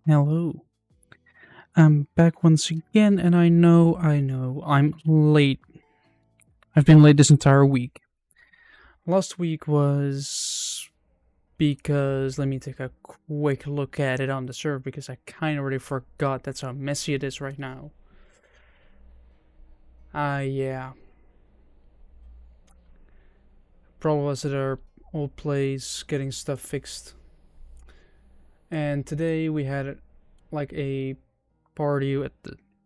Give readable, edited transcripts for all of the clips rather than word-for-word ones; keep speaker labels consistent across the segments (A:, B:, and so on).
A: Hello. I'm back once again, and I know, I'm late. I've been late this entire week. Last week was because, let me take a quick look at it on the server because I kind of already forgot that's how messy it is right now. Yeah. Problem was at our old place getting stuff fixed. And today we had like a party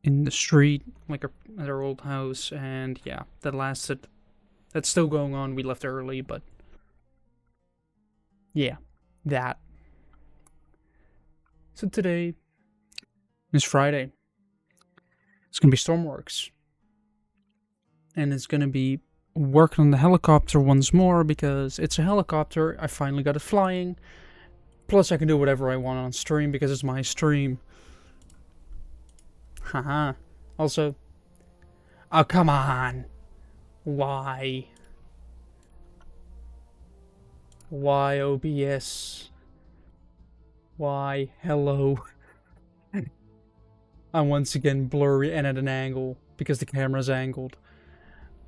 A: in the street, like at our old house, and yeah, that lasted. That's still going on. We left early, but yeah, that. So today is Friday. It's gonna be Stormworks, and it's gonna be working on the helicopter once more because it's a helicopter. I finally got it flying. Plus, I can do whatever I want on stream because it's my stream. Haha. Also, oh come on, why? Why OBS? Why? Hello. I'm once again blurry and at an angle because the camera's angled.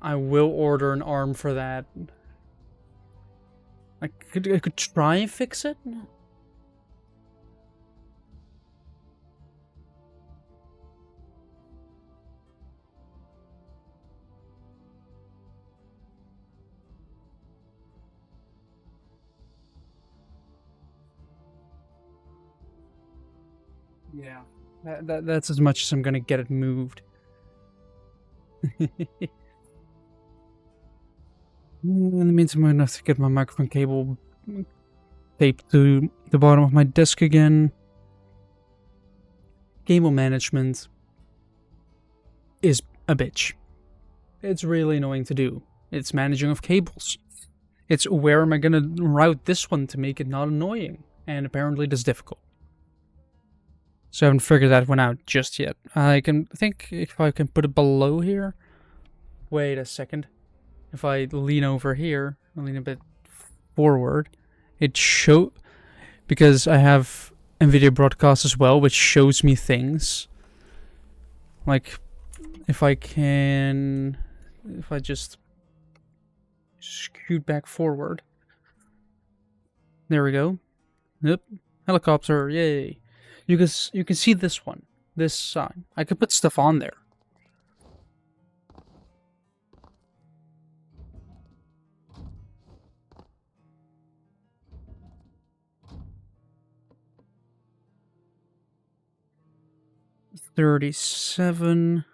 A: I will order an arm for that. I could try and fix it. Yeah. That's as much as I'm gonna get it moved. In the meantime, I'm gonna have to get my microphone cable taped to the bottom of my desk again. Cable management is a bitch. It's really annoying to do. It's managing of cables. It's where am I gonna route this one to make it not annoying? And apparently that's difficult. So I haven't figured that one out just yet. I think if I can put it below here. Wait a second. If I lean over here, I lean a bit forward, it because I have NVIDIA broadcast as well, which shows me things. Like, if I just scoot back forward. There we go. Yep. Helicopter, yay. You can see this one. This sign. I could put stuff on there. $37.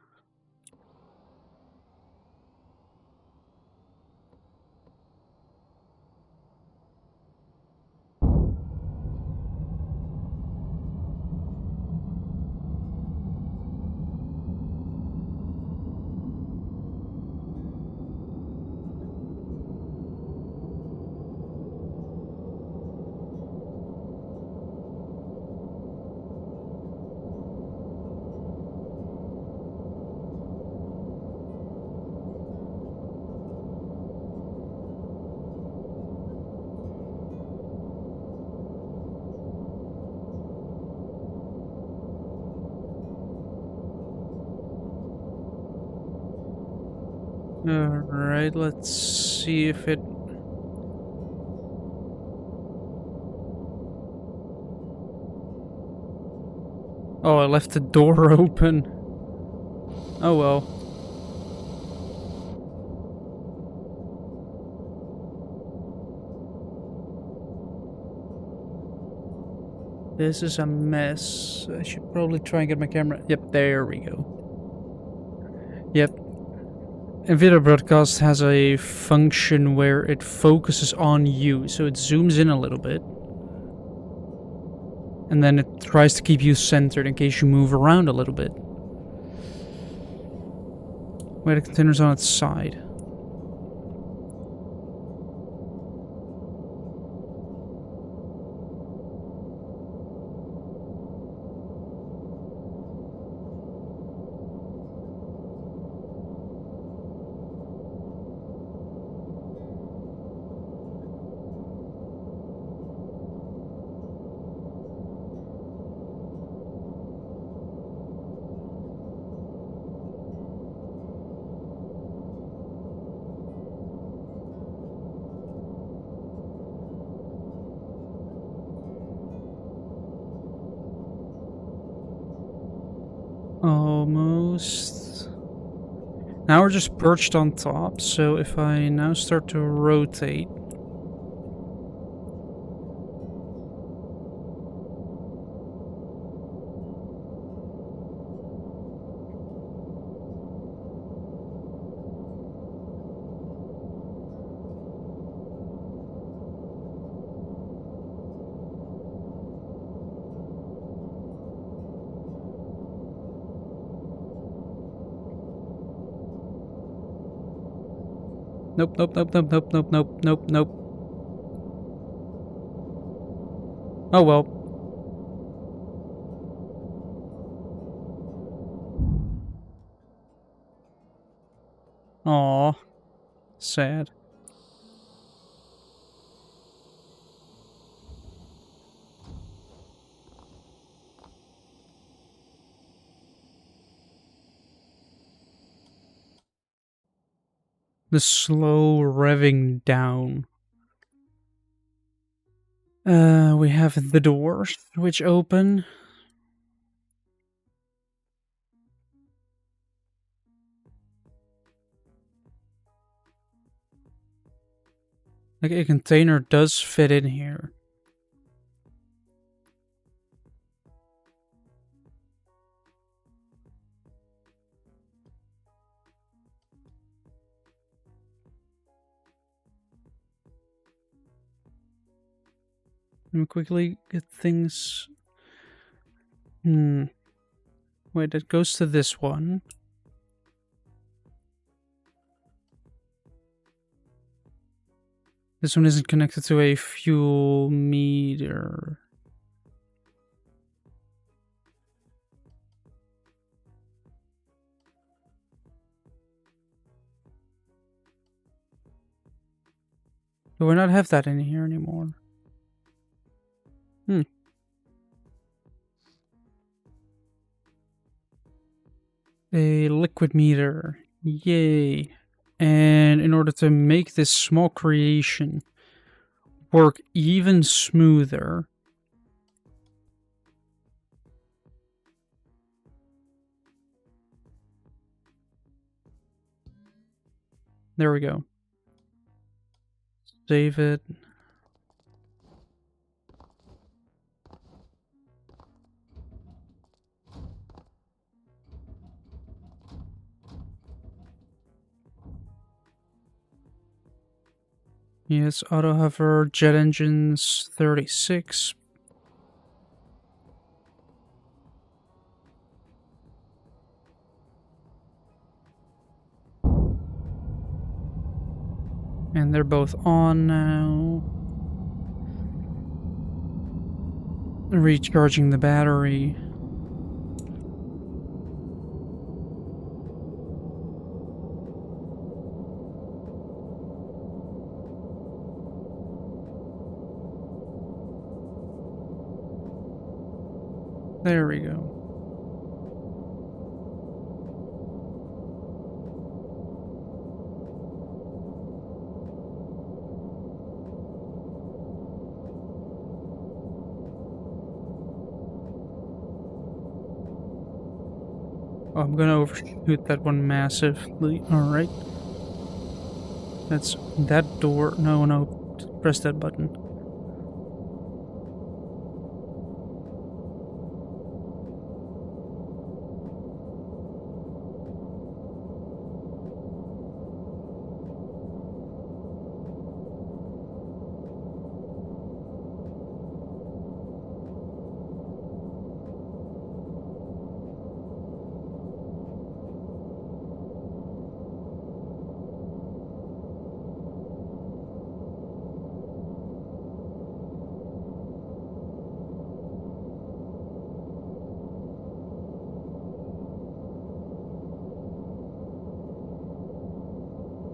A: Alright, let's see if it... Oh, I left the door open. Oh well. This is a mess. I should probably try and get my camera... Yep, there we go. Yep. NVIDIA Broadcast has a function where it focuses on you, so it zooms in a little bit. And then it tries to keep you centered in case you move around a little bit. Where the container's on its side. almost... Now we're just perched on top, so if I now start to rotate... Nope, nope, nope, nope, nope, nope, nope, nope, nope. Oh well. Aw. Sad. The slow revving down. We have the doors, which open. Like, a container does fit in here. Let me quickly get things... Wait, it goes to this one. This one isn't connected to a fuel meter. Do we not have that in here anymore? A liquid meter. Yay. And in order to make this small creation work even smoother, there we go. Save it. Yes, auto hover, jet engines, 36. And they're both on now. Recharging the battery. There we go. Oh, I'm gonna overshoot that one massively. Alright. That's that door. No, no. Press that button.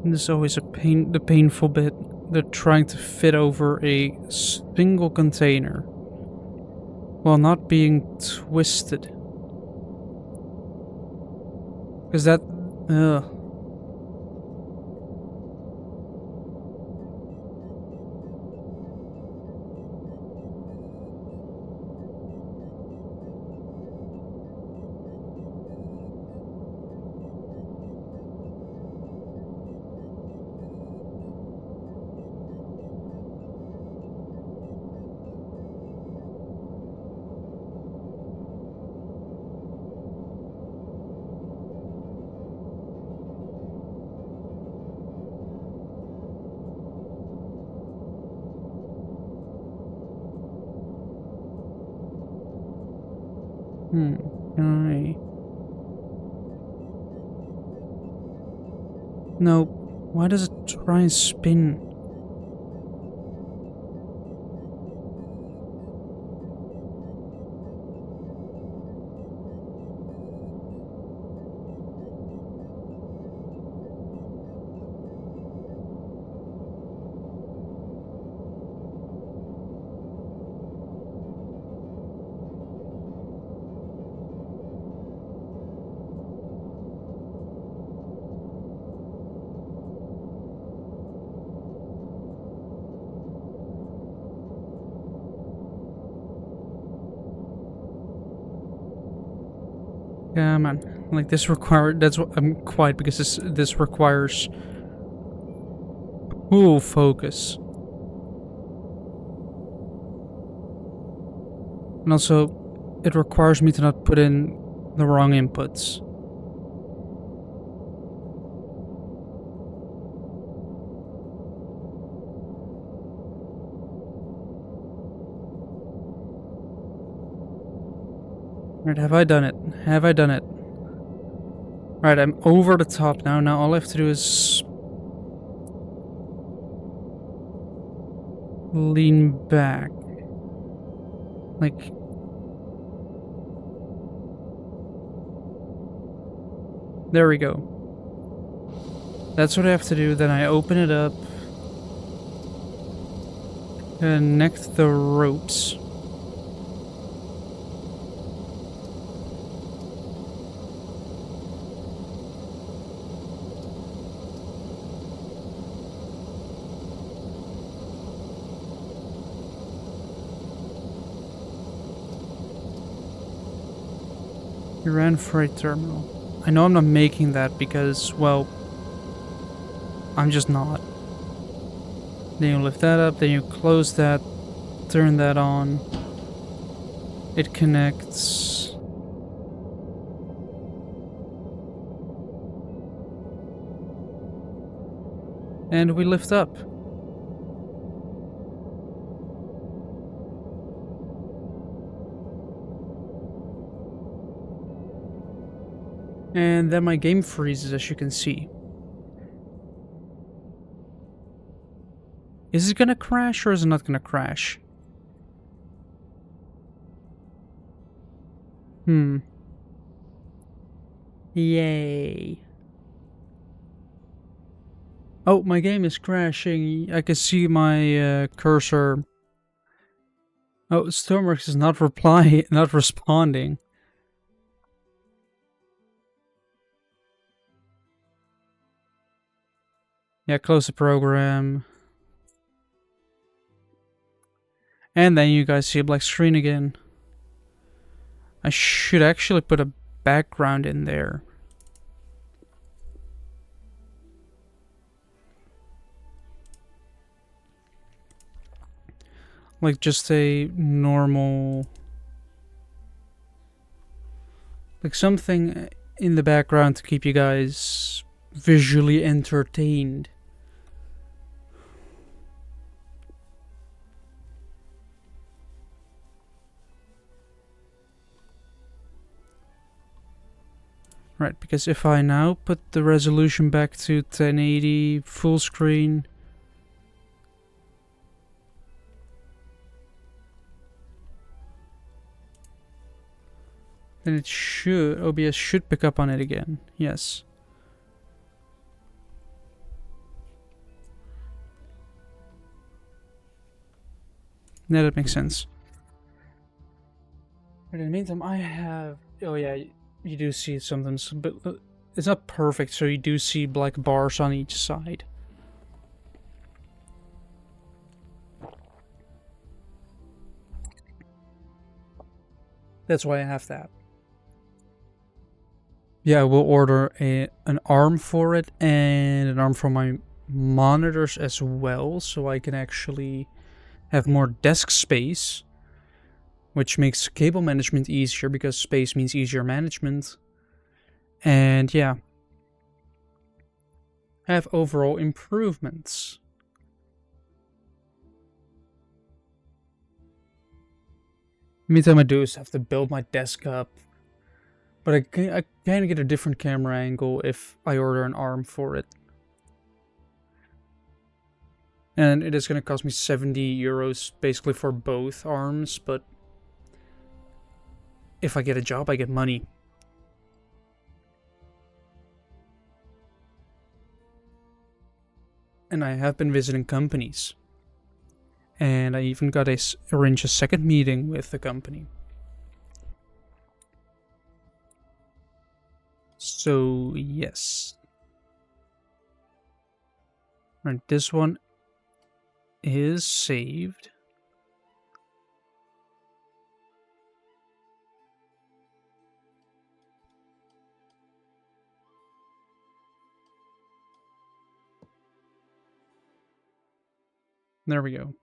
A: This is always the painful bit. They're trying to fit over a single container while not being twisted. Because that... Ugh. Can I... No. Why does it try and spin? Yeah, man. Like, this that's what I'm quiet because this requires full focus. And also, it requires me to not put in the wrong inputs. Right, have I done it? Have I done it? Right, I'm over the top now. Now all I have to do is lean back. Like... There we go. That's what I have to do. Then I open it up. Connect the ropes. Iran Freight Terminal. I know I'm not making that because, well, I'm just not. Then you lift that up, then you close that, turn that on. It connects. And we lift up. And then my game freezes, as you can see. Is it gonna crash or is it not gonna crash? Yay. Oh, my game is crashing. I can see my cursor. Oh, Stormworks is not responding. Yeah, close the program. And then you guys see a black screen again. I should actually put a background in there. Like just a normal... Like something in the background to keep you guys visually entertained. Right, because if I now put the resolution back to 1080 full screen, then it should, OBS should pick up on it again. Yes. Yeah, that makes sense. But in the meantime, I have... Oh yeah, you do see something, but it's not perfect, so you do see black bars on each side. That's why I have that. Yeah, I will order an arm for it and an arm for my monitors as well, so I can actually have more desk space, which makes cable management easier because space means easier management. And yeah, have overall improvements. Meantime, I do is have to build my desk up, But I can get a different camera angle if I order an arm for it. And it is going to cost me 70 euros basically for both arms, but if I get a job, I get money. And I have been visiting companies. And I even got to arrange a second meeting with the company. So, yes. Right, this one is saved. There we go.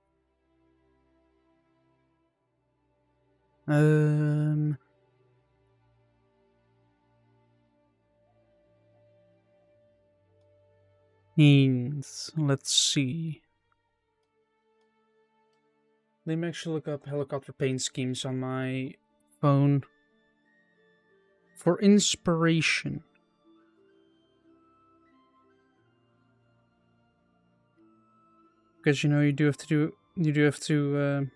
A: Let's see. Let me actually look up helicopter paint schemes on my phone for inspiration. Because you do have to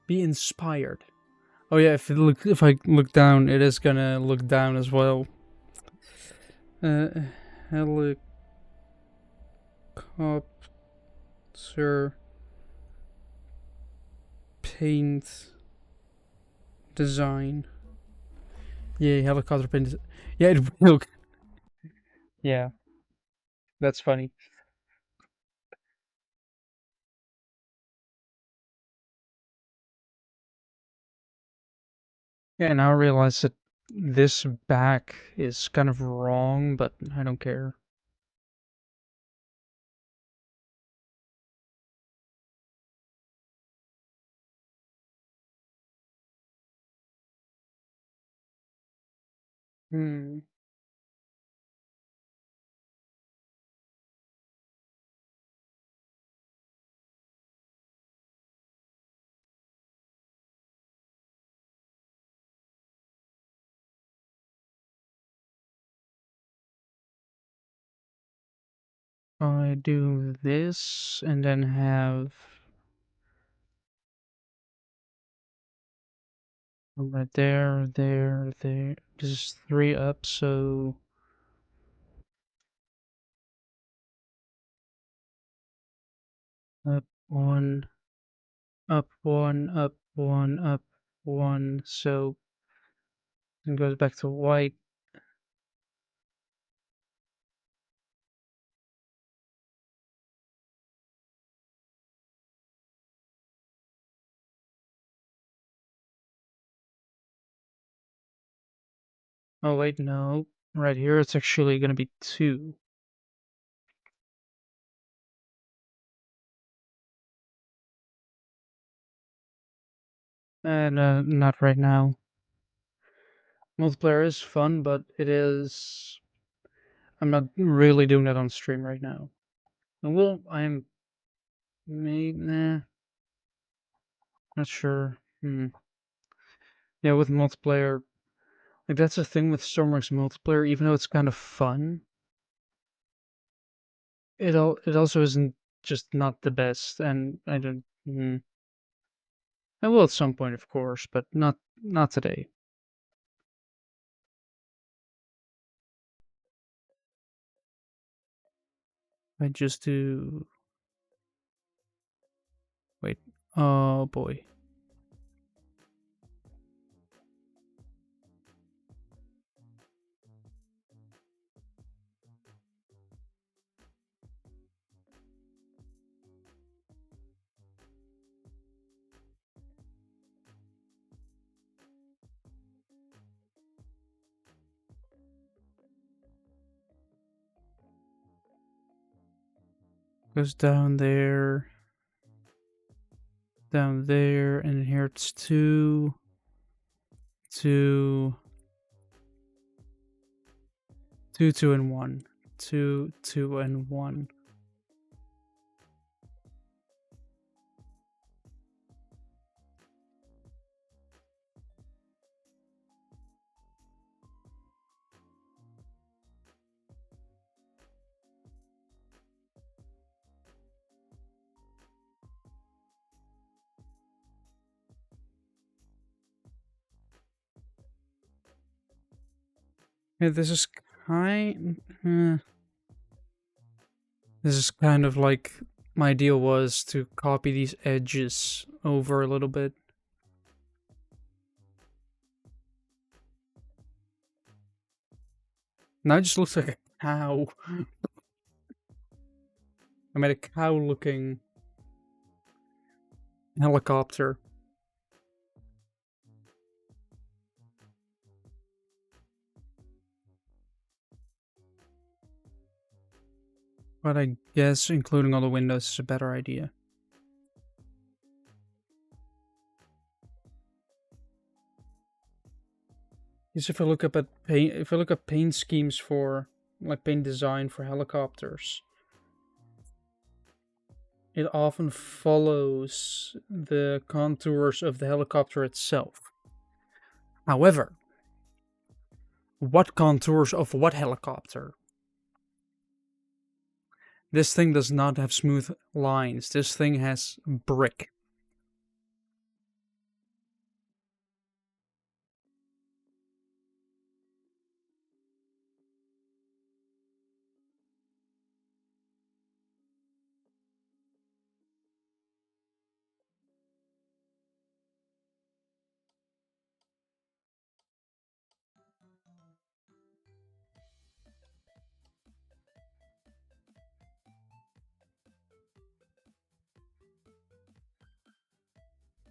A: be inspired. Oh yeah, if I look down, it is gonna look down as well. Helicopter paint design. Yeah, helicopter paint. Yeah, it will. Yeah, that's funny. Yeah, now I realize that this back is kind of wrong, but I don't care. Hmm. I do this and then have right there, there, there. This is 3 up, so up 1, up 1, up 1, up 1. So it goes back to white. Oh wait, no. Right here it's actually gonna be 2. And not right now. Multiplayer is fun, but I'm not really doing that on stream right now. Well, nah, not sure. Yeah, with multiplayer, like that's the thing with Stormworks multiplayer. Even though it's kind of fun, it also isn't just not the best. And I don't. I will at some point, of course, but not today. I just do. Wait. Oh boy. Goes down there, and here it's 2, 2, 2, 2, and 1, 2, 2, and 1. Yeah, this is kind of like my deal was to copy these edges over a little bit. Now it just looks like a cow. I made a cow-looking helicopter. But I guess including all the windows is a better idea. Because if I look up at paint schemes for like paint design for helicopters, it often follows the contours of the helicopter itself. However, what contours of what helicopter? This thing does not have smooth lines. This thing has brick.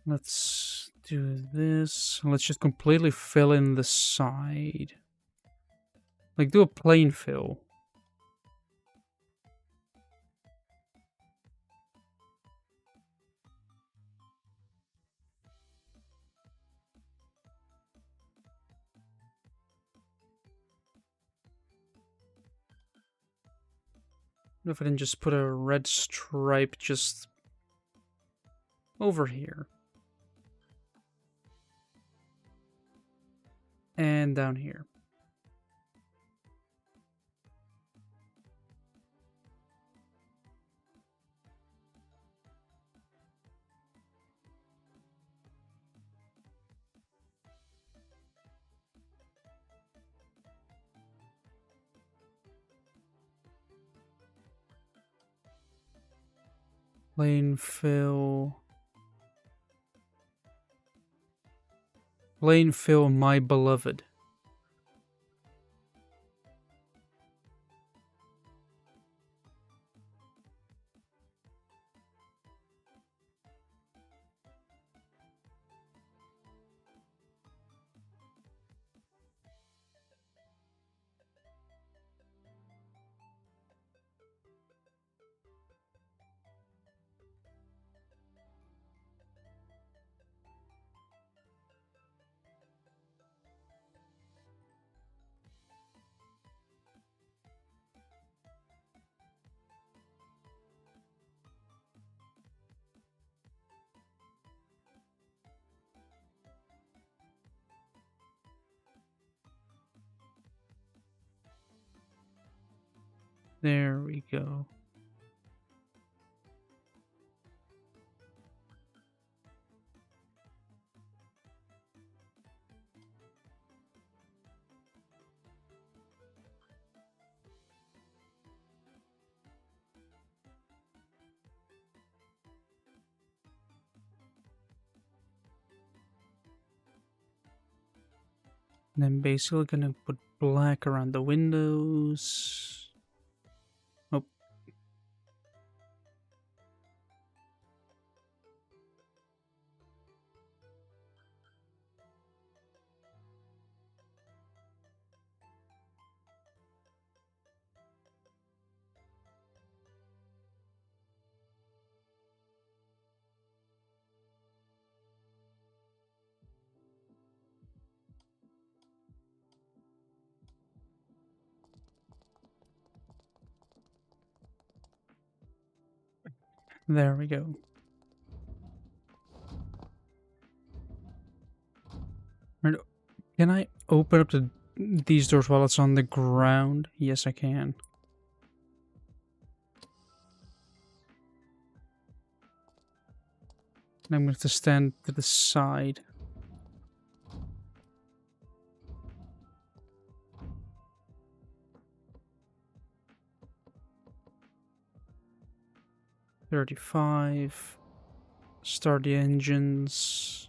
A: Let's do this. Let's just completely fill in the side. Like, do a plain fill. What if I didn't just put a red stripe just over here? And down here. Plain fill. Plain fill, my beloved. There we go. And then basically gonna put black around the windows. Oh. There we go. Can I open up these doors while it's on the ground? Yes, I can. And I'm going to stand to the side. 35. Start the engines.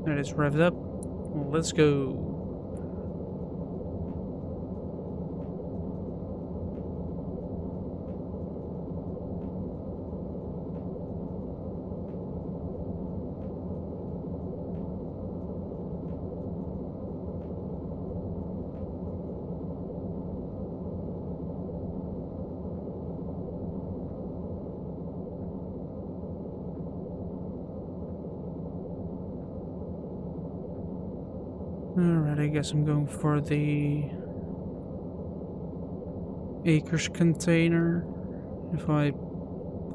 A: That is revved up. Let's go. Alright, I guess I'm going for the acres container. If I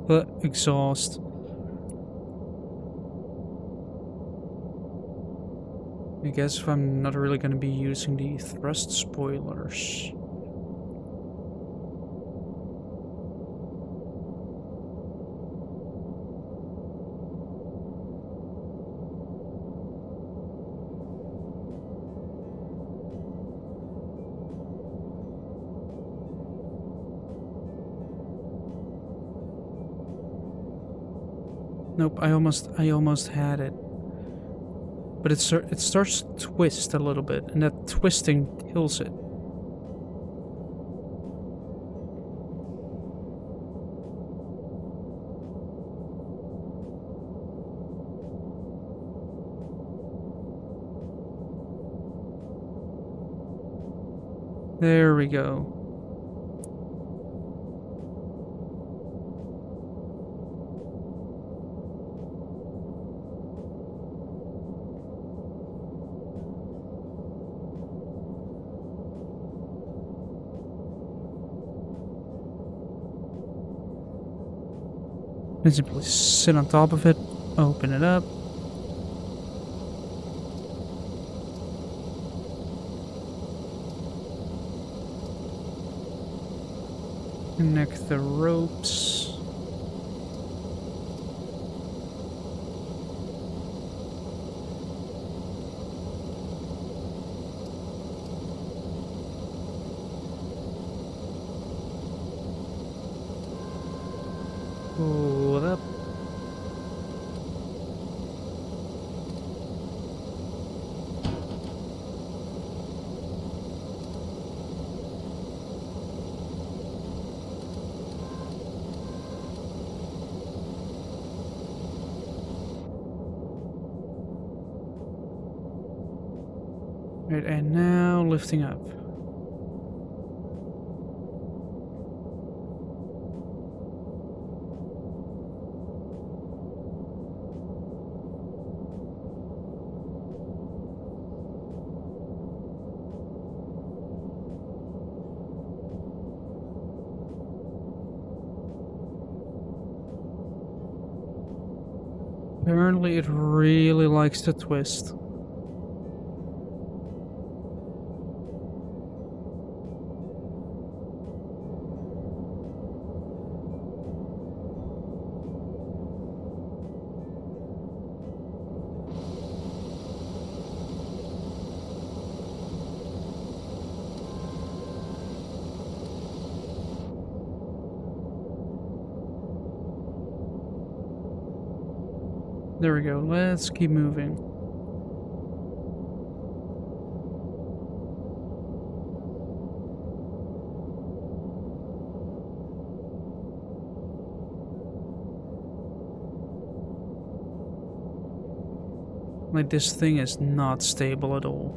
A: put exhaust. I guess if I'm not really going to be using the thrust spoilers. Nope, I almost had it. But it starts to twist a little bit, and that twisting kills it. There we go. And simply sit on top of it, open it up. Connect the ropes. Pull it up. Right, and now lifting up. Apparently it really likes to twist. There we go, let's keep moving. Like, this thing is not stable at all.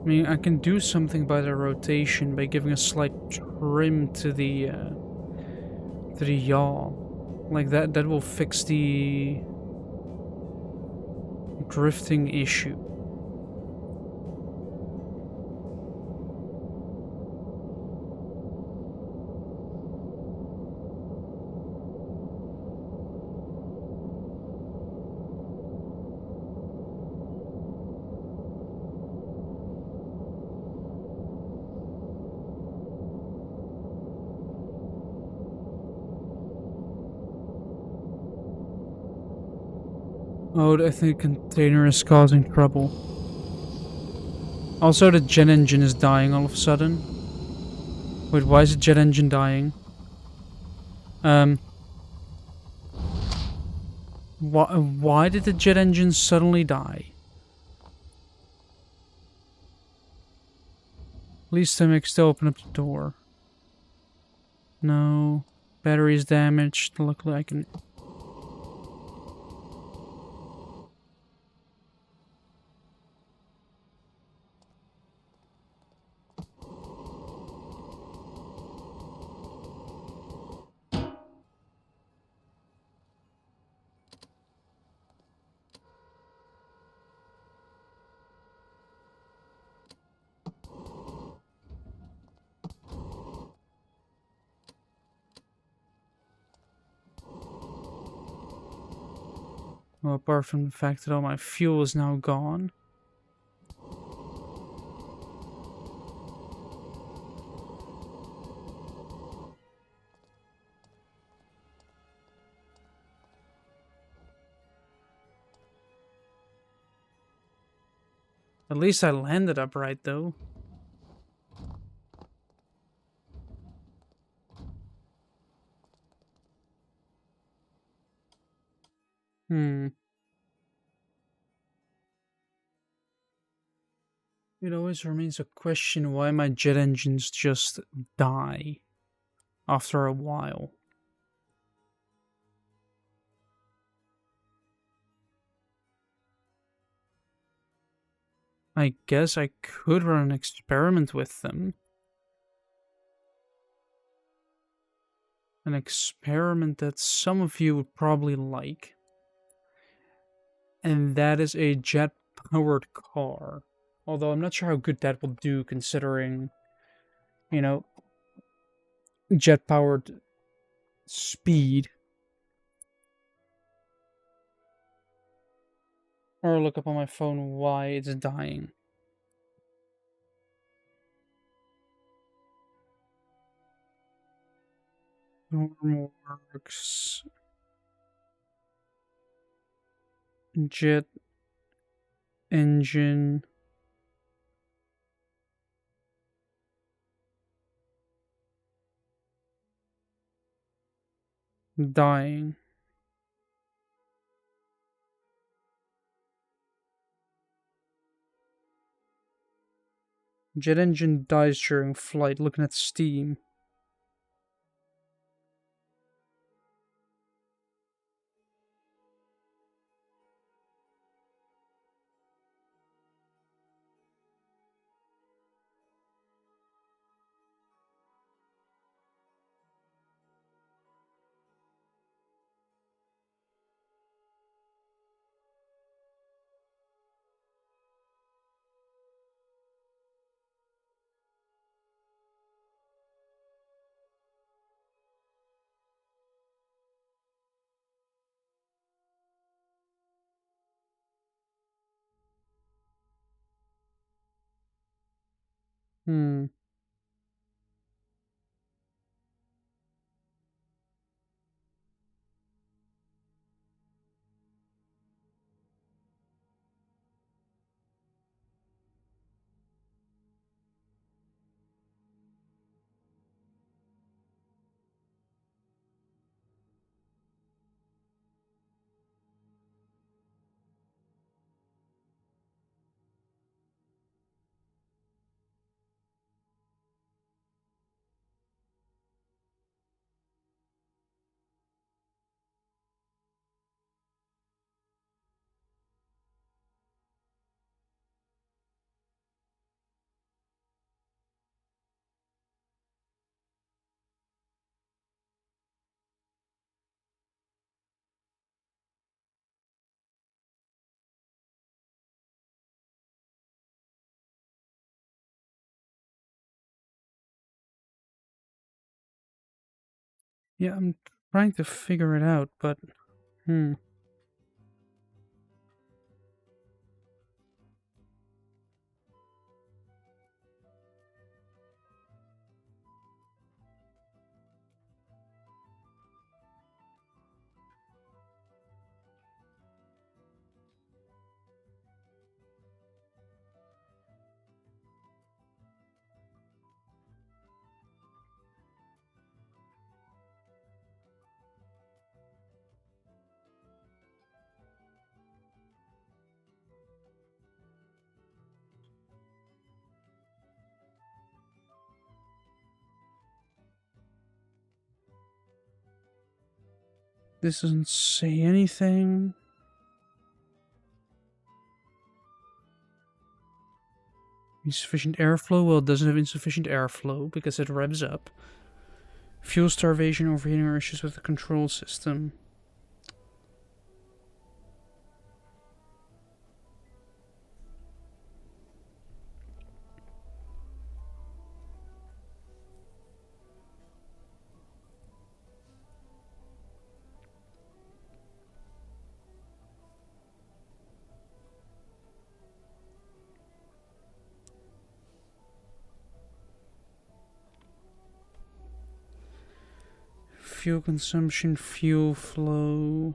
A: I mean, I can do something by the rotation by giving a slight trim to the yaw. Like that will fix the drifting issue. Oh, I think container is causing trouble. Also, the jet engine is dying all of a sudden. Wait, why is the jet engine dying? Why did the jet engine suddenly die? At least I mixed to open up the door. No. Battery is damaged. Luckily I can... Well, apart from the fact that all my fuel is now gone. At least I landed upright, though. It always remains a question why my jet engines just die after a while. I guess I could run an experiment with them. An experiment that some of you would probably like. And that is a jet-powered car. Although I'm not sure how good that will do considering, you know, jet-powered speed. Or look up on my phone why it's dying. Stormworks jet engine dying. Jet engine dies during flight. Looking at Steam. Hmm. Yeah, I'm trying to figure it out, but hmm. This doesn't say anything. Insufficient airflow? Well, it doesn't have insufficient airflow because it revs up. Fuel starvation, overheating, or issues with the control system. Fuel consumption, fuel flow.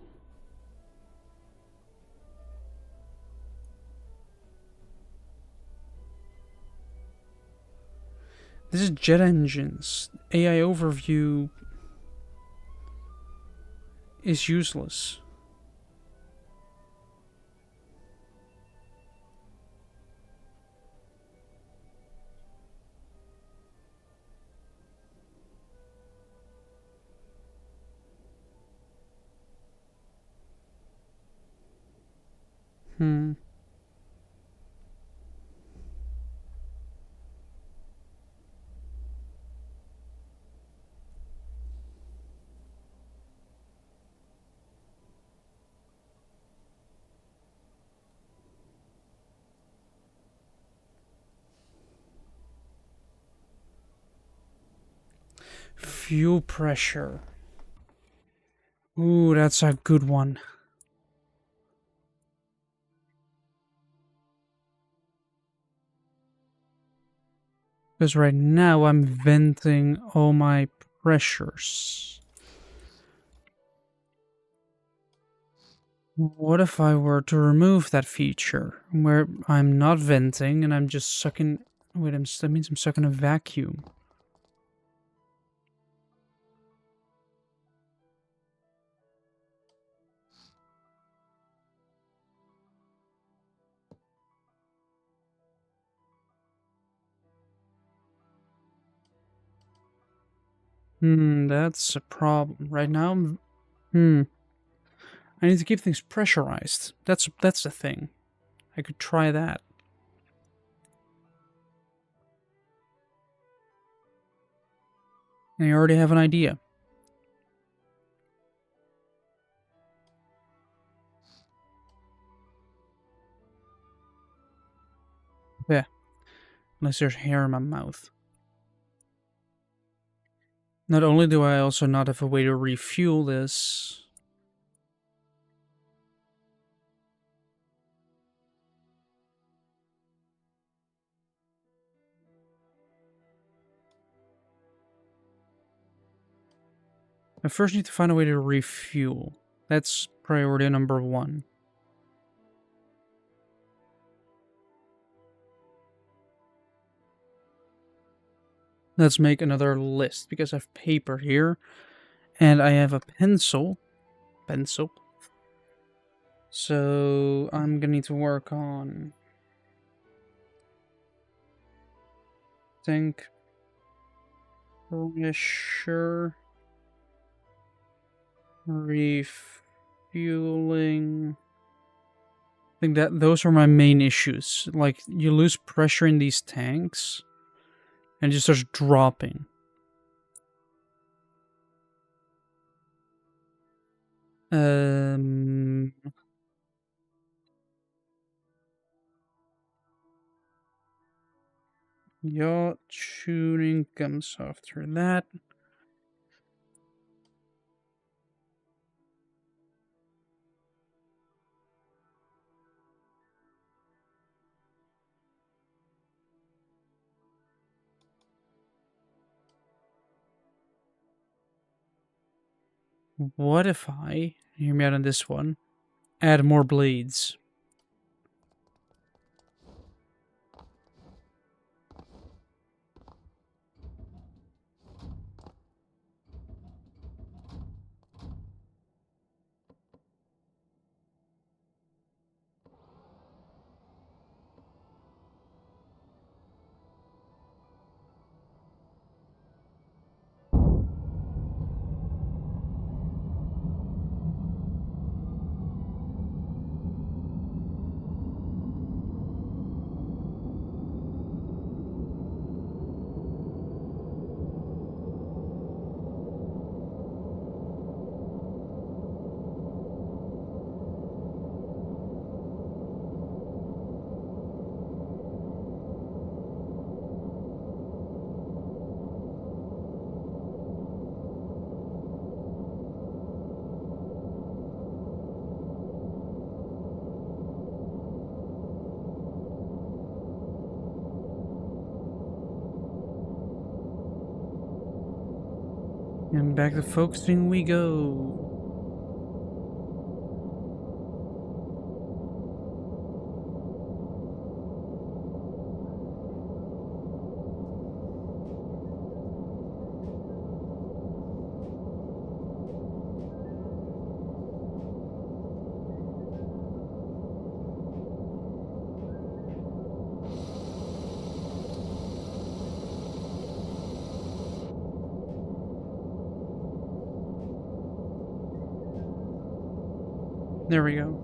A: This is jet engines. AI overview is useless. Fuel pressure. Ooh, that's a good one. Because right now I'm venting all my pressures. What if I were to remove that feature where I'm not venting and I'm just sucking... Wait, that means I'm sucking a vacuum. That's a problem. Right now, I need to keep things pressurized. That's the thing. I could try that. I already have an idea. Yeah. Unless there's hair in my mouth. Not only do I also not have a way to refuel this... I first need to find a way to refuel. That's priority number 1. Let's make another list, because I have paper here. And I have a pencil. So I'm gonna need to work on... tank pressure... refueling... I think that those are my main issues. Like, you lose pressure in these tanks, and it just starts dropping. Yacht tuning comes after that. What if I, hear me out on this one, add more blades? And back to focusing we go. There we go.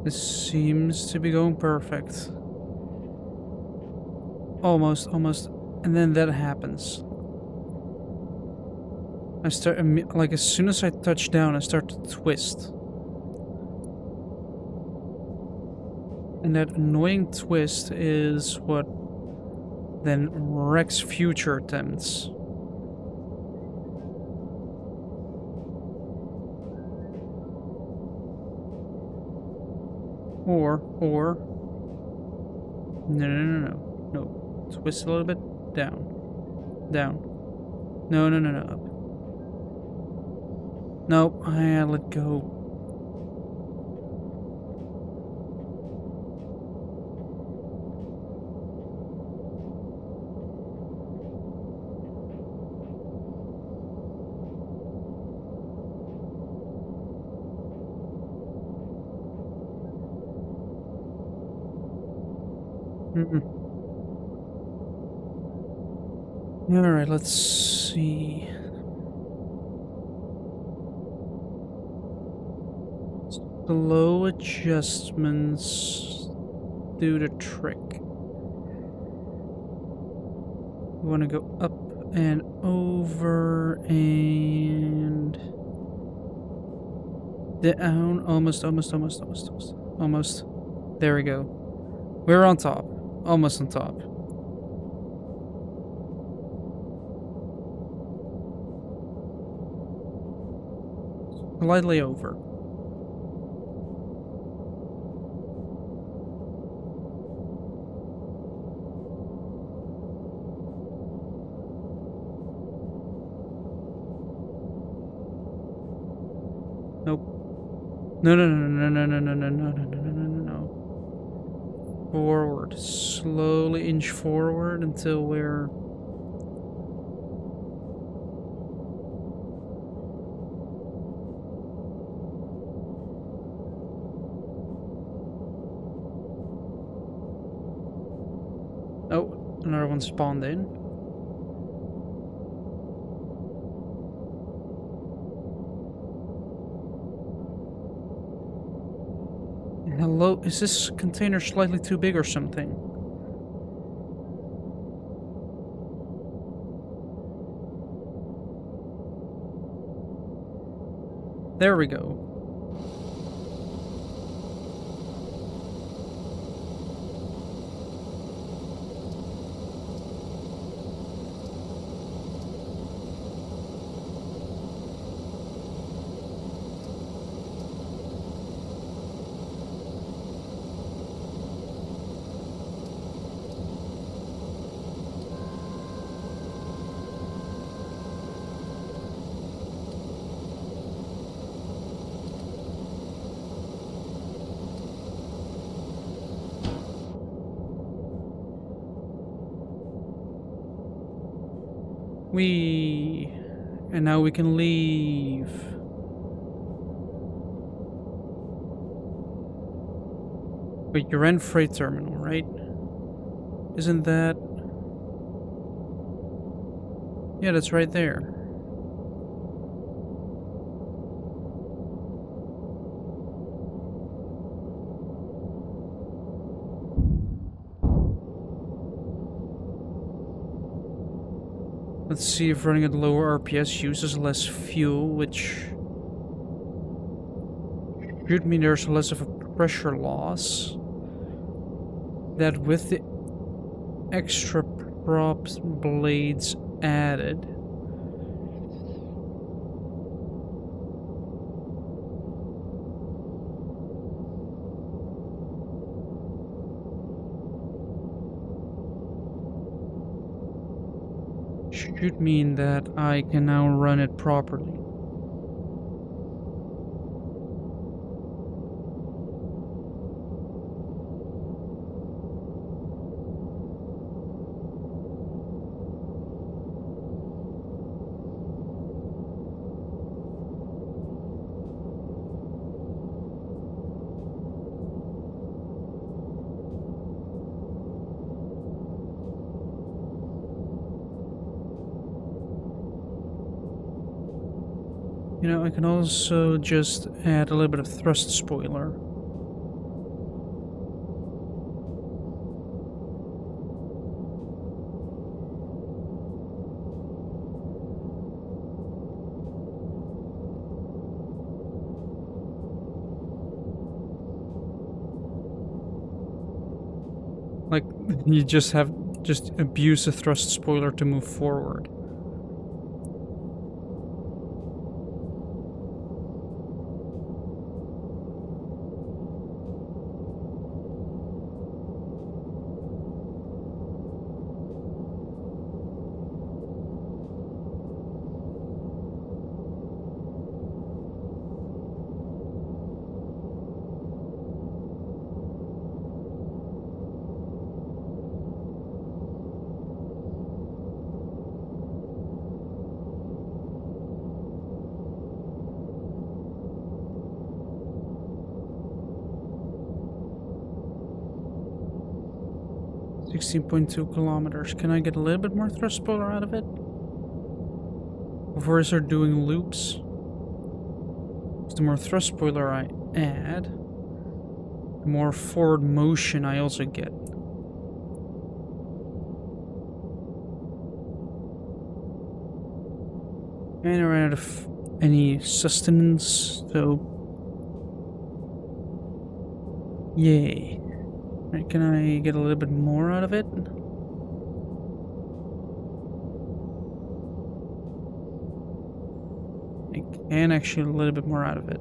A: This seems to be going perfect. Almost, and then that happens. I start, like, as soon as I touch down, I start to twist. And that annoying twist is what then wrecks future attempts. Or... No. Twist a little bit. Down. No, up. Nope, I let go. Alright, let's see. Slow adjustments do the trick. We want to go up and over and down. Almost. There we go. We're on top. Almost on top. Slightly over. Nope. No. Forward. Slowly inch forward until we're... Oh, another one spawned in. Hello, is this container slightly too big or something? There we go. And now we can leave. Wait, you're in freight terminal, right? Isn't that... Yeah, that's right there. Let's see if running at lower RPS uses less fuel, which should mean there's less of a pressure loss, that with the extra props blades added, should mean that I can now run it properly. You know, I can also just add a little bit of thrust spoiler. Like, you just abuse the thrust spoiler to move forward. .2 kilometers. Can I get a little bit more thrust spoiler out of it before I start doing loops? Because the more thrust spoiler I add, the more forward motion I also get. And I ran out of any sustenance, so yay. Right, can I get a little bit more out of it? I can actually a little bit more out of it.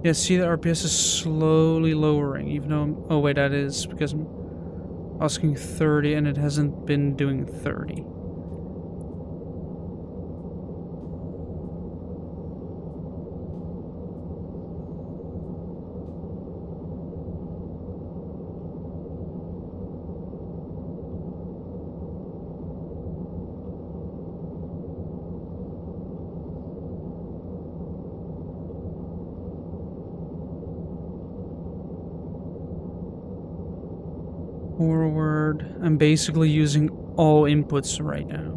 A: Yeah, see, the RPS is slowly lowering, even though oh wait, that is because I'm asking 30 and it hasn't been doing 30. Forward. I'm basically using all inputs right now.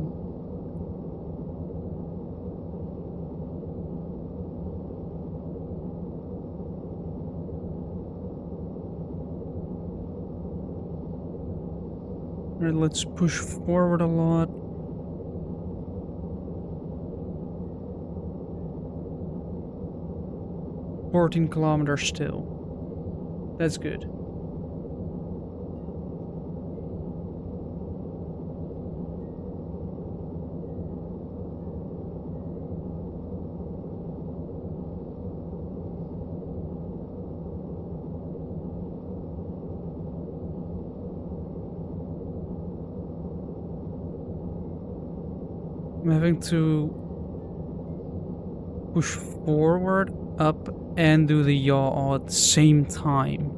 A: Alright, let's push forward a lot. $14 kilometers still. That's good. I'm having to push forward, up, and do the yaw all at the same time.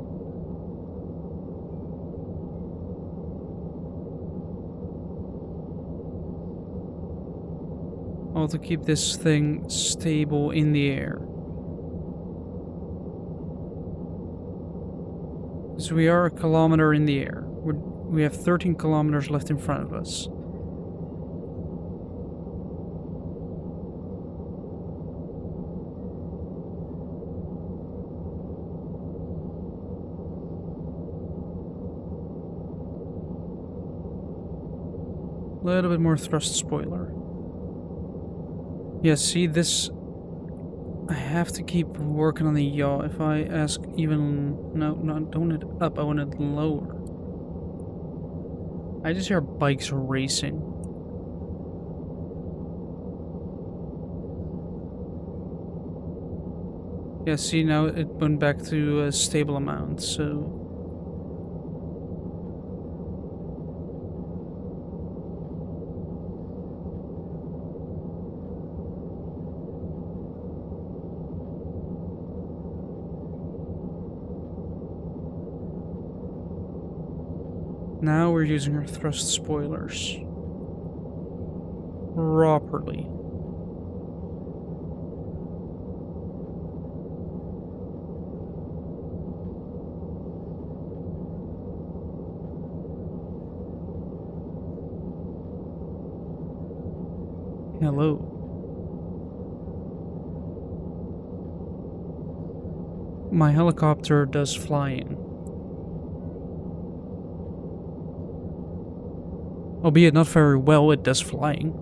A: All to keep this thing stable in the air. So we are 1 kilometer in the air. We have 13 kilometers left in front of us. A little bit more thrust spoiler. Yeah, see this... I have to keep working on the yaw. If I ask even... No, don't want it up, I want it lower. I just hear bikes racing. Yeah, see now it went back to a stable amount, so... Now we're using our thrust spoilers properly. Hello. My helicopter does flying. Albeit not very well, it does flying.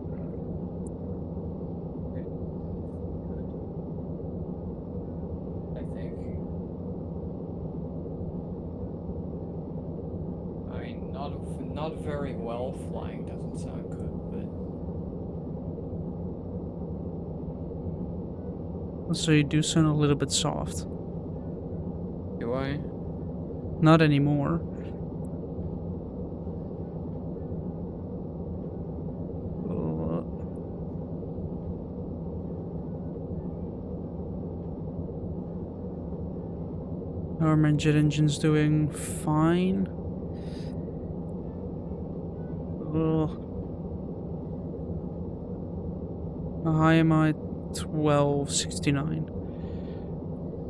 B: I think. I mean, not very well flying doesn't sound good, but...
A: So you do sound a little bit soft.
B: Do I?
A: Not anymore. How are my jet engines doing? Fine. How high am I? 1269.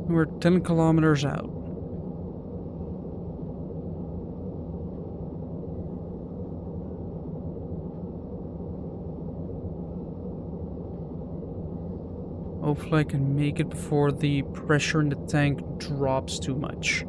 A: We're 10 kilometers out. Hopefully I can make it before the pressure in the tank drops too much.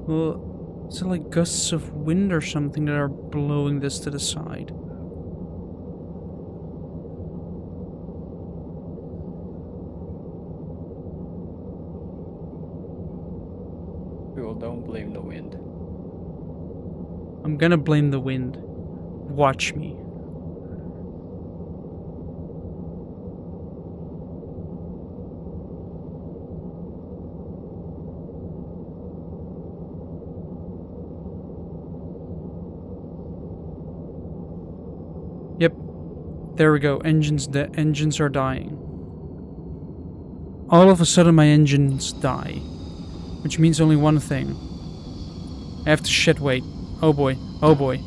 A: Well, is it like gusts of wind or something that are blowing this to the side?
B: Well, don't blame the wind.
A: I'm gonna blame the wind. Watch me. Yep. There we go. The engines are dying. All of a sudden my engines die. Which means only one thing. I have to shed weight. Oh boy. Oh boy.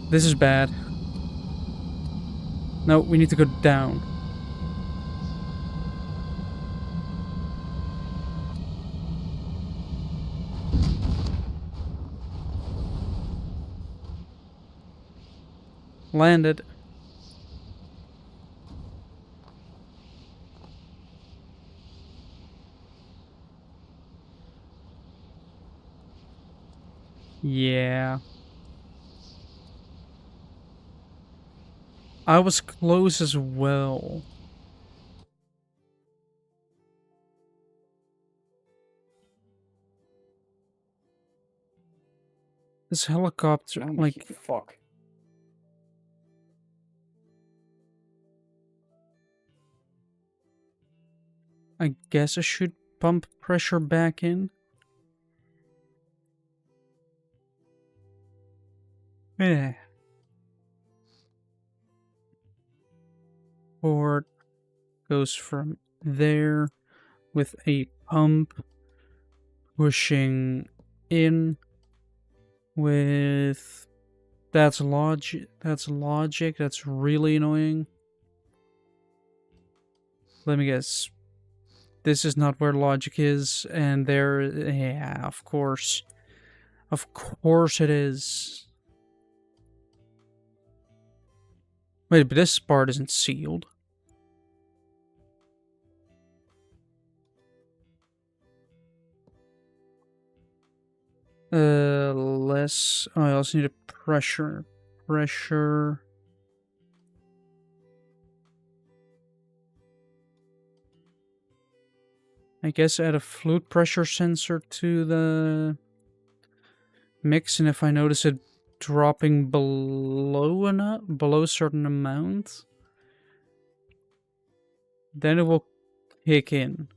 A: This is bad. No, we need to go down. Landed. Yeah. I was close as well. This helicopter, like...
B: Fuck.
A: I guess I should pump pressure back in. Yeah. Forward goes from there with a pump pushing in with... That's logic. That's really annoying. Let me guess. This is not where logic is, and there... Yeah, of course. Of course it is. Wait, but this part isn't sealed. Less... Oh, I also need a pressure. I guess add a fluid pressure sensor to the mix, and if I notice it dropping below a certain amount, then it will kick in.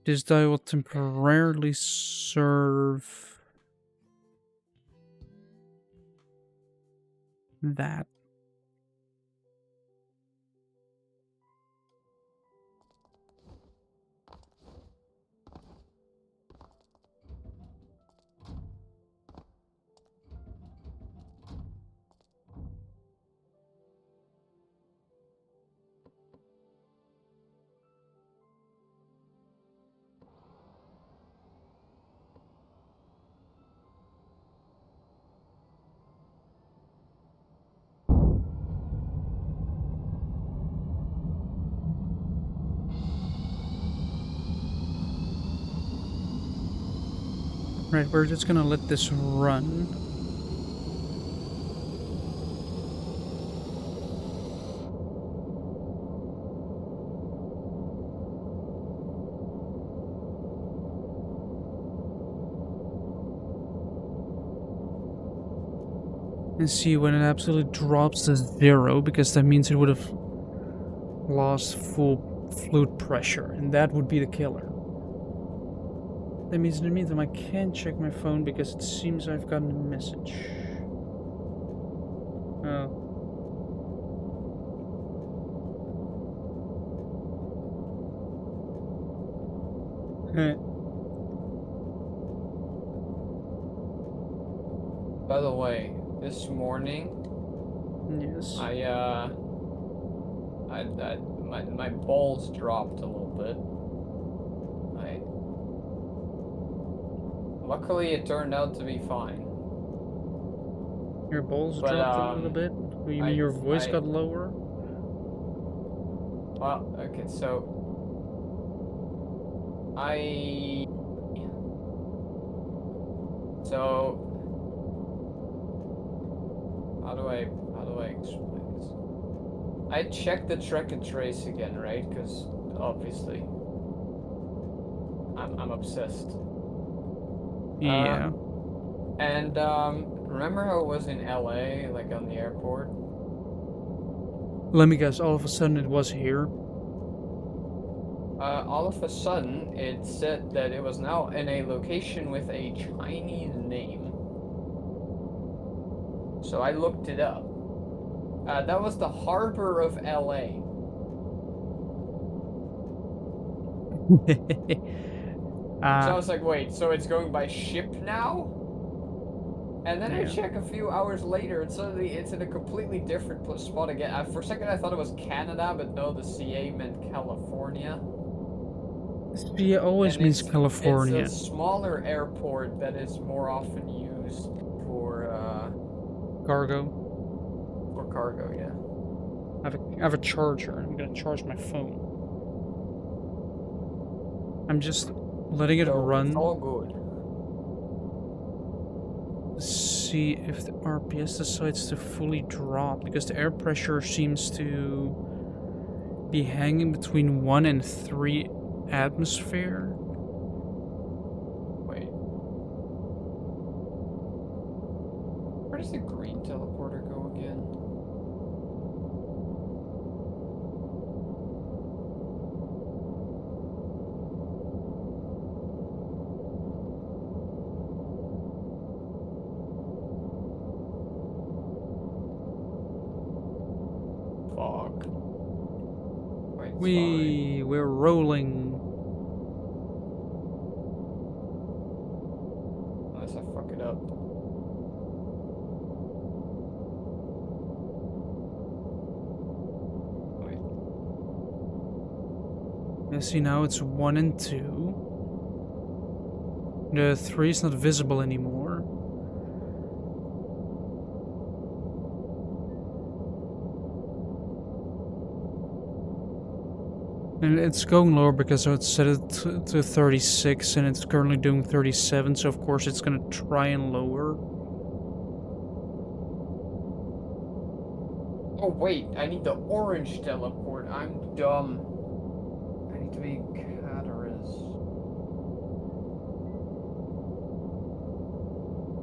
A: This dye will temporarily serve that. Right, we're just gonna let this run. And see when it absolutely drops to 0, because that means it would have lost full fluid pressure, and that would be the killer. That means in the meantime I can't check my phone because it seems I've gotten a message. Oh.
B: By the way, this morning,
A: Yes.
B: my balls dropped a little bit. Luckily, it turned out to be fine.
A: Your balls dropped a little bit? You mean your voice got lower?
B: Well, okay, so... So... How do I explain this? I checked the track and trace again, right? Because, obviously... I'm obsessed.
A: Yeah.
B: And, remember how it was in LA, like on the airport?
A: Let me guess, all of a sudden it was here?
B: All of a sudden, it said that it was now in a location with a Chinese name. So I looked it up. That was the harbor of LA. So I was like, wait, so it's going by ship now? And then I check a few hours later, and suddenly it's in a completely different spot again. For a second I thought it was Canada, but no, the CA meant California.
A: CA always means California.
B: It's a smaller airport that is more often used for,
A: Cargo?
B: For cargo, yeah.
A: I have a charger. I'm gonna charge my phone. I'm just letting it run.
B: It's all good.
A: See if the RPS decides to fully drop, because the air pressure seems to be hanging between 1 and 3 atmosphere.
B: Wait. Where does the green teleporter go again? Wait,
A: We're rolling.
B: Unless I fuck it up. Wait.
A: You see now it's 1 and 2. The 3 is not visible anymore. And it's going lower because it's set it to 36 and it's currently doing 37, so of course it's gonna try and lower.
B: Oh wait, I need the orange teleport. I'm dumb. I need to be Cataris.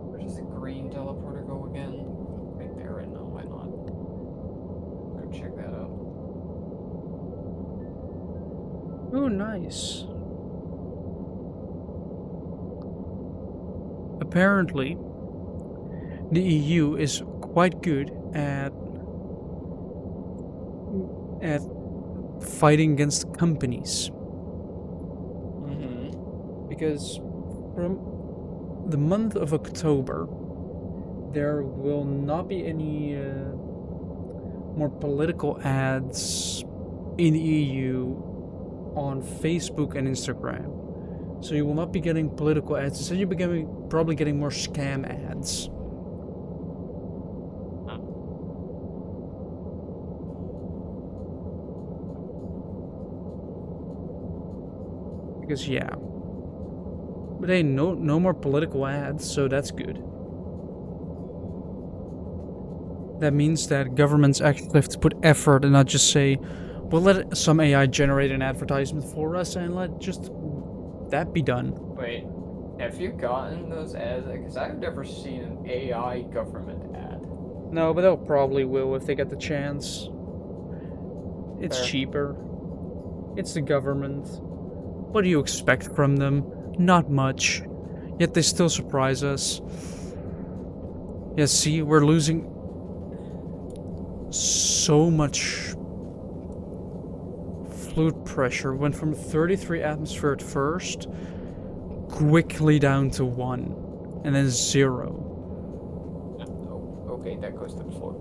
B: Where does the green teleporter go again? Right there, right now. Why not? Go check that out.
A: Oh, nice. Apparently, the EU is quite good at fighting against companies. Because from the month of October, there will not be any more political ads in the EU on Facebook and Instagram. So you will not be getting political ads. Instead, you'll be probably getting more scam ads. Because yeah. But hey, no more political ads, so that's good. That means that governments actually have to put effort and not just say, we'll let some AI generate an advertisement for us and let just that be done.
B: Wait, have you gotten those ads? Because I've never seen an AI government ad.
A: No, but they'll probably will if they get the chance. It's
B: Fair.
A: cheaper. It's the government. What do you expect from them? Not much. Yet they still surprise us. Yeah, see, we're losing so much fluid pressure. Went from 33 atmosphere at first, quickly down to 1, and then 0.
B: Oh, okay, that goes to the floor.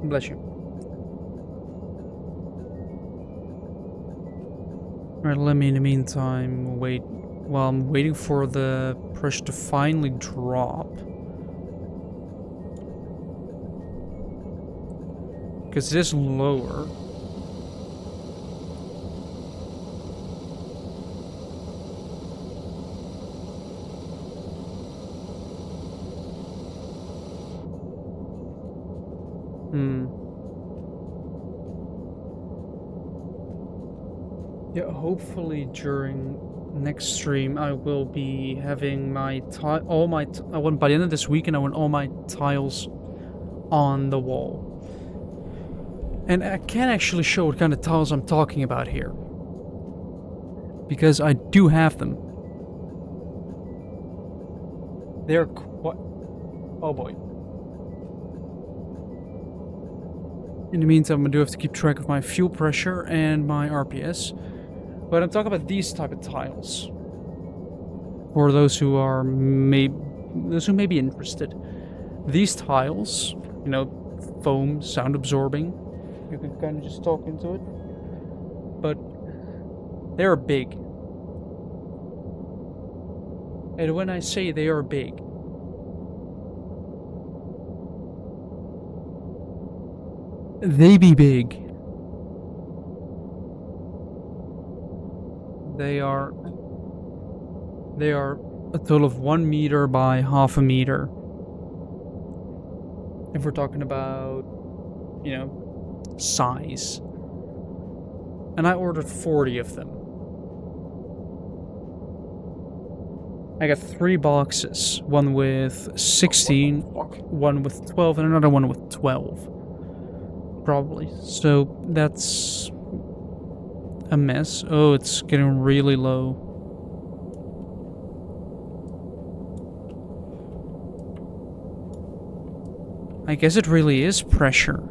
A: Bless you. Alright, let me in the meantime wait while I'm waiting for the pressure to finally drop. Because it is lower. Yeah, hopefully during next stream I will be having my I want by the end of this weekend I want all my tiles on the wall. And I can't actually show what kind of tiles I'm talking about here. Because I do have them. They're quite... Oh boy. In the meantime, I do have to keep track of my fuel pressure and my RPS. But I'm talking about these type of tiles. For those who are may be interested. These tiles, you know, foam, sound absorbing. You can kind of just talk into it. But they're big. And when I say they are big, they be big. They are a total of 1 meter by half a meter. If we're talking about, you know, size. And I ordered 40 of them. I got 3 boxes. One with 16, one with 12, and another one with 12. Probably. So that's a mess. Oh, it's getting really low. I guess it really is pressure.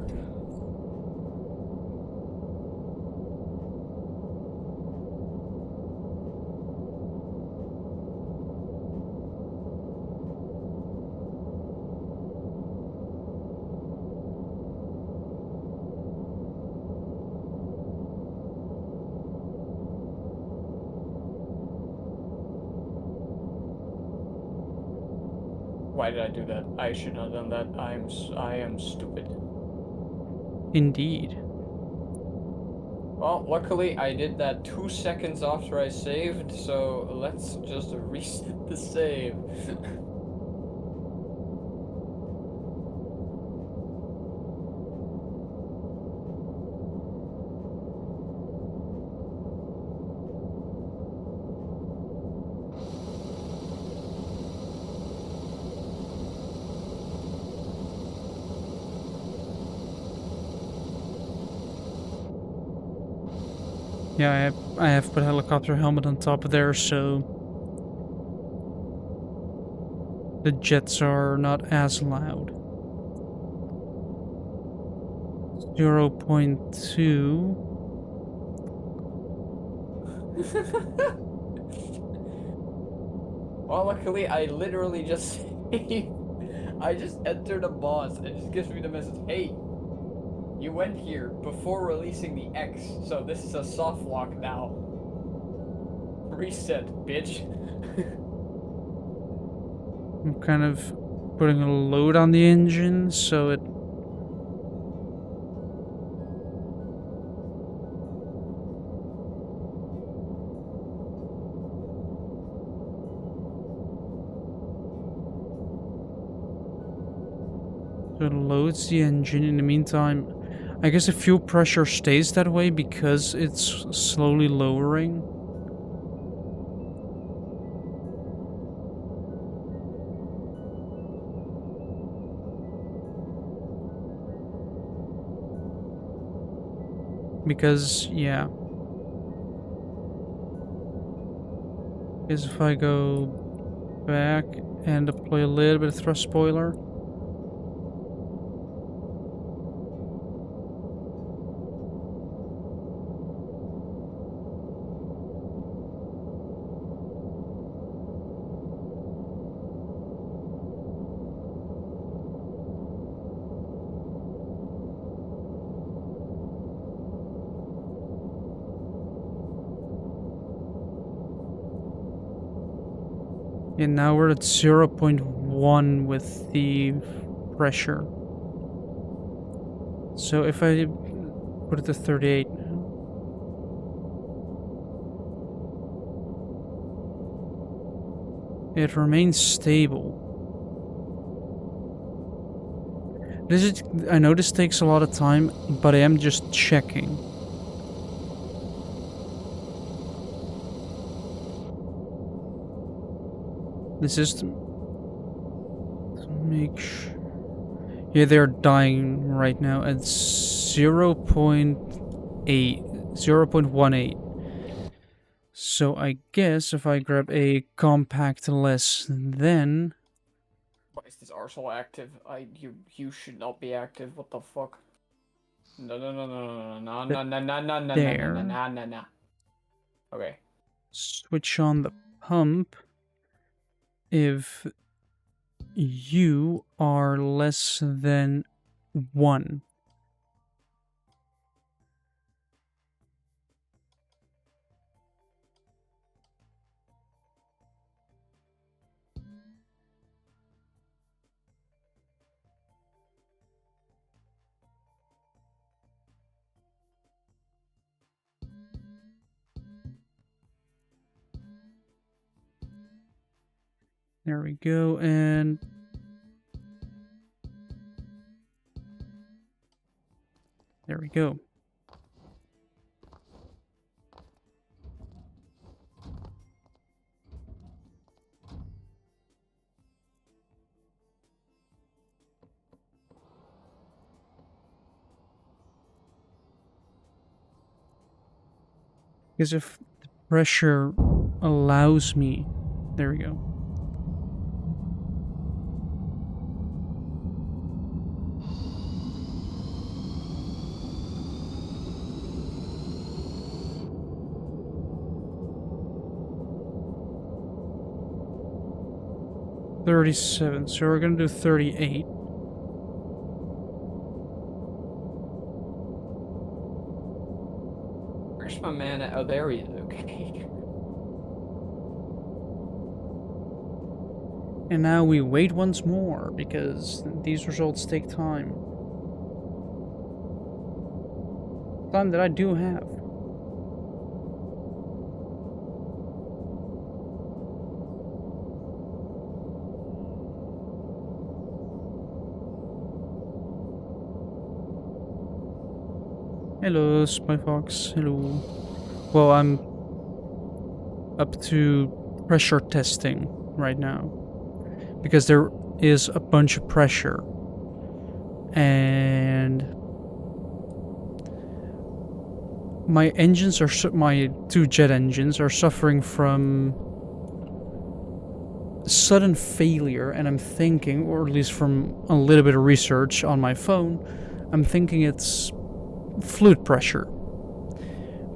B: Why did I do that? I should not have done that. I am stupid.
A: Indeed.
B: Well, luckily I did that 2 seconds after I saved, so let's just reset the save.
A: Yeah, I have put a helicopter helmet on top of there, so the jets are not as loud. 0.2.
B: Well, luckily I literally just I just entered a boss and it just gives me the message, hey, you went here before releasing the X, so this is a soft lock now. Reset, bitch.
A: I'm kind of putting a load on the engine, so it... So it loads the engine. In the meantime, I guess the fuel pressure stays that way because it's slowly lowering. Because, yeah. Because if I go back and deploy a little bit of thrust spoiler... And now we're at 0.1 with the pressure. So if I put it to 38 now. It remains stable. I know this takes a lot of time, but I am just checking. This is to make sure. Yeah, they're dying right now at 0.8, 0.18. So I guess if I grab a compact less than...
B: Why is this arsehole active? You should not be active. What the fuck? No. Okay.
A: Switch on the pump if you are less than 1. There we go, and there we go. Because if the pressure allows me... There we go. $37, so we're gonna do 38.
B: Where's my man at? Oh, there he is. Okay.
A: And now we wait once more, because these results take time. Time that I do have. Hello, Spy Fox. Hello. Well, I'm up to pressure testing right now, because there is a bunch of pressure, and my engines are my 2 jet engines are suffering from sudden failure, and I'm thinking, or at least from a little bit of research on my phone, I'm thinking it's fluid pressure.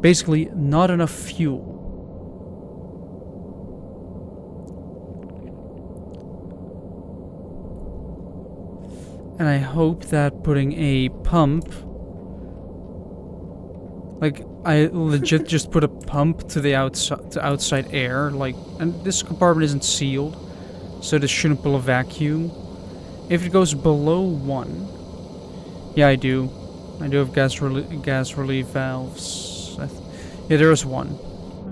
A: Basically, not enough fuel. And I hope that putting a pump... Like, I legit just put a pump to the outside air, like, and this compartment isn't sealed, so this shouldn't pull a vacuum. If it goes below 1... Yeah, I do. I do have gas relief valves. Yeah, there is one.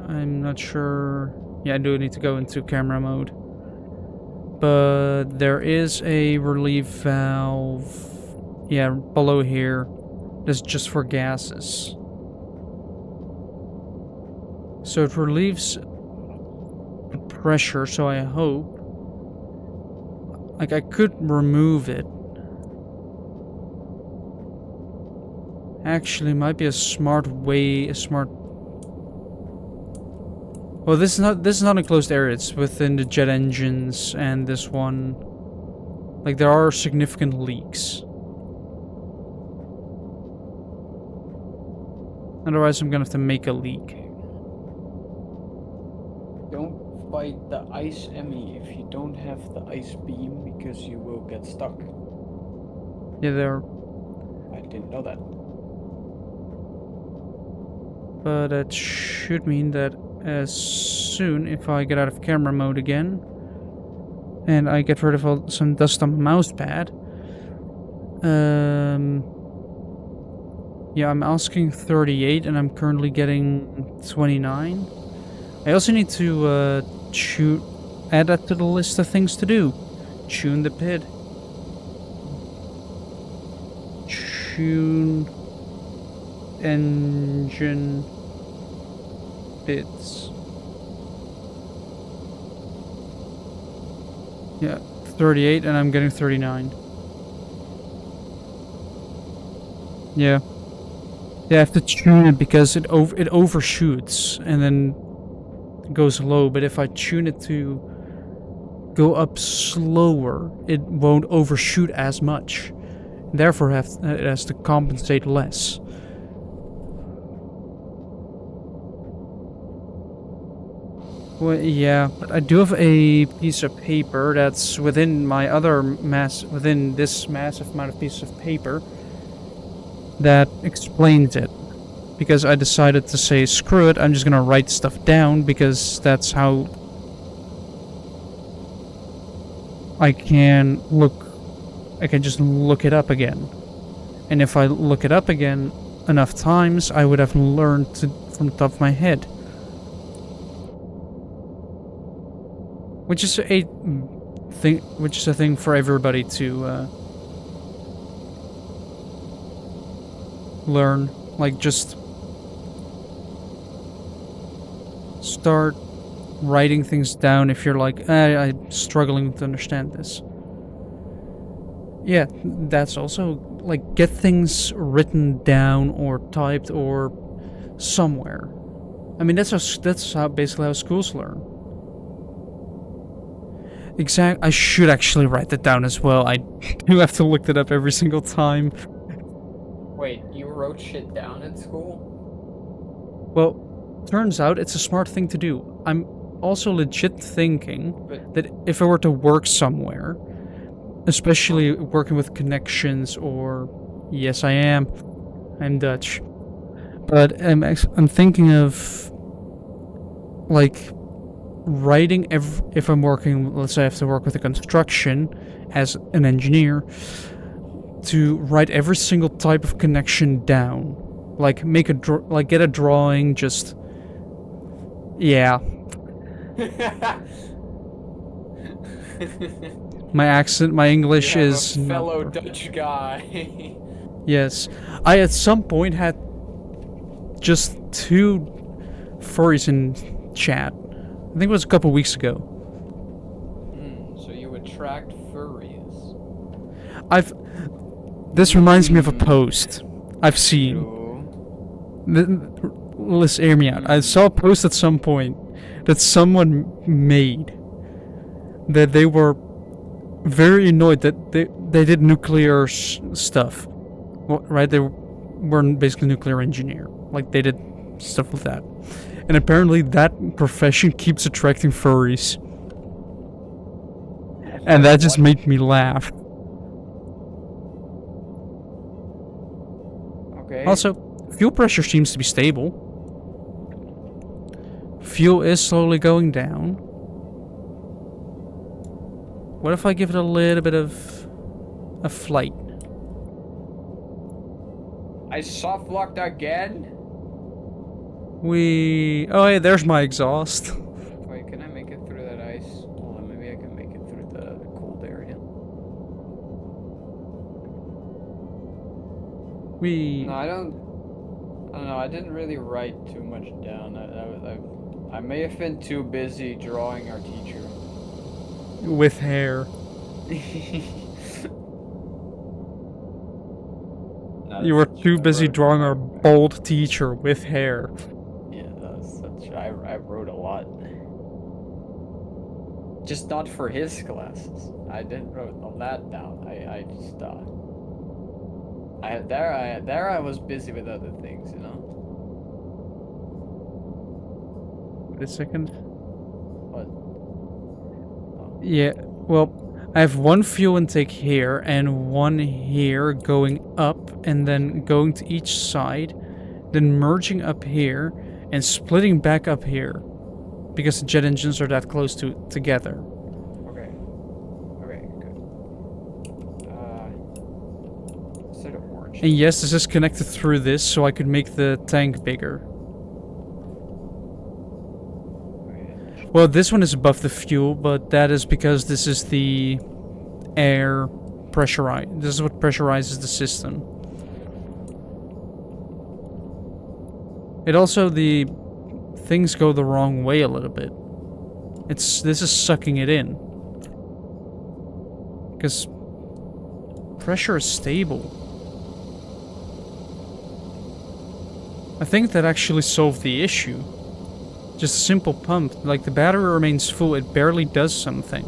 A: I'm not sure... Yeah, I do need to go into camera mode. But there is a relief valve... Yeah, below here. That's just for gases. So it relieves the pressure, so I hope... Like, I could remove it. Actually, might be a smart way, Well, this is not a closed area. It's within the jet engines and this one. Like, there are significant leaks. Otherwise, I'm gonna have to make a leak.
B: Don't fight the ice Emmy if you don't have the ice beam, because you will get stuck.
A: Yeah, there.
B: I didn't know that.
A: But that should mean that as soon, if I get out of camera mode again, and I get rid of some dust on my mouse pad, yeah, I'm asking 38, and I'm currently getting 29. I also need to add that to the list of things to do. Tune the PID. Tune engine bits. Yeah, 38, and I'm getting 39. Yeah. Yeah, I have to tune it because it overshoots and then it goes low. But if I tune it to go up slower, it won't overshoot as much. Therefore, it has to compensate less. Well, yeah, but I do have a piece of paper that's within my other within this massive amount of pieces of paper that explains it. Because I decided to say, screw it, I'm just gonna write stuff down, because that's how I can just look it up again. And if I look it up again enough times, I would have learned from the top of my head. Which is a thing for everybody to learn. Like, just start writing things down if you're like, I'm struggling to understand this. Yeah, that's also, like, get things written down or typed or somewhere. I mean, that's how basically how schools learn. I should actually write that down as well. I do have to look that up every single time.
B: Wait, you wrote shit down at school?
A: Well, turns out it's a smart thing to do. I'm also legit thinking that if I were to work somewhere, especially working with connections or... Yes, I am. I'm Dutch. But I'm thinking of, like, writing if I'm working, let's say I have to work with a construction as an engineer, to write every single type of connection down. Like, get a drawing, just... Yeah. My accent, my English is...
B: a fellow Dutch guy.
A: Yes. I at some point had just 2 furries in chat. I think it was a couple weeks ago.
B: So you attract furries.
A: This reminds me of a post I've seen. Let's hear me out. I saw a post at some point that someone made that they were very annoyed that they did nuclear stuff. Well, right? They were basically nuclear engineer. Like, they did stuff like that. And apparently that profession keeps attracting furries. And that just made me laugh.
B: Okay.
A: Also, fuel pressure seems to be stable. Fuel is slowly going down. What if I give it a little bit of a flight?
B: I soft locked again?
A: Oh, hey, there's my exhaust.
B: Wait, can I make it through that ice? Hold on, maybe I can make it through the cold area. No, I don't know, I didn't really write too much down. I may have been too busy drawing our teacher.
A: With hair. You were too busy drawing our bald teacher with hair.
B: Yeah, I wrote a lot. Just not for his classes. I didn't write all that down. I just I was busy with other things, you know.
A: Wait a second.
B: What? Oh.
A: Yeah, well, I have 1 fuel intake here and 1 here going up and then going to each side, then merging up here and splitting back up here because the jet engines are that close together.
B: Okay. Okay, good. Instead of orange.
A: And yes, this is connected through this so I could make the tank bigger. Well, this one is above the fuel, but that is because this is the air pressurized. This is what pressurizes the system. It also, the things go the wrong way a little bit. This is sucking it in. Because pressure is stable. I think that actually solved the issue. Just a simple pump. Like, the battery remains full, it barely does something.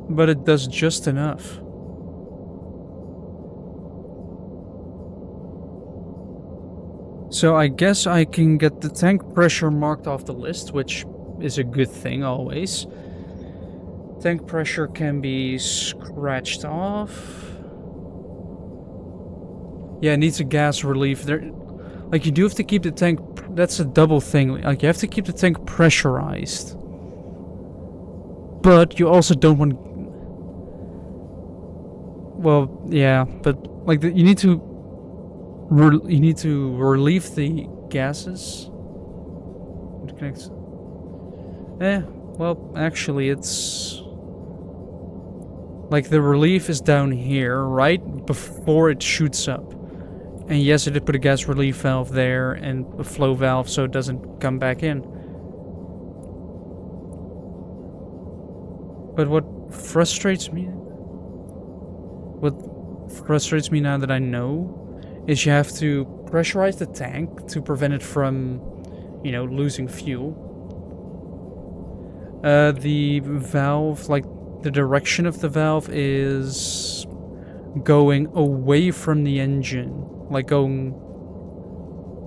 A: But it does just enough. So I guess I can get the tank pressure marked off the list, which is a good thing always. Tank pressure can be scratched off. Yeah, it needs a gas relief. Like, you do have to keep the tank... That's a double thing. Like, you have to keep the tank pressurized. But you also don't want... Well, yeah, but, like, you need to... You need to relieve the gases. It connects... well, actually, it's... Like, the relief is down here, right before it shoots up. And yes, I did put a gas relief valve there and a flow valve so it doesn't come back in. But what frustrates me now that I know is you have to pressurize the tank to prevent it from, you know, losing fuel. The valve, like, the direction of the valve is going away from the engine. Like, going...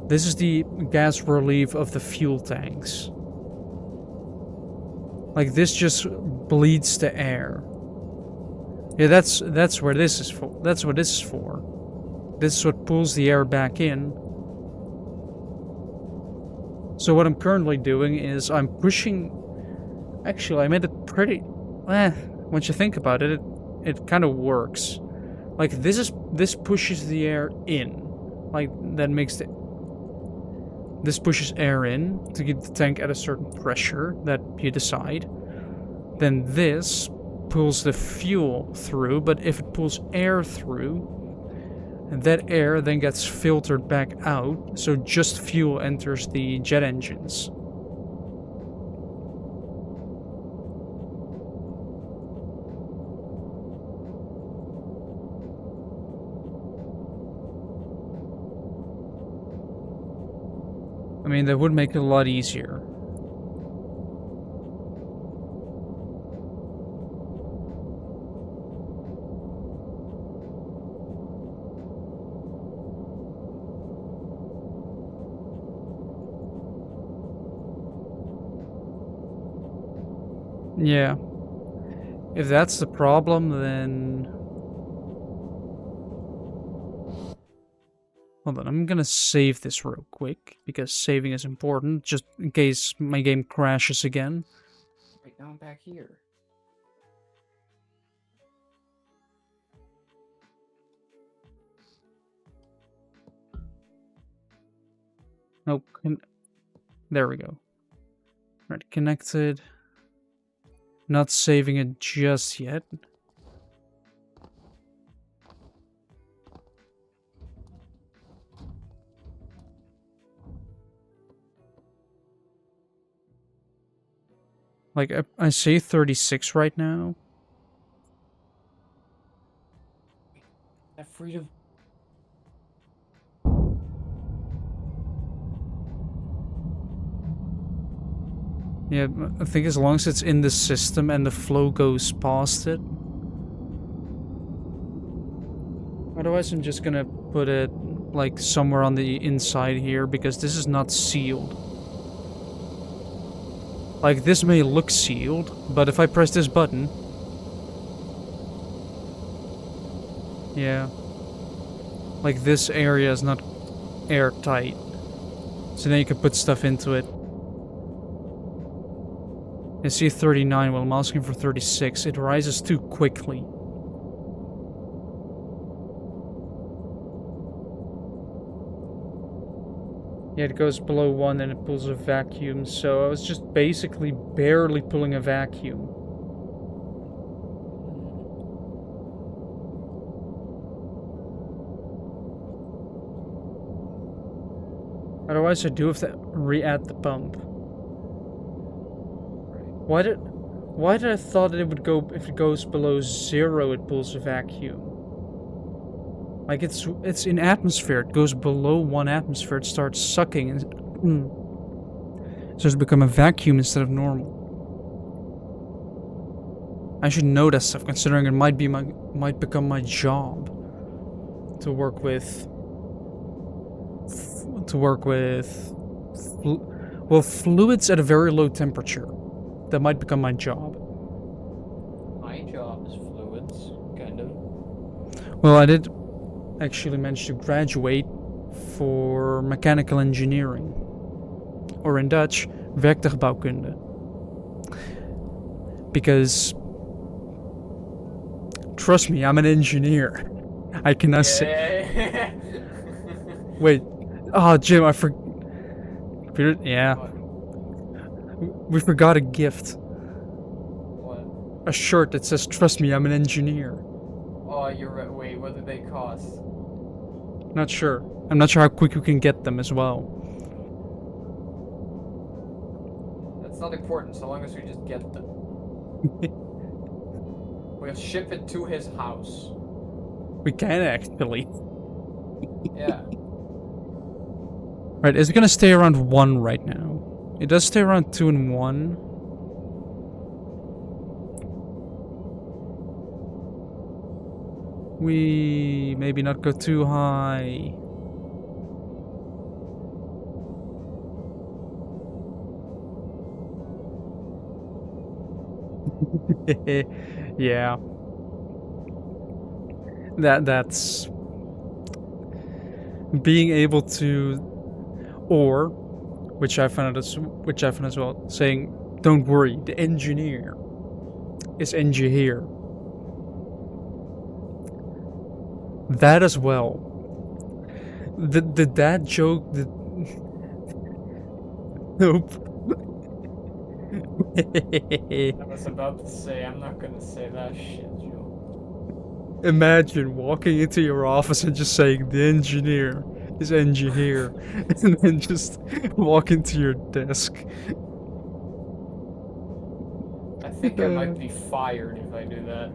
A: This is the gas relief of the fuel tanks. Like, this just bleeds to air. Yeah, that's where this is for. That's what this is for. This is what pulls the air back in. So what I'm currently doing is I'm pushing... Actually, I made it pretty... once you think about it, it kind of works. Like, this pushes the air in. Like, that makes the... This pushes air in to keep the tank at a certain pressure that you decide. Then this pulls the fuel through, but if it pulls air through, and that air then gets filtered back out, so just fuel enters the jet engines. I mean, that would make it a lot easier. Yeah. If that's the problem, then... Hold on, I'm gonna save this real quick, because saving is important, just in case my game crashes again.
B: Wait, now I'm back here.
A: Nope. There we go. Right, connected. Not saving it just yet. Like, I say 36 right now.
B: That freedom.
A: Yeah, I think as long as it's in the system and the flow goes past it. Otherwise, I'm just gonna put it, like, somewhere on the inside here, because this is not sealed. Like, this may look sealed, but if I press this button... Yeah. Like, this area is not airtight. So then you can put stuff into it. I see 39, well, I'm asking for 36. It rises too quickly. Yeah, it goes below 1 and it pulls a vacuum, so I was just basically barely pulling a vacuum. Otherwise, I do have to re-add the pump. Why did I thought that it would go, if it goes below 0, it pulls a vacuum? Like, it's in atmosphere, it goes below 1 atmosphere, it starts sucking, and so it's become a vacuum instead of normal. I should know that stuff, considering it might become my job to work with well, fluids at a very low temperature. That might become my job.
B: My job is fluids, kind of.
A: Well, I did actually manage to graduate for mechanical engineering. Or in Dutch, werktuigbouwkunde. Because, trust me, I'm an engineer. I cannot say... Wait. Oh, Jim, I forgot. Yeah.
B: What?
A: We forgot a gift.
B: What?
A: A shirt that says, "Trust me, I'm an engineer."
B: Oh, you're right. Wait, what do they cost?
A: Not sure. I'm not sure how quick you can get them as well.
B: That's not important, so long as we just get them. We'll ship it to his house.
A: We can actually.
B: Yeah.
A: Right, is it gonna stay around 1 right now? It does stay around 2 and 1. We maybe not go too high. Yeah. That's being able to, or which I found as well, saying, "Don't worry, the engineer is engineer." That as well. The dad joke. Nope.
B: I was about to say, I'm not gonna say that shit, Joe.
A: Imagine walking into your office and just saying, "The engineer is engineer," and then just walk into your desk.
B: I think I might be fired if I do that.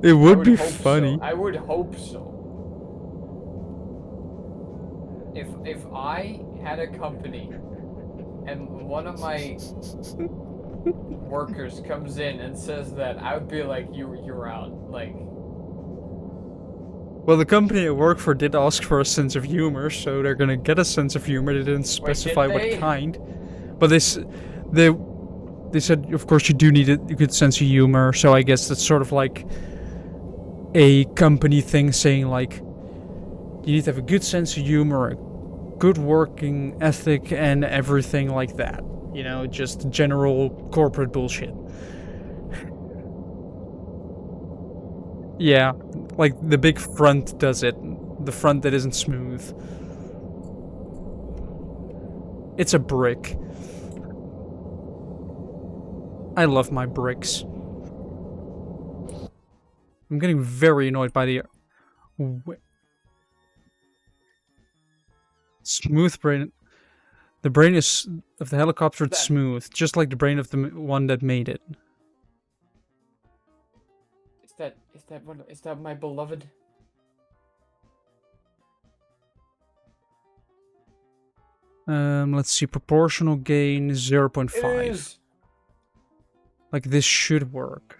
A: It would be funny.
B: So. I would hope so. If I had a company and one of my workers comes in and says that, I would be like, you're out. Like,
A: well, the company I work for did ask for a sense of humor, so they're gonna get a sense of humor. They didn't specify what kind, but they said, of course, you do need a good sense of humor. So I guess that's sort of like a company thing, saying like, you need to have a good sense of humor, a good working ethic, and everything like that. You know, just general corporate bullshit. Yeah, like the big front does it. The front that isn't smooth. It's a brick. I love my bricks. I'm getting very annoyed by the smooth brain. The brain is of the helicopter. It's smooth, just like the brain of the one that made it.
B: Is that my beloved?
A: Let's see. Proportional gain 0.5. Like this should work.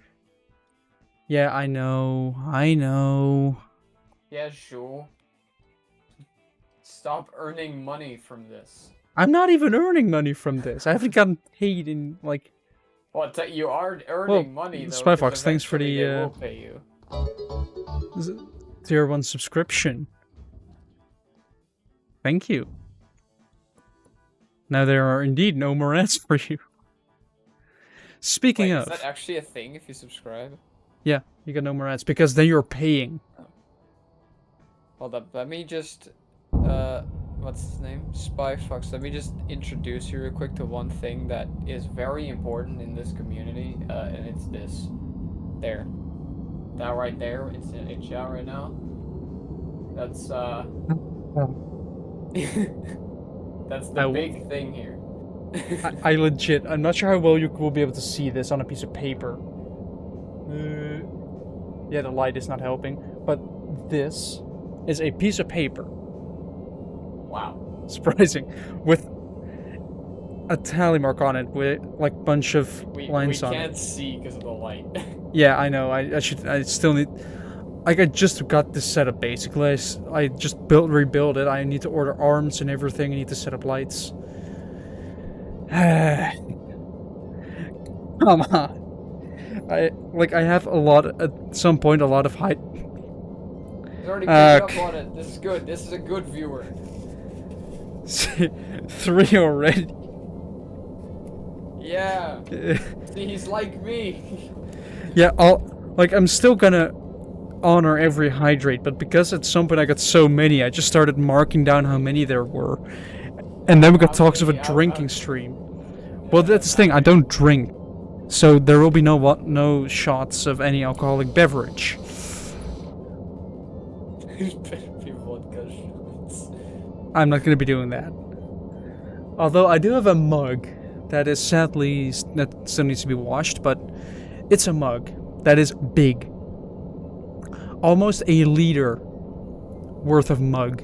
A: Yeah, I know.
B: Yeah, sure. Stop earning money from this.
A: I'm not even earning money from this. I haven't gotten paid in like.
B: Well, you are earning money though.
A: Spyfox, thanks for the
B: they will pay you.
A: Tier 1 subscription. Thank you. Now there are indeed no more ads for you. Speaking of,
B: is that actually a thing if you subscribe?
A: Yeah, you get no more ads because then you're paying.
B: Hold up, let me just what's his name? Spyfox. Let me just introduce you real quick to one thing that is very important in this community, and it's this. There. That right there, it's in chat right now. That's that's the big thing here.
A: I legit, I'm not sure how well you will be able to see this on a piece of paper. Yeah, the light is not helping, but this is a piece of paper.
B: Wow.
A: Surprising. With a tally mark on it with like a bunch of lines on it.
B: We can't see because of the light.
A: Yeah, I know. I still need. Like, I just got this set up basically. I just rebuild it. I need to order arms and everything. I need to set up lights. Come on. I have a lot at some point. A lot of height.
B: He's already picked up on it. This is good. This is a good viewer.
A: 3 already.
B: Yeah. See, he's like me.
A: Yeah, I'm still gonna honor every hydrate, but because at some point I got so many, I just started marking down how many there were. And then we got talks of a drinking stream. Well, that's the thing, I don't drink. So there will be no shots of any alcoholic beverage. I'm not gonna be doing that. Although I do have a mug that is sadly that still needs to be washed, but it's a mug that is big. Almost a liter worth of mug.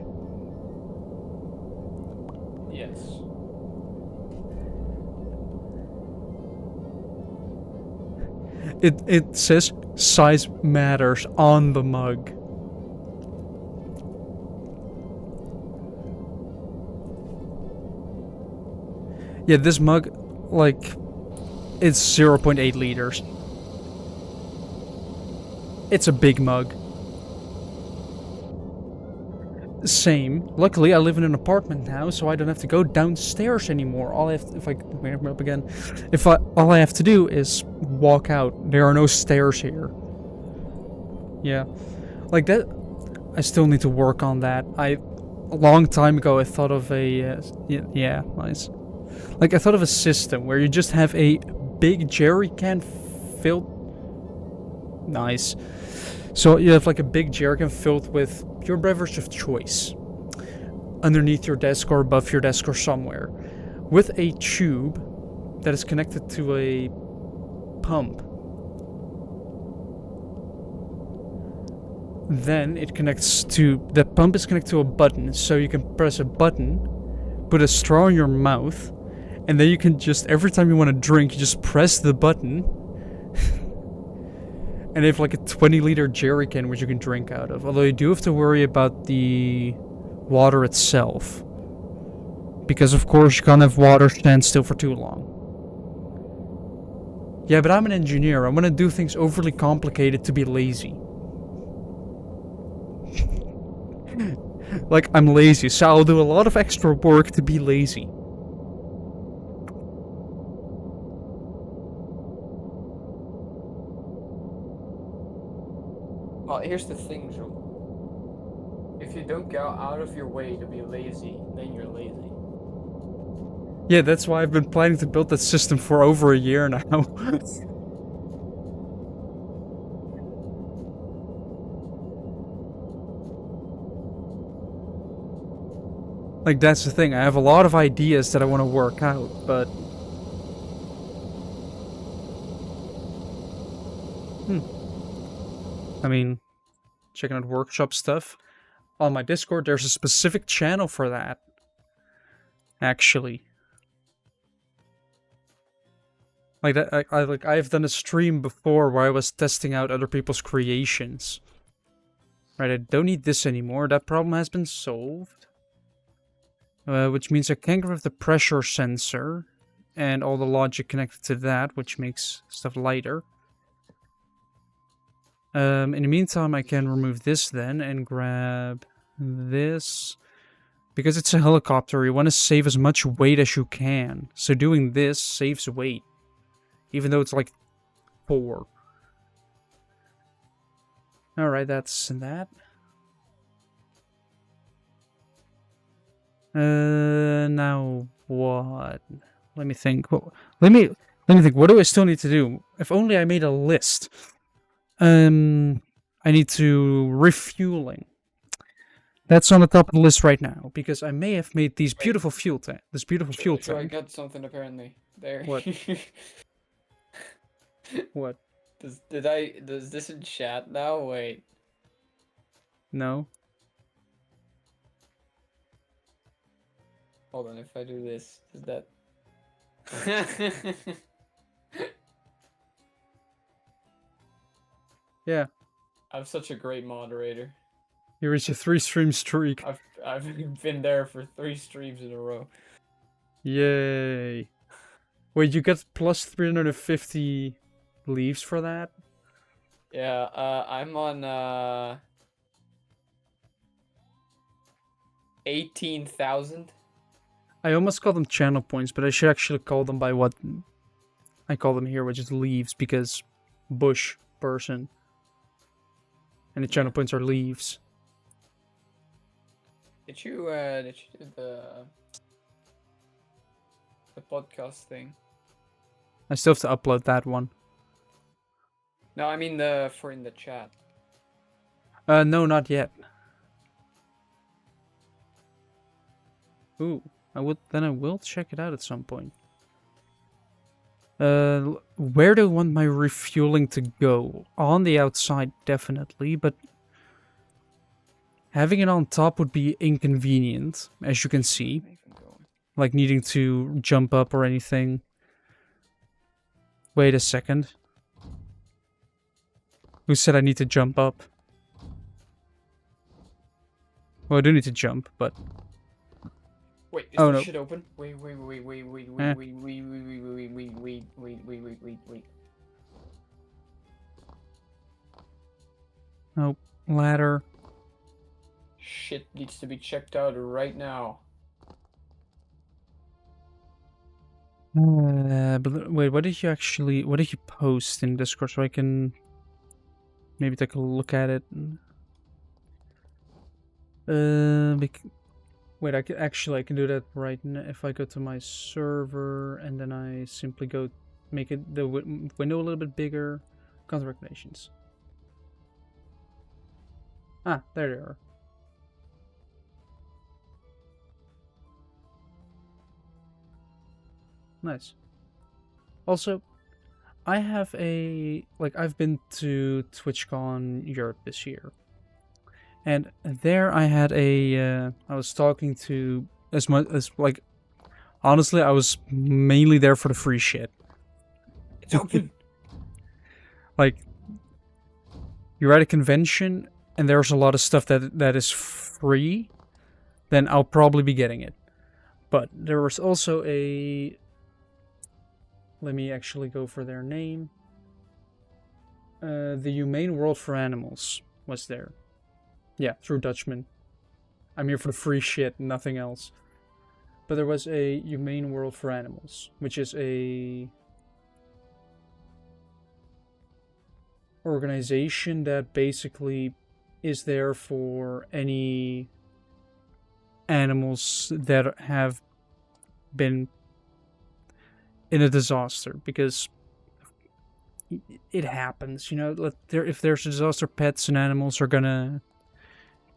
A: It says size matters on the mug. Yeah, this mug, like, it's 0.8 liters. It's a big mug. Same. Luckily, I live in an apartment now, so I don't have to go downstairs anymore. All I have to, if I come up again, all I have to do is walk out. There are no stairs here. Yeah, like that. I still need to work on that. A long time ago, I thought of a yeah, nice. Like I thought of a system where you just have a big jerry can filled. Nice. So you have like a big jerry can filled with your beverage of choice underneath your desk or above your desk or somewhere, with a tube that is connected to a pump. Then it connects to the pump is connected to a button, so you can press a button, put a straw in your mouth, and then you can just every time you want to drink, you just press the button. And they have like a 20-liter jerry can which you can drink out of. Although you do have to worry about the water itself. Because of course you can't have water stand still for too long. Yeah, but I'm an engineer. I'm gonna do things overly complicated to be lazy. Like, I'm lazy, so I'll do a lot of extra work to be lazy.
B: Well, here's the thing, Joe. If you don't go out of your way to be lazy, then you're lazy.
A: Yeah, that's why I've been planning to build that system for over a year now. Like, that's the thing. I have a lot of ideas that I want to work out, but... I mean, checking out workshop stuff. On my Discord, there's a specific channel for that. Actually. Like, I've done a stream before where I was testing out other people's creations. Right, I don't need this anymore. That problem has been solved. Which means I can get rid of the pressure sensor and all the logic connected to that, which makes stuff lighter. In the meantime, I can remove this then and grab this. Because it's a helicopter, you want to save as much weight as you can. So doing this saves weight. Even though it's like 4. Alright, that's that. Now what? Let me think. Let me think. What do I still need to do? If only I made a list. I need to refueling. That's on the top of the list right now because I may have made these beautiful fuel tank. This beautiful fuel tank.
B: I got something apparently there.
A: What? What?
B: Does this in chat now? Wait.
A: No.
B: Hold on, if I do this, does that...
A: Yeah.
B: I'm such a great moderator.
A: You reached a 3-stream streak.
B: I've been there for 3 streams in a row.
A: Yay. Wait, you got plus 350 leaves for that?
B: Yeah, I'm on 18,000.
A: I almost call them channel points, but I should actually call them by what I call them here, which is leaves, because bush person. And the channel points are leaves.
B: Did you do the podcast thing?
A: I still have to upload that one.
B: No, I mean for in the chat.
A: No, not yet. Ooh, I will check it out at some point. Where do I want my refueling to go? On the outside, definitely, but having it on top would be inconvenient, as you can see. Like needing to jump up or anything. Wait a second. Who said I need to jump up? Well, I do need to jump, but...
B: Wait, is
A: Oh,
B: this
A: no.
B: shit open? Wait.
A: Nope. Ladder.
B: Shit needs to be checked out right now.
A: But wait, what did you post in Discord so I can maybe take a look at it? Wait, I can do that right now if I go to my server and then I simply go make it the window a little bit bigger. Content recommendations. Ah, there they are. Nice. Also, I have I've been to TwitchCon Europe this year. And there I had I was talking to, as much as, honestly, I was mainly there for the free shit.
B: It's open!
A: You're at a convention, and there's a lot of stuff that is free, then I'll probably be getting it. But there was also a... Let me actually go for their name. The Humane World for Animals was there. Yeah, through Dutchman. I'm here for the free shit, nothing else. But there was a Humane World for Animals, which is a organization that basically is there for any animals that have been in a disaster, because it happens, you know. If there's a disaster, pets and animals are gonna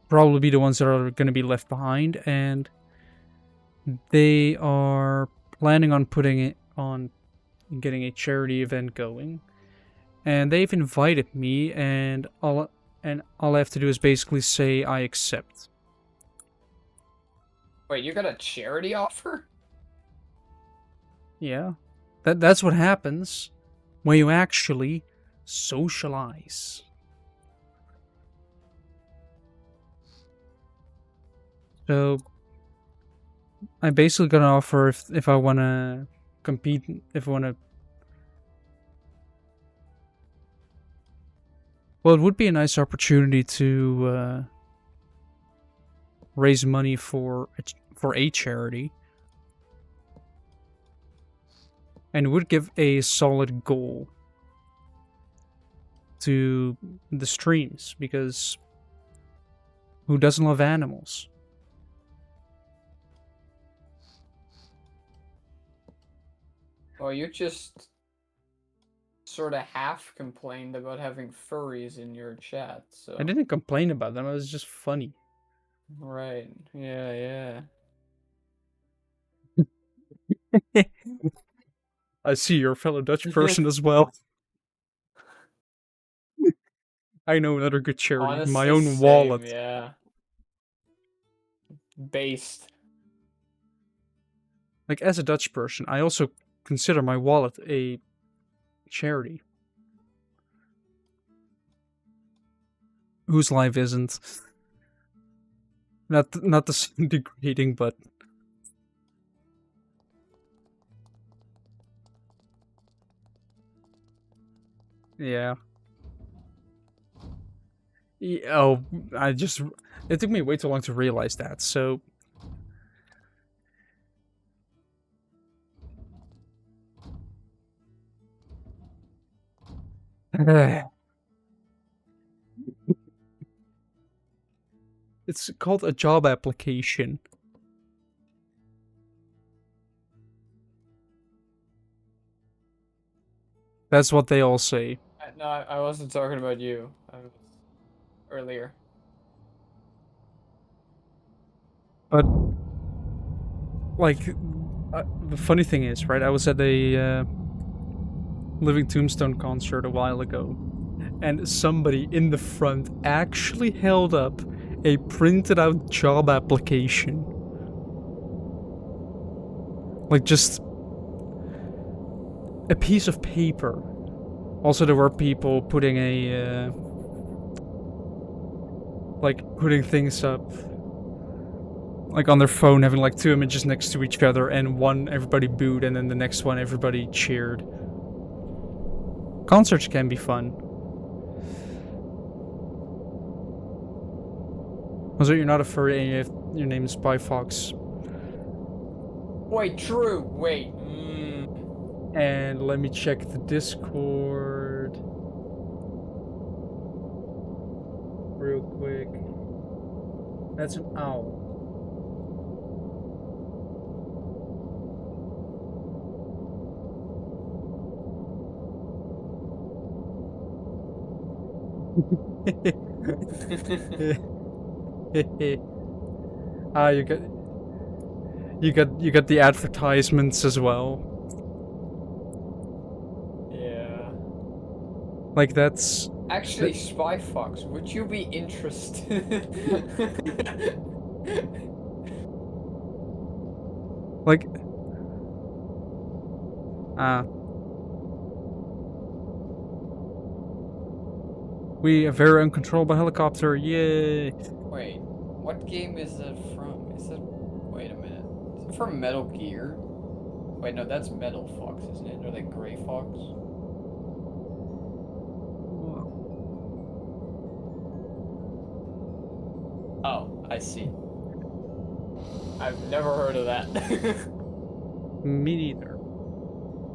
A: probably be the ones that are gonna be left behind, and they are planning on putting it on, getting a charity event going, and they've invited me, and all I have to do is basically say I accept.
B: Wait, you got a charity offer?
A: Yeah, that's what happens when you actually socialize. So I basically got an offer if I want to compete, if I want to. Well, it would be a nice opportunity to raise money for a charity, and it would give a solid goal to the streams, because who doesn't love animals?
B: Well, you just sort of half complained about having furries in your chat, so...
A: I didn't complain about them, it was just funny.
B: Right, yeah.
A: I see you're a fellow Dutch person as well. I know another good charity,
B: Honestly,
A: my own
B: same,
A: wallet.
B: Yeah. Based.
A: Like, as a Dutch person, I also consider my wallet a charity. Whose life isn't? Not the same degrading, but yeah. Oh, it took me way too long to realize that, so... It's called a job application. That's what they all say.
B: No, I wasn't talking about you. I was earlier.
A: But, like, the funny thing is, right, I was at a Living Tombstone concert a while ago, and somebody in the front actually held up a printed out job application. Like, just a piece of paper Also, there were people putting a like putting things up, like on their phone, having like 2 images next to each other, and one everybody booed, and then the next one everybody cheered. Concerts can be fun. Also, you're not a furry if your name is Spy Fox.
B: Wait, true. Wait.
A: And let me check the Discord real quick. That's an owl. Ah, you got the advertisements as well.
B: Yeah.
A: Like that's
B: actually Spy Fox. Would you be interested?
A: like we are very uncontrollable helicopter, yay!
B: Wait, what game is it from? Is it... Wait a minute. Is it from Metal Gear? Wait, no, that's Metal Fox, isn't it? Or like Gray Fox? Oh, I see. I've never heard of that.
A: Me neither.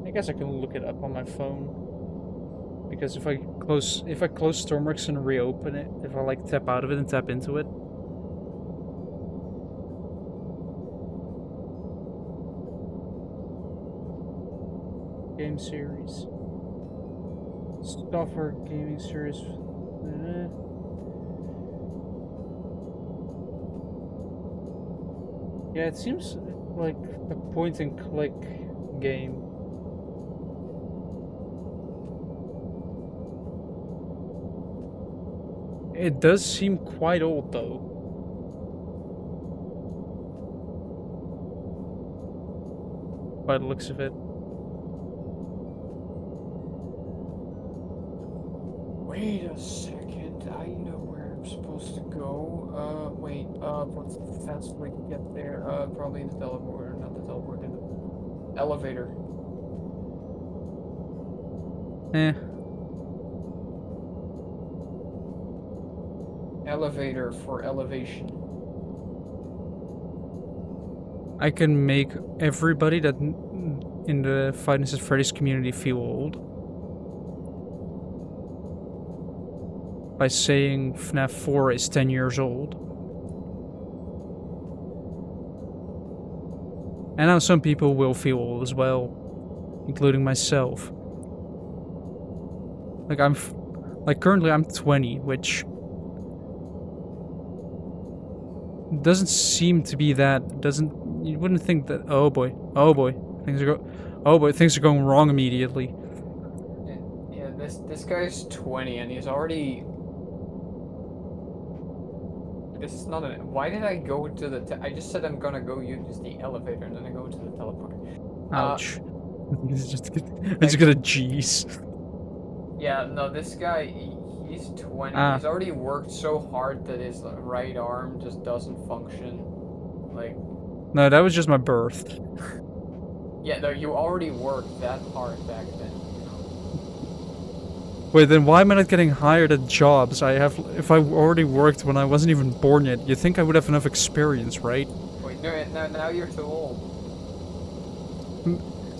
A: I guess I can look it up on my phone. Because if I close Stormworks and reopen it, if I like tap out of it and tap into it. Game series. Software gaming series. Yeah, it seems like a point and click game. It does seem quite old, though. By the looks of it.
B: Wait a second, I know where I'm supposed to go. Wait, what's the fastest way to get there? Probably the teleporter, not the teleporter, the elevator. Elevator for elevation.
A: I can make everybody that in the Five Nights at Freddy's community feel old by saying FNAF 4 is 10 years old. And now some people will feel old as well, including myself. Like currently I'm 20, which doesn't seem to be that, you wouldn't think that, oh boy, things are going wrong immediately.
B: Yeah, this guy's 20 and he's already... This is not an... Why did I go to the... I just said I'm gonna go use the elevator and then I go to the teleporter.
A: Ouch. I just got a G's.
B: Yeah, no, this guy, he's 20. He's already worked so hard that his right arm just doesn't function. Like...
A: No, that was just my birth.
B: Yeah, no, you already worked that hard back then.
A: Wait, then why am I not getting hired at jobs? If I already worked when I wasn't even born yet, you'd think I would have enough experience, right?
B: Wait, no, now you're too old.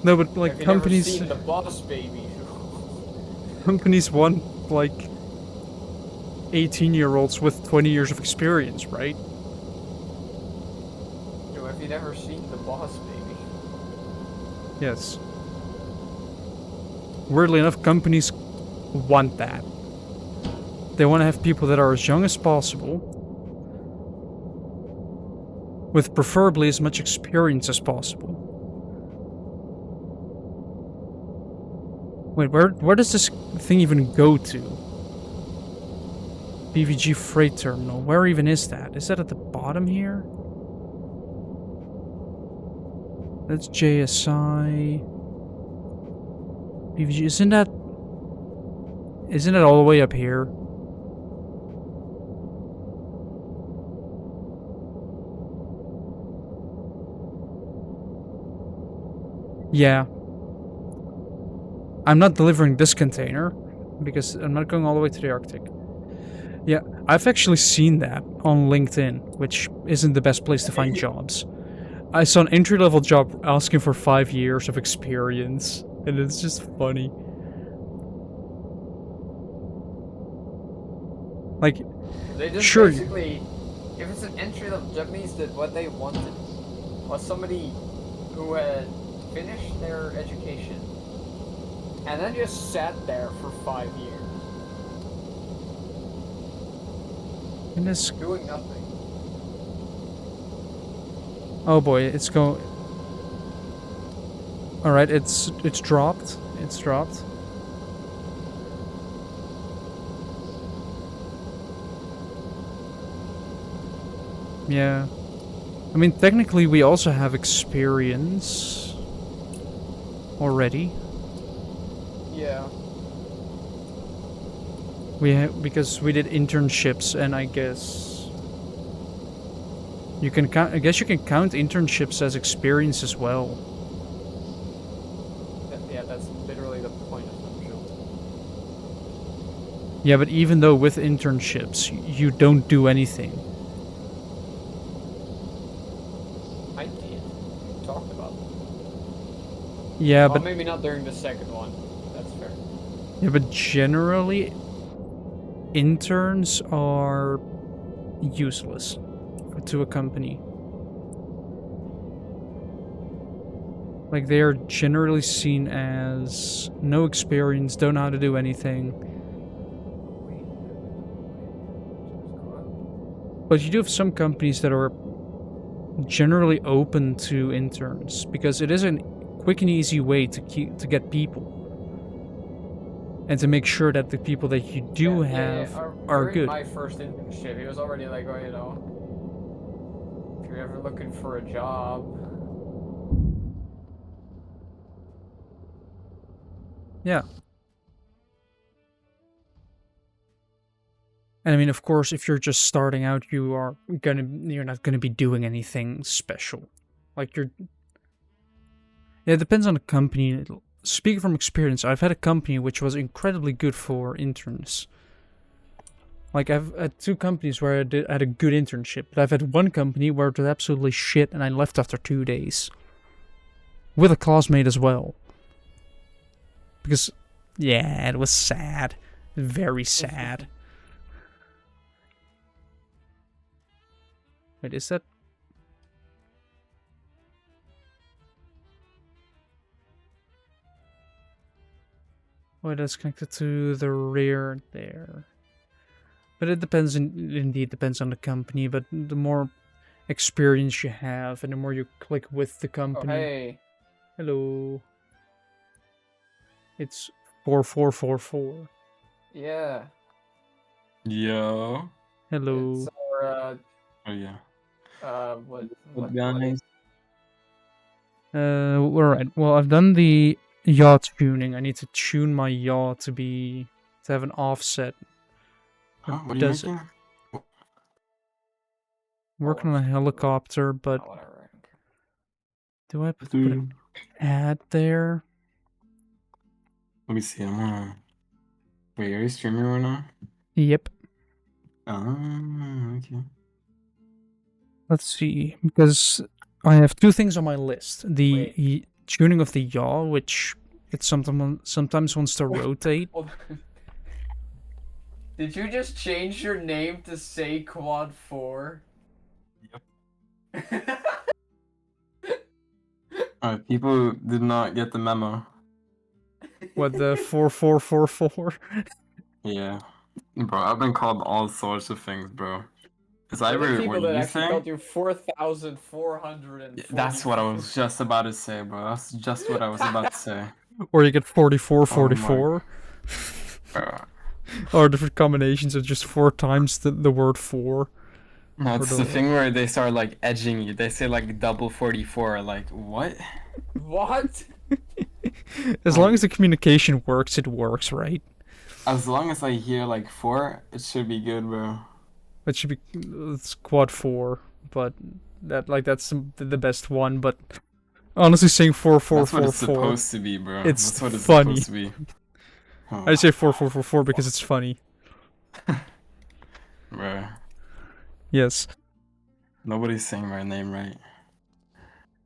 A: No, but like
B: have you
A: companies...
B: never seen the Boss Baby?
A: Companies want, like, 18-year-olds with 20 years of experience, right?
B: Yo, have you never seen the Boss Baby?
A: Yes. Weirdly enough, companies want that. They want to have people that are as young as possible, with preferably as much experience as possible. Wait, where does this thing even go to? BVG Freight Terminal. Where even is that? Is that at the bottom here? That's JSI. BVG, isn't that... Isn't it all the way up here? Yeah. I'm not delivering this container because I'm not going all the way to the Arctic. Yeah, I've actually seen that on LinkedIn, which isn't the best place to find jobs. I saw an entry-level job asking for 5 years of experience, and it's just funny. Like,
B: they just
A: sure.
B: Basically, if it's an entry-level job, means that what they wanted was somebody who had finished their education and then just sat there for 5 years.
A: And it's
B: doing nothing.
A: Oh boy, it's going. All right, it's dropped. It's dropped. Yeah. I mean, technically, we also have experience already.
B: Yeah.
A: Because we did internships, and I guess you can count. I guess you can count internships as experience as well.
B: Yeah, that's literally the point of them, Joe.
A: Yeah, but even though with internships you don't do anything.
B: I did. We talked about it.
A: Yeah,
B: well,
A: but
B: maybe not during the second one. That's fair.
A: Yeah, but generally, interns are useless to a company. Like, they are generally seen as no experience, don't know how to do anything. But you do have some companies that are generally open to interns, because it is a quick and easy way to get people. And to make sure that the people that you do have are
B: during
A: good.
B: My first internship, he was already like, oh, you know, if you're ever looking for a job.
A: Yeah. And I mean, of course, if you're just starting out, you're not gonna be doing anything special. Like Yeah, it depends on the company. Speaking from experience, I've had a company which was incredibly good for interns. Like, I've had 2 companies where I had a good internship, but I've had one company where it was absolutely shit and I left after 2 days. With a classmate as well. Because, yeah, it was sad. Very sad. Wait, is that... Oh, that's connected to the rear there. But it depends, indeed depends on the company, but the more experience you have and the more you click with the company.
B: Oh, hey.
A: Hello. It's 4444.
B: Yeah.
C: Yo.
A: Hello.
B: It's our,
C: Oh yeah.
B: What
C: guys?
A: Alright. Well, I've done the yaw tuning. I need to tune my yaw to have an offset.
C: Huh? What are you making?
A: Working on a helicopter, but do I put an ad there?
C: Let me see. I'm gonna. Wait, are you streaming right now?
A: Yep.
C: Okay.
A: Let's see, because I have 2 things on my list: the tuning of the yaw, which it sometimes wants to rotate.
B: Did you just change your name to Saquad 4?
C: Yep. Alright, people did not get the memo.
A: What, the 4444?
C: Yeah. Bro, I've been called all sorts of things, bro. Is either
B: people
C: what
B: that
C: you
B: actually
C: say?
B: called you 4,400.
C: That's what I was just about to say, bro. That's just what I was about to say.
A: Or you get 4444.
C: Oh
A: or different combinations of just 4 times the word 4.
C: No, it's the thing where they start like edging you. They say like double 44. Like, what?
B: What?
A: As long as the communication works, it works, right?
C: As long as I hear like 4, it should be good, bro.
A: It should be it's quad 4, but that's the best one. But honestly, saying 4 4
C: That's what
A: 4
C: it's
A: 4,
C: supposed to be, bro.
A: it's
C: That's what it's
A: funny.
C: supposed to be. Oh
A: I say
C: my
A: 4 4 4 4 because it's funny.
C: bro.
A: Yes.
C: Nobody's saying my name right.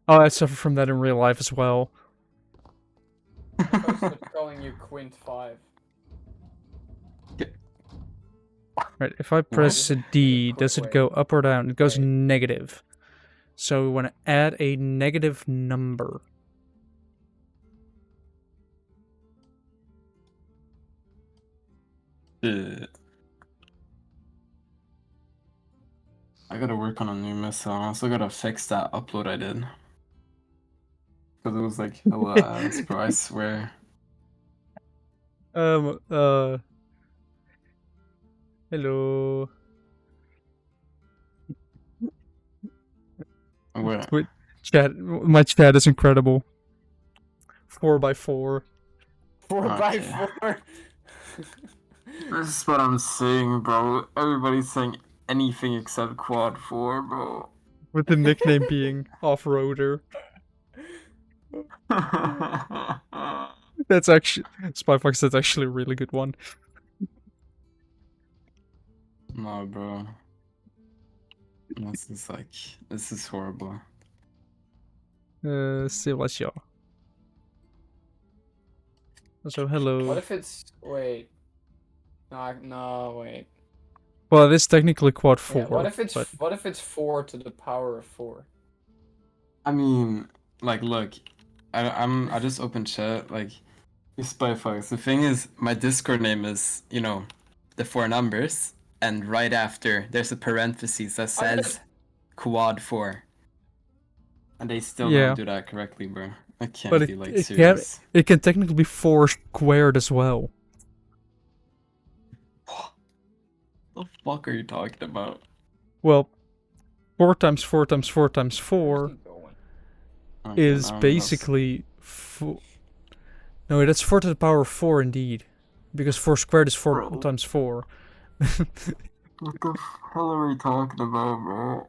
A: Oh, I suffer from that in real life as well.
B: I'm supposed to calling you Quint 5.
A: Right, if I press a D, does it go up or down? It goes
B: Wait.
A: negative. So we want to add a negative number.
C: Shit. I gotta work on a new missile. I also gotta fix that upload I did. Because it was like hella ass, bro, I swear.
A: Hello.
C: What?
A: Wait, chat. My chat is incredible. 4x4.
B: 4x4.
C: This is what I'm saying, bro. Everybody's saying anything except quad 4, bro.
A: With the nickname being Off-Roader. That's actually Spyfox. That's actually a really good one.
C: No, bro. This is horrible.
A: C'est vrai. So hello.
B: What if it's wait? No, wait.
A: Well, it is technically quad 4.
B: Yeah, what if it's 4 to the power of 4?
C: I mean, like, look, I just opened chat, like, you Spyfox. The thing is, my Discord name is, you know, the 4 numbers, and right after there's a parenthesis that says quad 4, and they still don't do that correctly, bro. I can't be like serious.
A: It can technically be 4 squared as well.
C: What the fuck are you talking about?
A: Well, 4 times 4 times 4 times 4 is basically 4. No, that's 4 to the power of 4 indeed, because 4 squared is 4 times 4.
C: What the hell are we talking about, bro?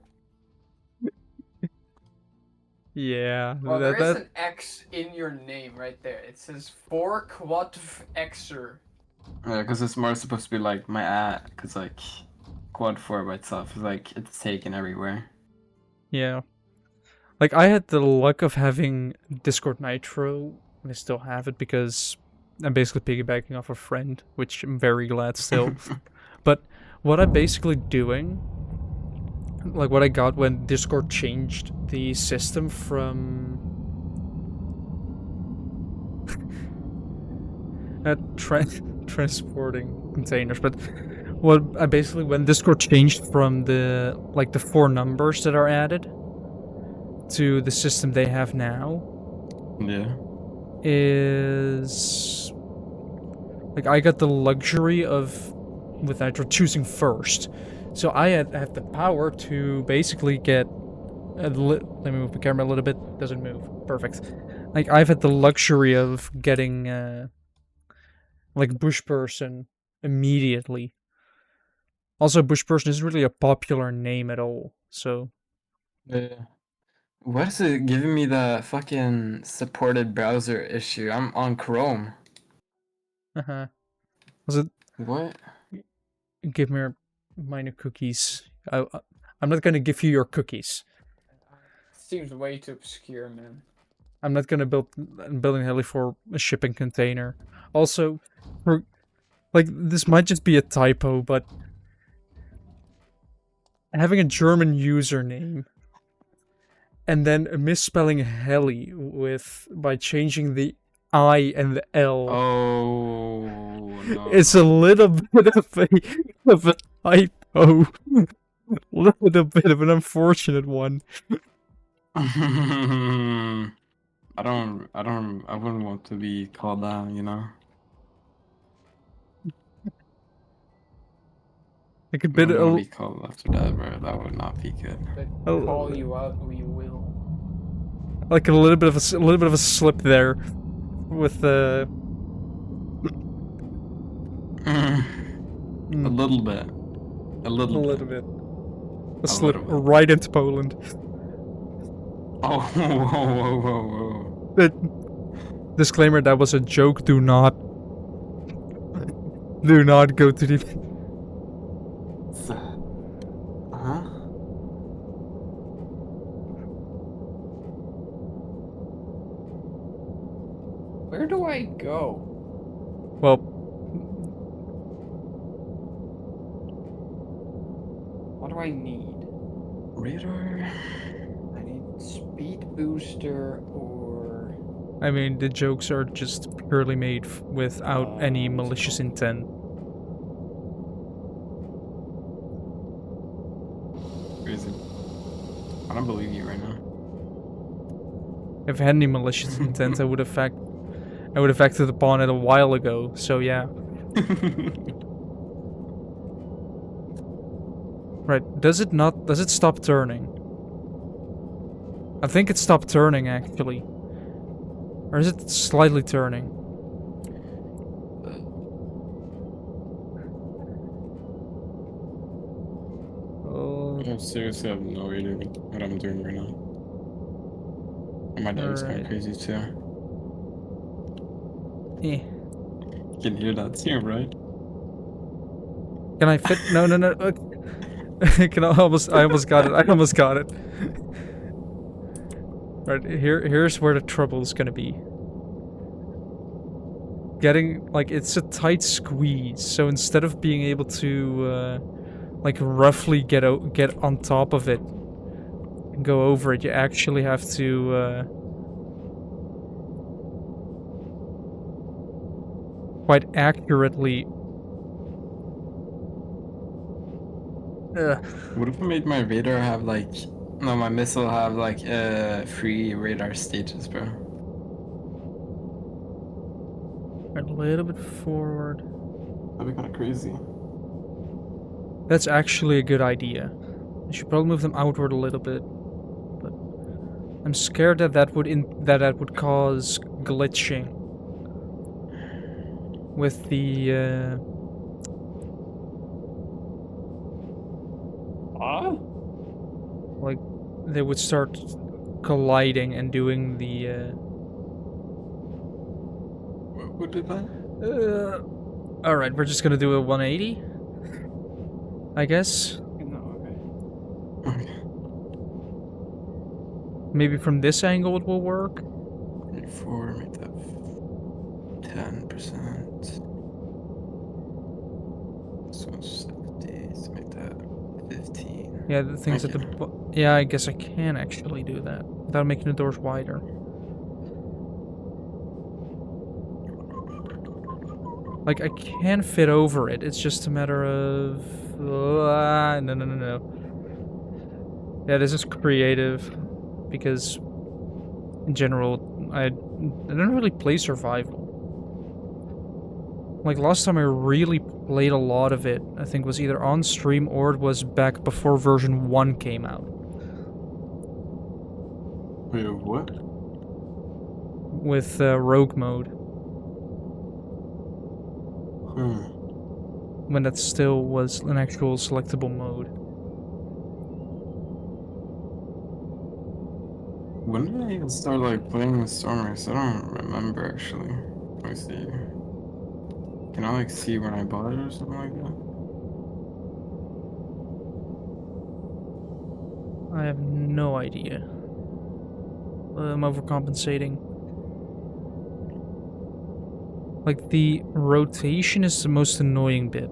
A: Yeah.
B: Well, there is an X in your name right there. It says 4 quad Xer.
C: Yeah, because it's more supposed to be like my at, because like quad 4 by itself is like it's taken everywhere.
A: Yeah. Like I had the luck of having Discord Nitro, and I still have it because I'm basically piggybacking off a friend, which I'm very glad still. But what I'm basically doing, like what I got when Discord changed the system from transporting containers, but what I basically when Discord changed from the 4 numbers that are added to the system they have now,
C: yeah,
A: is like I got the luxury of with Nitro choosing first, so I have the power to basically get let me move the camera a little bit. Doesn't move. Perfect. Like I've had the luxury of getting like Bush Person immediately. Also, Bush Person isn't really a popular name at all, so.
C: yeah. What is it giving me the fucking supported browser issue? I'm on Chrome.
A: Was it?
C: What?
A: Give me my new cookies. I'm not gonna give you your cookies.
B: Seems way too obscure, man.
A: I'm not gonna I'm building heli for a shipping container. Also, this might just be a typo, but having a German username and then misspelling heli by changing the I and the L.
C: Oh no.
A: It's a little bit of a typo. A little bit of an unfortunate one.
C: I wouldn't want to be called that, you know.
A: Like a bit
C: of be called after that, bro. That would not be good.
B: But call you out, we will.
A: Like a little bit of a slip there, with the.
C: A little bit. A little bit.
A: bit.
C: A
A: Slip
C: little bit.
A: right into Poland.
C: Oh, whoa.
A: Disclaimer, that was a joke. Do not go to the...
C: Huh?
B: Where do I go?
A: Well,
B: What do I need?
C: Radar?
B: I need speed booster or...
A: I mean, the jokes are just purely made without any malicious intent.
C: Crazy. I don't believe you right now.
A: If I had any malicious intent, I would have acted upon it a while ago. So yeah. Right? Does it stop turning? I think it stopped turning actually. Or is it slightly turning?
C: I seriously have no idea what I'm doing right now. And my dog's going crazy too.
A: Eh.
C: You can hear that too, right?
A: Can I fit? No. I almost got it. Right, here's where the trouble's gonna be. Getting, like, it's a tight squeeze, so instead of being able to, like, roughly get on top of it and go over it, you actually have to, quite accurately...
C: What if I made my radar have, like... No, my missile have, like, 3 radar stages, bro?
A: A little bit forward.
C: That'd be kind of crazy.
A: That's actually a good idea. I should probably move them outward a little bit, but I'm scared that that would cause glitching with the like they would start colliding and doing the
C: What did that?
A: Alright, we're just gonna do a 180, I guess.
B: No, okay.
A: Maybe from this angle it will work.
C: 24, make that 10%. So 60, so make that 15.
A: Yeah, the things at the yeah, I guess I can actually do that without making the doors wider. Like, I can fit over it, it's just a matter of... no. Yeah, this is creative, because in general, I don't really play survival. Like, last time I really played a lot of it, I think was either on stream or it was back before version 1 came out.
C: Wait, what?
A: With rogue mode. When that still was an actual selectable mode.
C: When did I even start, like, playing with Stormworks? I don't remember, actually. Let me see. Can I, like, see when I bought it or something like that?
A: I have no idea. I'm overcompensating. Like, the rotation is the most annoying bit.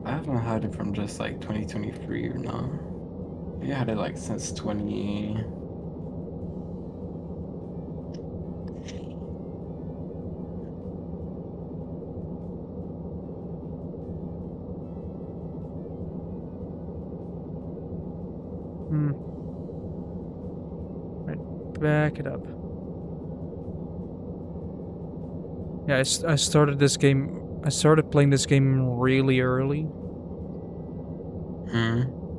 C: I haven't had it from just, like, 2023 or no. Maybe I had it, like, since 20...
A: Right, back it up. Yeah, I started this game... I started playing this game really early.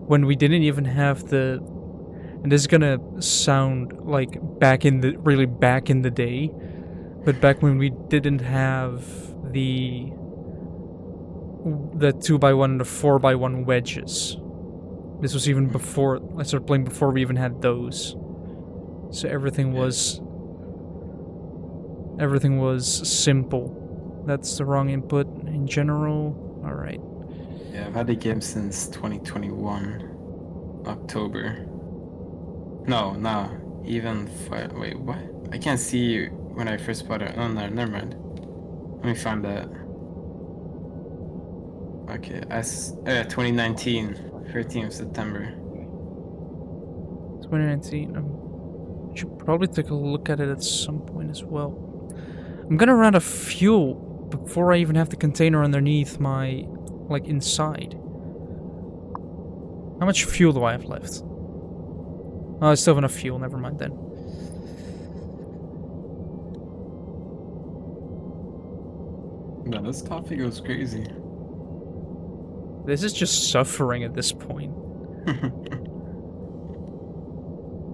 A: When we didn't even have the And this is gonna sound like really back in the day, but back when we didn't have the 2x1 and the 4x1 wedges. This was even before I started playing, before we even had those. So everything was simple. That's the wrong input in general. All right.
C: Yeah, I've had the game since 2021 October. No, even wait, what? I can't see when I first bought it. Oh no, never mind. Let me find that. Okay, 2019, 13th of September.
A: 2019. I should probably take a look at it at some point as well. I'm gonna run out of fuel before I even have the container underneath my, like, inside. How much fuel do I have left? Oh, I still have enough fuel, never mind then.
C: Man, this coffee goes crazy.
A: This is just suffering at this point.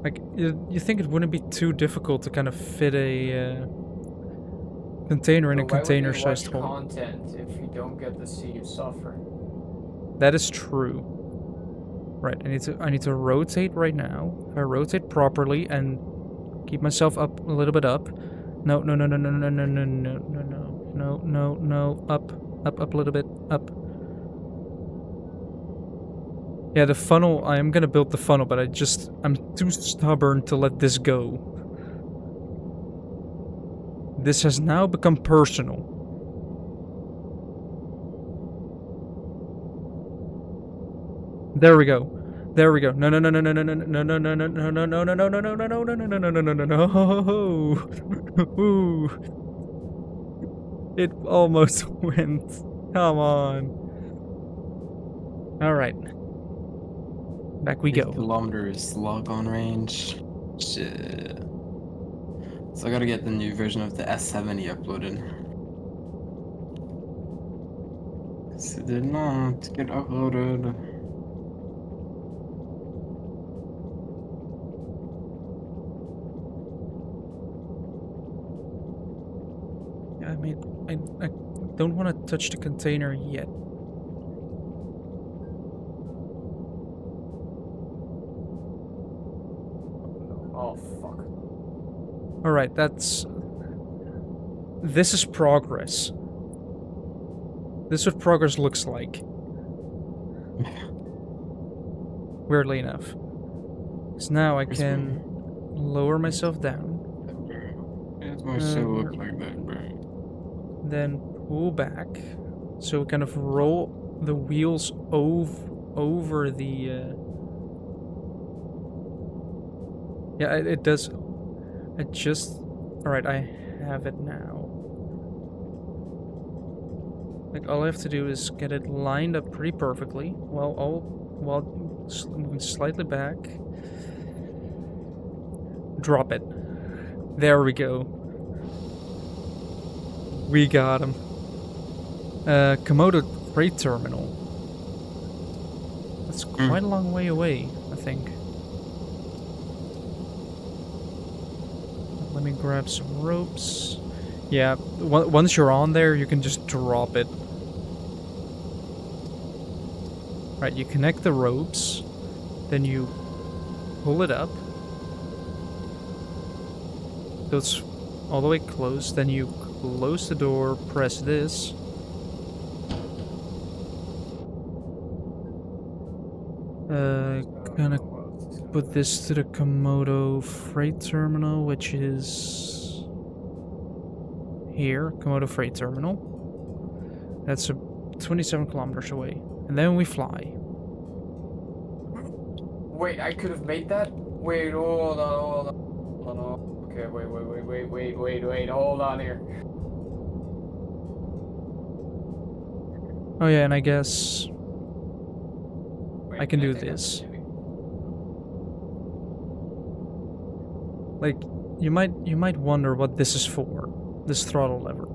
A: Like, you think it wouldn't be too difficult to kind of fit a container in a container-sized hole?
B: Content if you don't get to see you suffer.
A: That is true. Right, I need to rotate right now. If I rotate properly and keep myself up a little bit up. No, up a little bit, up. Yeah, the funnel, I am gonna build the funnel, but I'm too stubborn to let this go. This has now become personal. There we go. There we go. No. Ooh. It almost went. Come on. All right. Back we go.
C: Kilometers log on range. Shit. So I gotta get the new version of the S70 uploaded. It did not get uploaded.
A: I mean, I don't want to touch the container yet.
B: Oh, fuck.
A: Alright, this is progress. This is what progress looks like. Weirdly enough. Because now I can lower myself down.
C: It's my shit look like that, bro.
A: Then pull back. So we kind of roll the wheels over the... Yeah, it does... Alright, I have it now. Like, all I have to do is get it lined up pretty perfectly, while moving slightly back. Drop it. There we go. We got him. Komodo Freight Terminal. That's quite a long way away, I think. Let me grab some ropes. Yeah, once you're on there, you can just drop it. Right, you connect the ropes, then you pull it up. So it's all the way closed, then you close the door, press this. Gonna put this to the Komodo Freight Terminal, which is here, Komodo Freight Terminal. That's 27 kilometers away. And then we fly.
B: Wait, I could have made that? Wait, hold on. Okay, wait, hold on here.
A: Oh yeah, and I guess I can do this. Like, you might wonder what this is for, this throttle lever.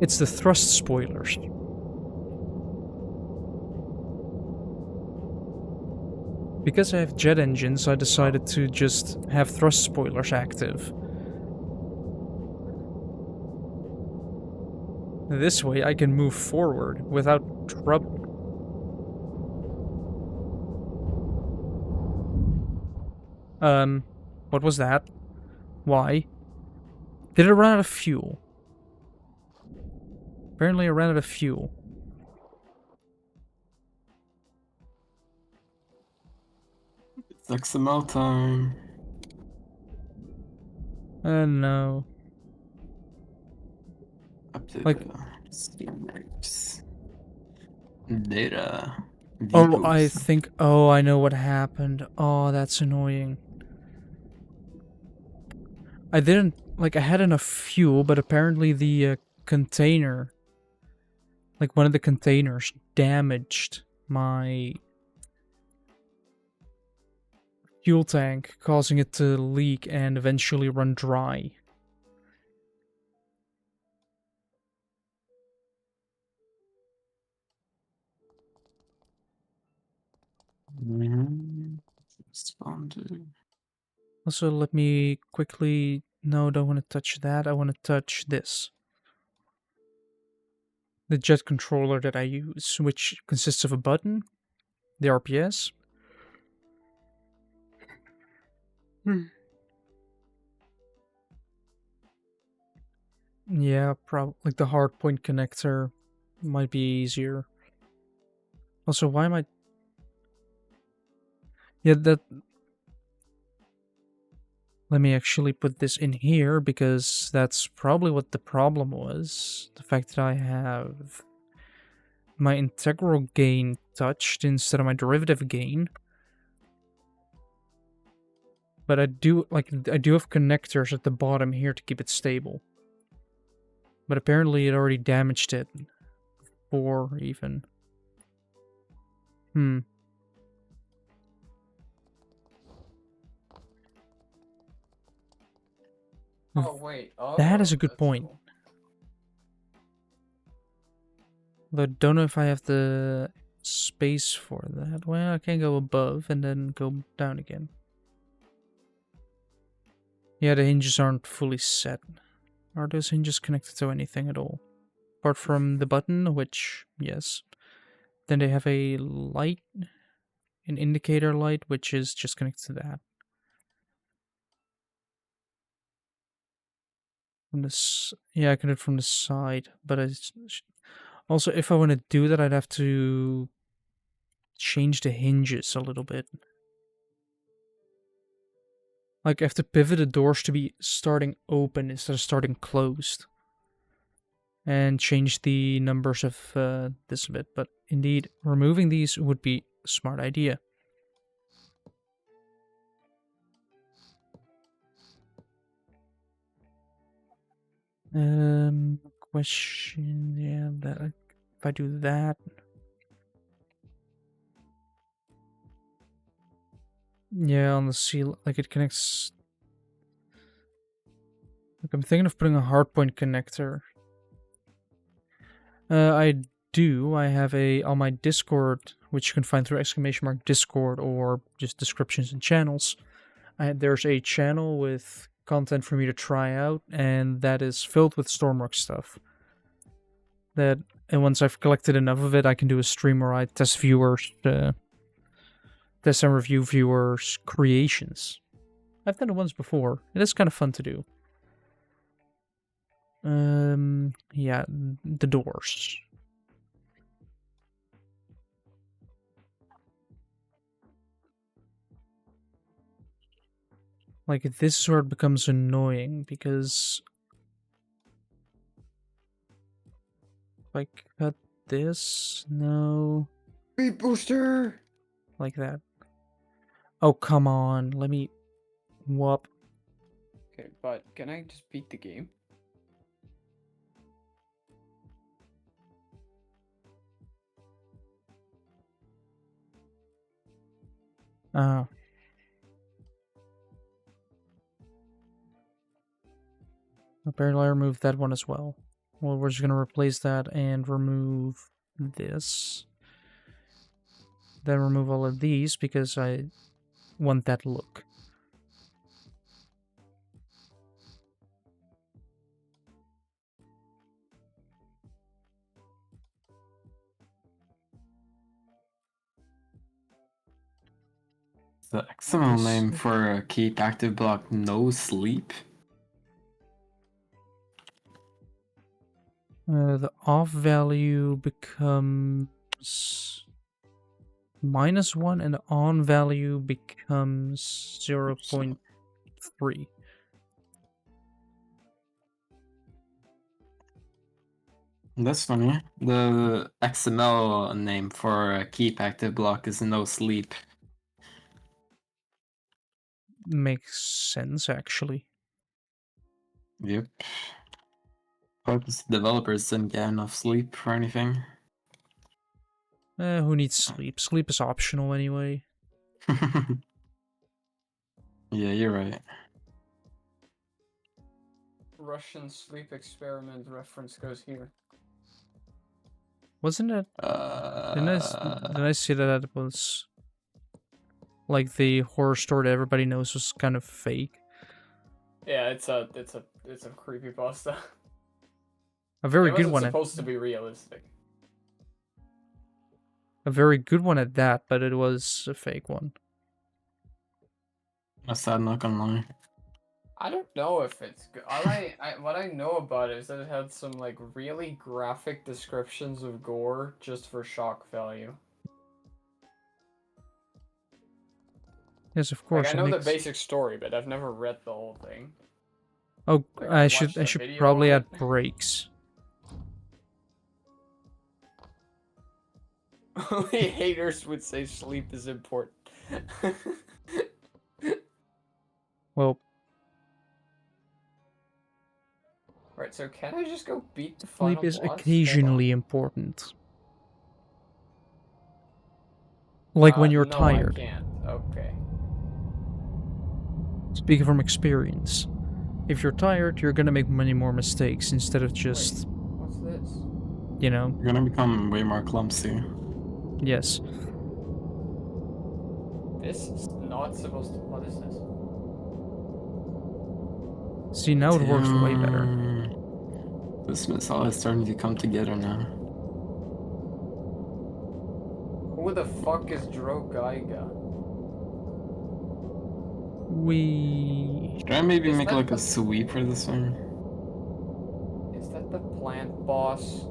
A: It's the thrust spoilers. Because I have jet engines, I decided to just have thrust spoilers active. This way I can move forward without trouble. What was that? Why? Did it run out of fuel? Apparently I ran out of fuel.
C: It's XML time.
A: No.
C: Update
A: Like-
C: the Stormworks. Data.
A: Oh, I
C: Vehicles.
A: think... Oh, I know what happened. Oh, that's annoying. I didn't... Like, I had enough fuel, but apparently the container... Like, one of the containers damaged my fuel tank, causing it to leak and eventually run dry.
C: Responded.
A: Also, let me quickly... No, don't want to touch that. I want to touch this. The jet controller that I use, which consists of a button, the RPS. Yeah, like the hardpoint connector might be easier. Also, why am I... Yeah, that... Let me actually put this in here, because that's probably what the problem was. The fact that I have my integral gain touched instead of my derivative gain. But I do have connectors at the bottom here to keep it stable. But apparently it already damaged it. Or even.
B: Oh, wait. Oh,
A: That is a good
B: that's
A: point.
B: cool.
A: Though I don't know if I have the space for that. Well, I can go above and then go down again. Yeah, the hinges aren't fully set. Are those hinges connected to anything at all? Apart from the button, which, yes. Then they have a light, an indicator light, which is just connected to that. From this, yeah, I can do it from the side, but also, if I want to do that, I'd have to change the hinges a little bit. Like, I have to pivot the doors to be starting open instead of starting closed. And change the numbers of this a bit. But indeed, removing these would be a smart idea. Question, yeah, that if I do that. Yeah, on the seal, like it connects. Like I'm thinking of putting a hardpoint connector. I do. I have on my Discord, which you can find through !Discord or just descriptions and channels. There's a channel with content for me to try out, and that is filled with Stormworks stuff. And once I've collected enough of it, I can do a stream where I test viewers, test and review viewers' creations. I've done it once before. It is kind of fun to do. Yeah, the doors. Like, this is where it becomes annoying, because if I cut this, no.
B: Speed booster!
A: Like that. Oh, come on, let me... Whoop.
B: Okay, but can I just beat the game?
A: Oh. Apparently I removed that one as well. Well, we're just gonna replace that and remove this. Then remove all of these because I want that look.
C: The XML name for a keep active block no sleep.
A: The off value becomes -1 and the on value becomes 0.3.
C: That's funny. The XML name for a keep active block is no sleep.
A: Makes sense, actually.
C: Yep. Because developers didn't get enough sleep or anything.
A: Who needs sleep? Sleep is optional anyway.
C: Yeah, you're right.
B: Russian sleep experiment reference goes here.
A: Wasn't it? Didn't I see that it was like the horror story that everybody knows was kind of fake?
B: Yeah, it's a creepypasta.
A: A very
B: It
A: good
B: wasn't
A: one.
B: supposed to be realistic.
A: A very good one at that, but it was a fake one.
C: That's sad, not gonna lie.
B: I don't know if it's good. What I know about it is that it had some like really graphic descriptions of gore just for shock value.
A: Yes, of course.
B: Like, I know the basic story, but I've never read the whole thing.
A: Oh,
B: Like,
A: I
B: watched a
A: should
B: video
A: probably
B: on
A: add
B: it.
A: breaks.
B: Only haters would say sleep is important.
A: Well,
B: Right, so can I just go beat the
A: sleep
B: final
A: is
B: boss? Hold on.
A: occasionally important. Like when you're
B: no,
A: tired.
B: I can't. Okay.
A: Speaking from experience. If you're tired, you're gonna make many more mistakes instead of just,
B: What's this?
A: you know,
C: You're gonna become way more clumsy.
A: yes.
B: This is not supposed to. What is this?
A: See, now it works way better.
C: This missile is starting to come together now.
B: Who the fuck is Drogaiga?
C: Should I maybe
B: Is
C: make
B: that
C: like
B: the-
C: a sweep for this one?
B: Is that the plant boss?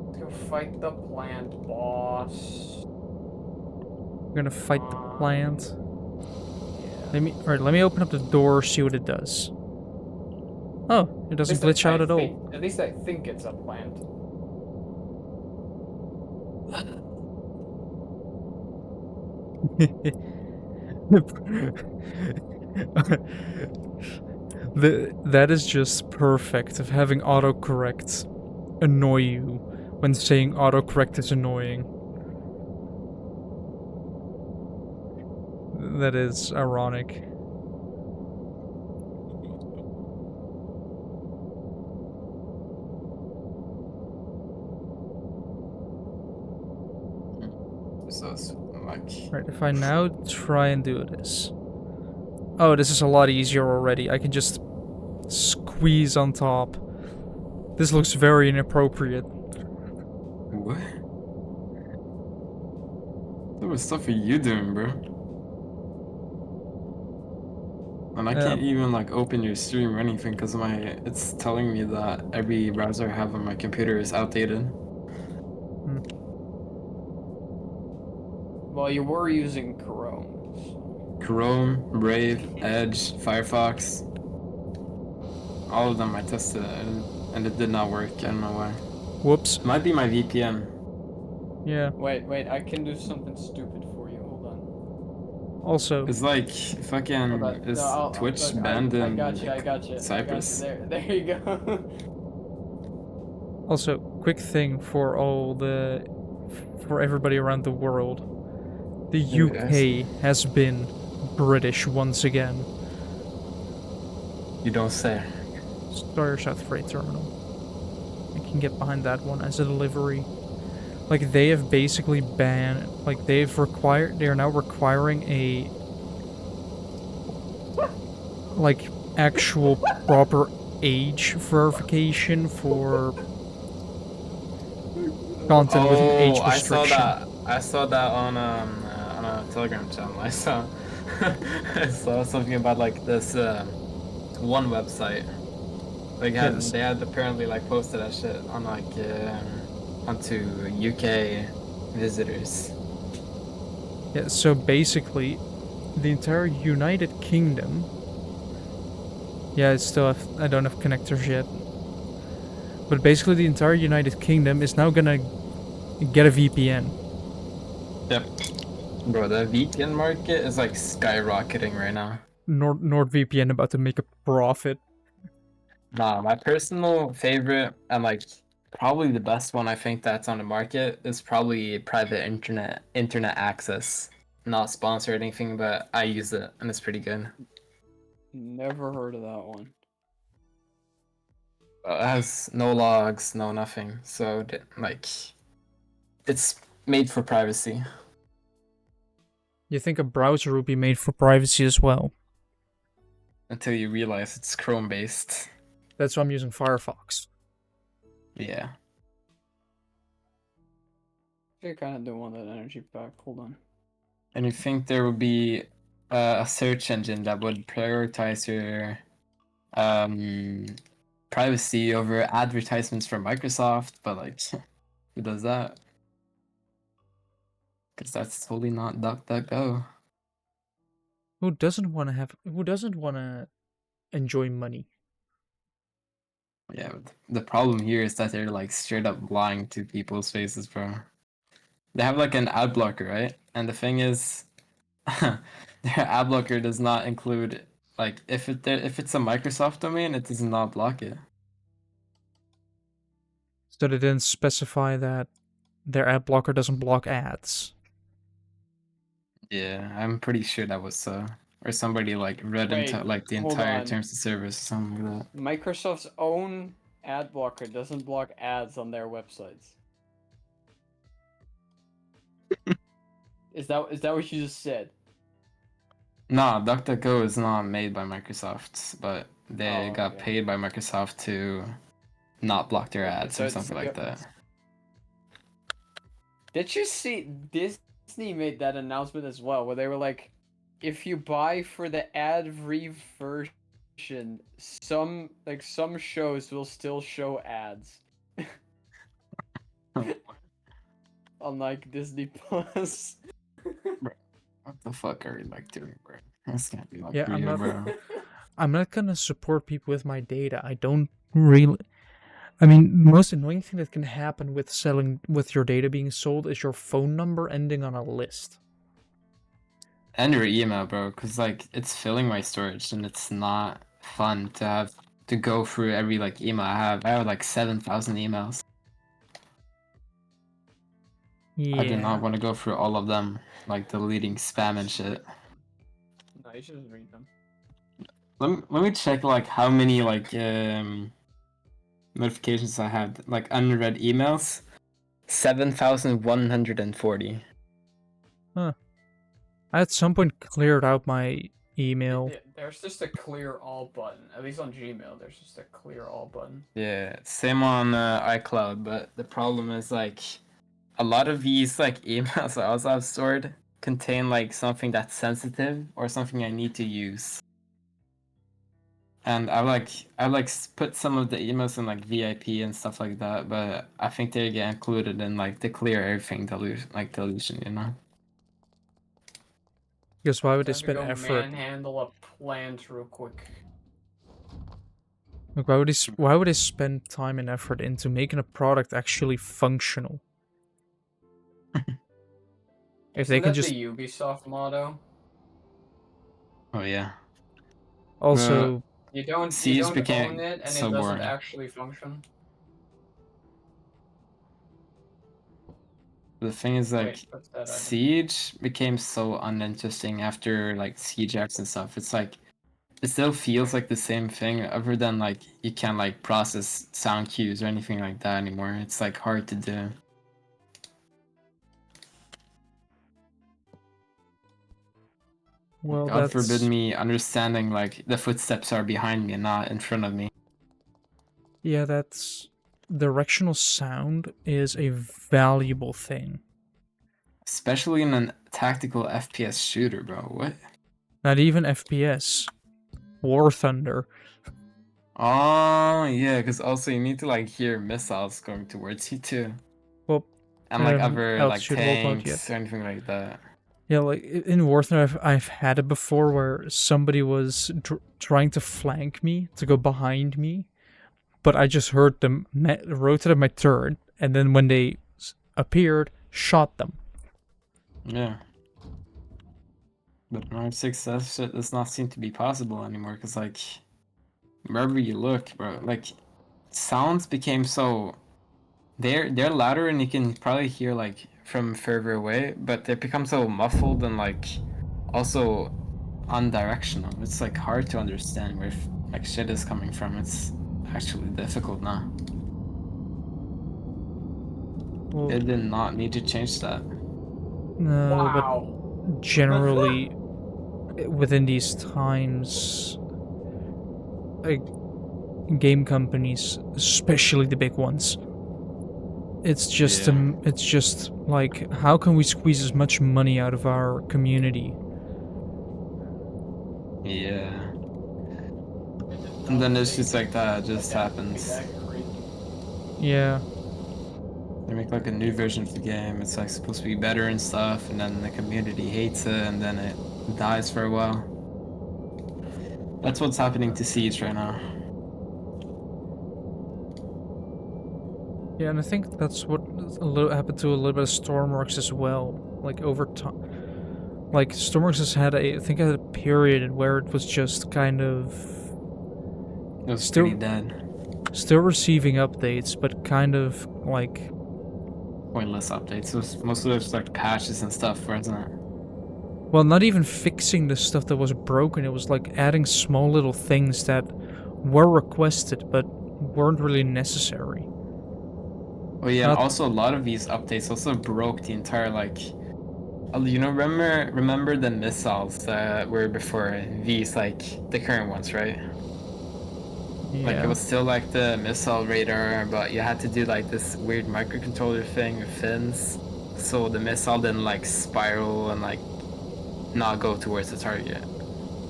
B: Let's go fight the plant boss.
A: We're gonna fight the plant.
B: Yeah.
A: Alright, let me open up the door, see what it does. Oh, it doesn't glitch out at all.
B: At least I think it's a plant.
A: That is just perfect of having autocorrect annoy you when saying autocorrect is annoying. That is ironic.
C: So it's like...
A: Right, if I now try and do this. Oh, this is a lot easier already. I can just squeeze on top. This looks very inappropriate.
C: What? What stuff are you doing, bro? And I can't even like open your stream or anything because it's telling me that every browser I have on my computer is outdated.
B: Well, you were using Chrome. So.
C: Chrome, Brave, Edge, Firefox. All of them I tested and it did not work. I don't know why.
A: Whoops.
C: It might be my VPN.
A: Yeah.
B: Wait, I can do something stupid for you. Hold on.
A: Also,
C: It's like fucking Twitch banned in
B: I got you.
C: Cyprus.
B: There you go.
A: Also, quick thing for everybody around the world. The UK has been British once again.
C: You don't say.
A: Star South Freight Terminal. I can get behind that one as a delivery. Like, they have basically banned, like, they are now requiring a, like, actual proper age verification for content with an
C: Oh,
A: age
C: I saw
A: restriction.
C: that. I saw that on a Telegram channel. I saw I saw something about like this one website.
A: Yes.
C: They had apparently like posted that shit on like onto UK visitors.
A: Yeah, so basically, the entire United Kingdom. Yeah, I don't have connectors yet. But basically, the entire United Kingdom is now gonna get a VPN.
C: Yep. Bro, the VPN market is like skyrocketing right now.
A: NordVPN about to make a profit.
C: Nah, my personal favorite and like probably the best one I think that's on the market is probably private internet access. Not sponsored or anything, but I use it and it's pretty good.
B: Never heard of that one.
C: It has no logs, no nothing. So like it's made for privacy.
A: You think a browser would be made for privacy as well?
C: Until you realize it's Chrome based.
A: That's why I'm using Firefox.
C: Yeah.
B: I kind of don't want that energy pack. Hold on.
C: And you think there would be a search engine that would prioritize your privacy over advertisements from Microsoft, but like who does that? Because that's totally not DuckDuckGo.
A: Who doesn't want to enjoy money?
C: Yeah, but the problem here is that they're like straight up lying to people's faces, bro. They have like an ad blocker, right? And the thing is, their ad blocker does not include like if it's a Microsoft domain, it does not block it.
A: So they didn't specify that their ad blocker doesn't block ads.
C: Yeah, I'm pretty sure that was or somebody like read into
B: Wait,
C: like the
B: hold
C: entire
B: on.
C: terms of service or something like that.
B: Microsoft's own ad blocker doesn't block ads on their websites. Is that what you just said?
C: No, DuckDuckGo is not made by Microsoft, but they
B: Oh,
C: got
B: okay.
C: paid by Microsoft to not block their
B: Okay,
C: ads
B: so
C: or
B: it's
C: something like that.
B: Did you see Disney made that announcement as well, where they were like, if you buy for the ad-free version, some shows will still show ads. Unlike Disney Plus.
C: Bro, what the fuck are we like doing, bro? This can't be like
A: Yeah,
C: real, bro.
A: I'm not gonna support people with my data. I don't really. I mean, the most annoying thing that can happen with selling with your data being sold is your phone number ending on a list.
C: And your email, bro, because like it's filling my storage and it's not fun to have to go through every like email I have. I have like 7,000 emails. I do not
A: Yeah.
C: want to go through all of them, like deleting spam and shit.
B: No, you should just read them.
C: Let me check like how many like notifications I had, like unread emails. 7,140.
A: Huh. I at some point cleared out my email.
B: There's just a clear all button. At least on Gmail, there's just a clear all button.
C: Yeah, same on iCloud, but the problem is like a lot of these like emails I also have stored contain like something that's sensitive or something I need to use. And I put some of the emails in like VIP and stuff like that, but I think they get included in like the clear everything deletion, you know?
A: Because why would they
B: Time to
A: spend
B: go
A: effort?
B: manhandle a plant real quick.
A: Like, why would they spend time and effort into making a product actually functional? If they
B: Isn't
A: can
B: that
A: just
B: the Ubisoft motto?
C: Oh yeah.
A: also
B: You don't
C: Siege
B: own
C: became
B: it and
C: so
B: it doesn't
C: boring.
B: actually function.
C: The thing is like
B: Wait, what's that item?
C: Siege became so uninteresting after like Siege X and stuff. It's like it still feels like the same thing other than like you can't like process sound cues or anything like that anymore. It's like hard to do.
A: Well,
C: God forbid
A: that's...
C: me understanding like the footsteps are behind me and not in front of me.
A: Yeah, that's... Directional sound is a valuable thing.
C: Especially in a tactical FPS shooter, bro. What?
A: Not even FPS. War Thunder.
C: Oh, yeah, because also you need to like hear missiles going towards you too.
A: Well,
C: And
A: I
C: like
A: haven't
C: other like
A: altitude walled yet.
C: tanks or anything like that.
A: Yeah, like in War Thunder, I've had it before where somebody was trying to flank me, to go behind me, but I just heard them rotate my turret, and then when they appeared, shot them.
C: Yeah. But in R6, that shit does not seem to be possible anymore, because like, wherever you look, bro, like, sounds became so... They're louder and you can probably hear like from further away, but they become so muffled and like also unidirectional. It's like hard to understand where like shit is coming from. It's actually difficult now.
A: Well,
C: They did not need to change that.
A: no, but
B: Wow.
A: generally, within these times, like, game companies, especially the big ones, it's just
C: Yeah.
A: it's just like, how can we squeeze as much money out of our community?
C: Yeah. And then issues like that just happens.
A: Yeah.
C: They make like a new version of the game. It's like supposed to be better and stuff, and then the community hates it, and then it dies for a while. That's what's happening to Siege right now.
A: Yeah, and I think that's what happened to a little bit of Stormworks as well. Like over time, like Stormworks has had I think had a period where it was just kind of
C: It was pretty dead.
A: still receiving updates, but kind of like
C: Pointless updates. It was mostly just like patches and stuff, wasn't it?
A: well, not even fixing the stuff that was broken. It was like adding small little things that were requested but weren't really necessary.
C: Oh yeah, and also a lot of these updates also broke the entire like... You know, remember the missiles that were before these, like the current ones, right?
A: Yeah.
C: Like it was still like the missile radar, but you had to do like this weird microcontroller thing with fins, so the missile didn't like spiral and like not go towards the target.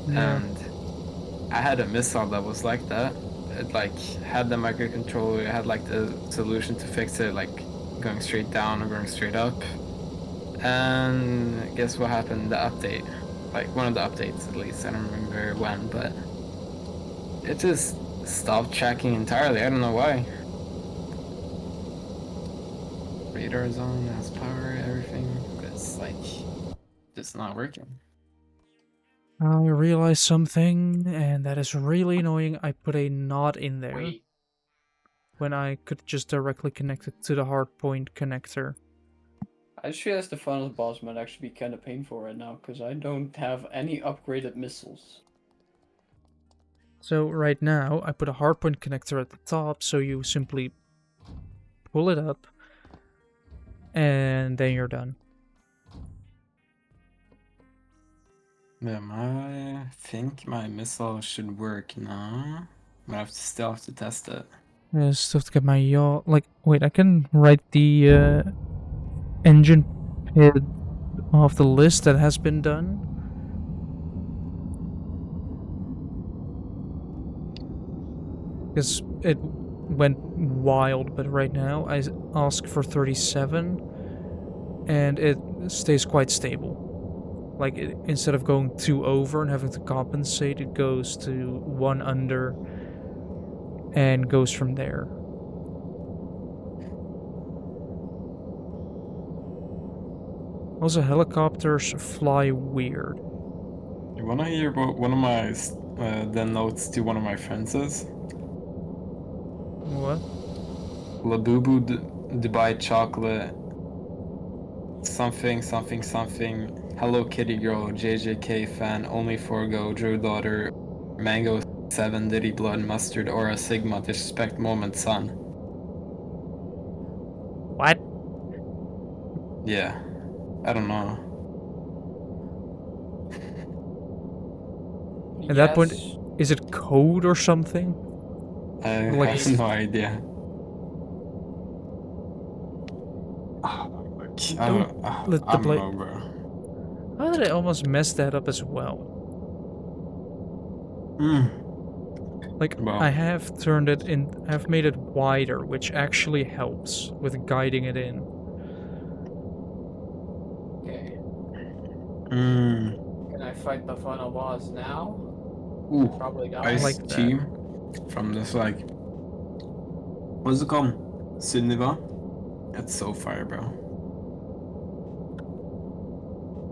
A: Yeah.
C: And I had a missile that was like that. It like had the microcontroller, it had like the solution to fix it, like going straight down or going straight up. And guess what happened? The update, like one of the updates at least, I don't remember when, but it just stopped tracking entirely. I don't know why. Radar is on, has power, everything, but it's like just not working.
A: I realized something, and that is really annoying. I put a knot in there.
B: Wait.
A: When I could just directly connect it to the hardpoint connector.
B: I just realized the final boss might actually be kind of painful right now, because I don't have any upgraded missiles.
A: So right now, I put a hardpoint connector at the top, so you simply pull it up, and then you're done.
C: Yeah, I think my missile should work now. But still have to test it.
A: I still have to get my yaw. Like, wait, I can write the engine PID off the list that has been done. Because it went wild, but right now I ask for 37, and it stays quite stable. Like, instead of going 2 over and having to compensate, it goes to 1 under and goes from there. Also, helicopters fly weird.
C: You wanna hear what one of my the notes to one of my friends is?
A: What?
C: Labubu Dubai chocolate. Something, something, something. Hello Kitty girl, JJK fan, only forgo, Drew daughter, Mango 7, Diddy blood, mustard, aura, sigma, disrespect moment, son.
A: What?
C: Yeah. I don't know.
A: At that point, is it code or something?
C: I
A: Like-
C: have no idea. I
A: let the
C: don't
A: play-
C: know, bro.
A: How did I almost mess that up as well? Like,
C: Wow.
A: I have turned it in, I've made it wider, which actually helps with guiding it in.
B: Okay.
C: Mm.
B: Can I fight the final boss now?
C: Ooh,
B: Probably not.
C: ice
A: like that.
C: team from this, like, what's it called? Sunniva? It's so fire, bro.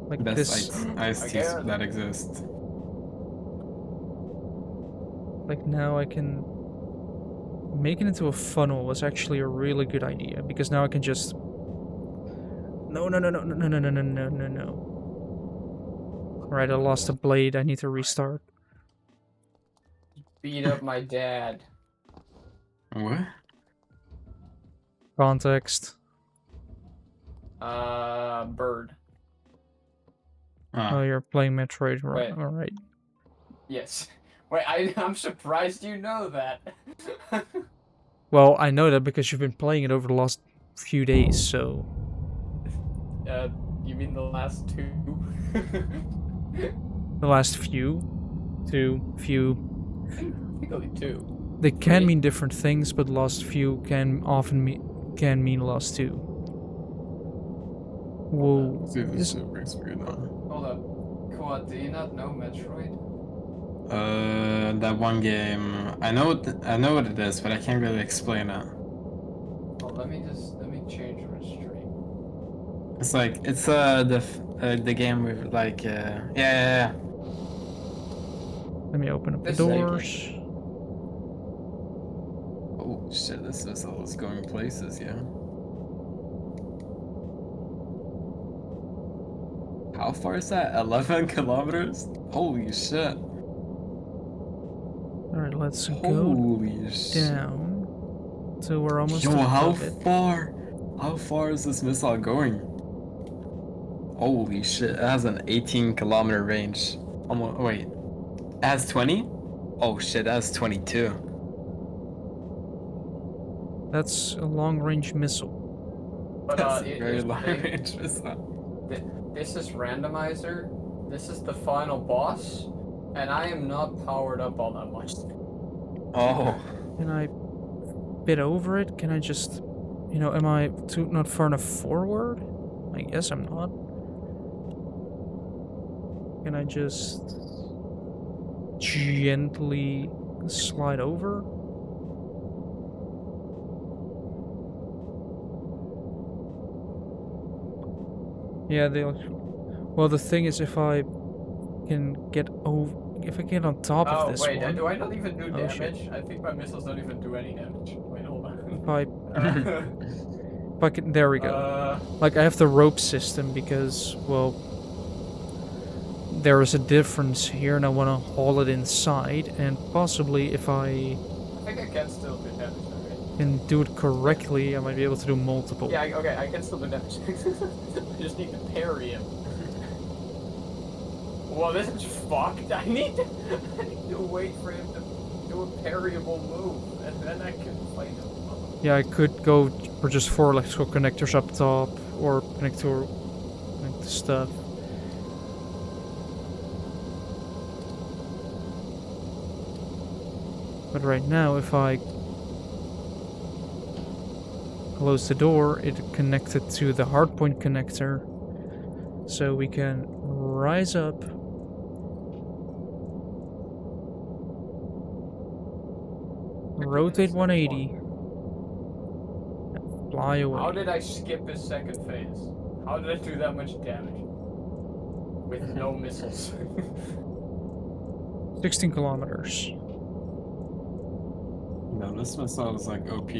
A: Like
C: Best
A: this,
C: ice teas
B: Again.
C: that exist.
A: like now I can... Make it into a funnel was actually a really good idea, because now I can just... No. Alright, I lost a blade, I need to restart.
B: Beat up my dad.
C: What?
A: Context.
B: Bird.
A: Oh, you're playing Metroid, right?
B: Wait.
A: Alright.
B: Yes. Wait, I'm surprised you know that.
A: Well, I know that because you've been playing it over the last few days, so...
B: You mean the last two?
A: The last few? Few...
B: I think only two.
A: They can
B: Three?
A: mean different things, but last few can often mean last two. Whoa.
C: See if this works weird now.
B: Hold up. Quad, do you not know Metroid?
C: That one game. I know what it is, but I can't really explain it.
B: Oh, let me change my stream.
C: It's like the game with like yeah.
A: Let me open up the
B: This is like-
A: doors.
C: Oh shit, this is all going places, yeah. How far is that? 11 kilometers? Holy shit.
A: Alright, let's go
C: Holy shit.
A: down. So we're almost
C: Yo, how
A: above it.
C: far? How far is this missile going? Holy shit, it has an 18-kilometer range. Almost, wait. It has 20? Oh shit, that has 22.
A: That's a long-range missile.
B: But
C: That's a very
B: here's the
C: long
B: thing.
C: range missile.
B: This is randomizer. This is the final boss, and I am not powered up all that much.
C: Oh.
A: Can I bit over it? Can I just... You know, am I not far enough forward? I guess I'm not. Can I just... gently slide over? Yeah, well, the thing is, if I can get over... If I get on top of this
B: wait,
A: one...
B: do I not even do
A: Oh,
B: damage?
A: shit.
B: I think my missiles don't even do any damage. Wait, hold on.
A: If I can... There we go. Like, I have the rope system because, well... There is a difference here, and I want to haul it inside, and possibly if I
B: think I can still do damage, alright?
A: can do it correctly, I might be able to do multiple.
B: Yeah, okay, I can still do damage. I just need to parry him. Well, this is fucked. I need to wait for him to do a parryable move, and then I can fight him.
A: Yeah, I could go for just 4 electrical connectors up top, or connect to stuff. But right now, if I close the door, it connected to the hardpoint connector, so we can rise up, rotate 180, and fly away.
B: How did I skip his second phase? How did I do that much damage? With no missiles.
A: 16 kilometers.
C: No, this missile is like OP.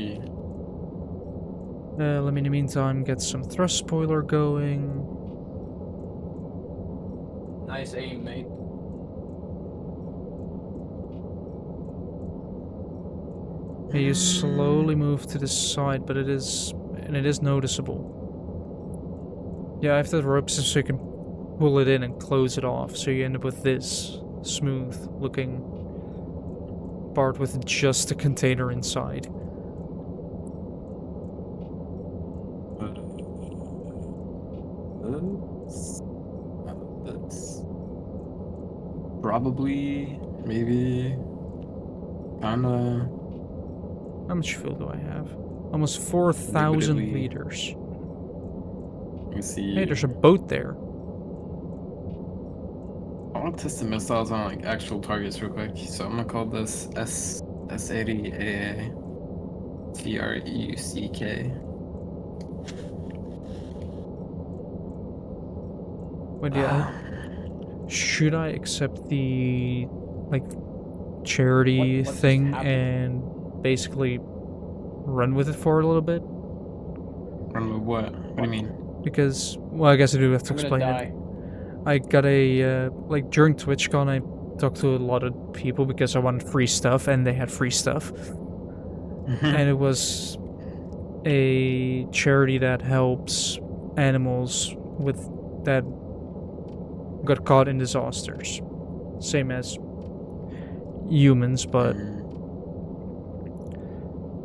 A: Let me in the meantime get some thrust spoiler going.
B: Nice aim, mate.
A: You slowly move to the side, but it is noticeable. Yeah, I have the rope so you can pull it in and close it off, so you end up with this. smooth looking part with just a container inside.
C: That's probably, maybe, kinda.
A: How much fuel do I have? Almost 4,000
C: Indubitably.
A: liters.
C: Let me see.
A: Hey, there's a boat there.
C: I want to test the missiles on like actual targets real quick. So I'm gonna call this S80AA TREUCK.
A: But yeah, should I accept the like charity
B: What just
A: thing
B: happened?
A: and basically run with it for a little bit?
C: Run with what? What do you mean?
A: Because, well, I guess I do have to
B: I'm gonna
A: explain
B: die.
A: it. I got a like during TwitchCon, I talked to a lot of people because I wanted free stuff, and they had free stuff, and it was a charity that helps animals with that got caught in disasters, same as humans, but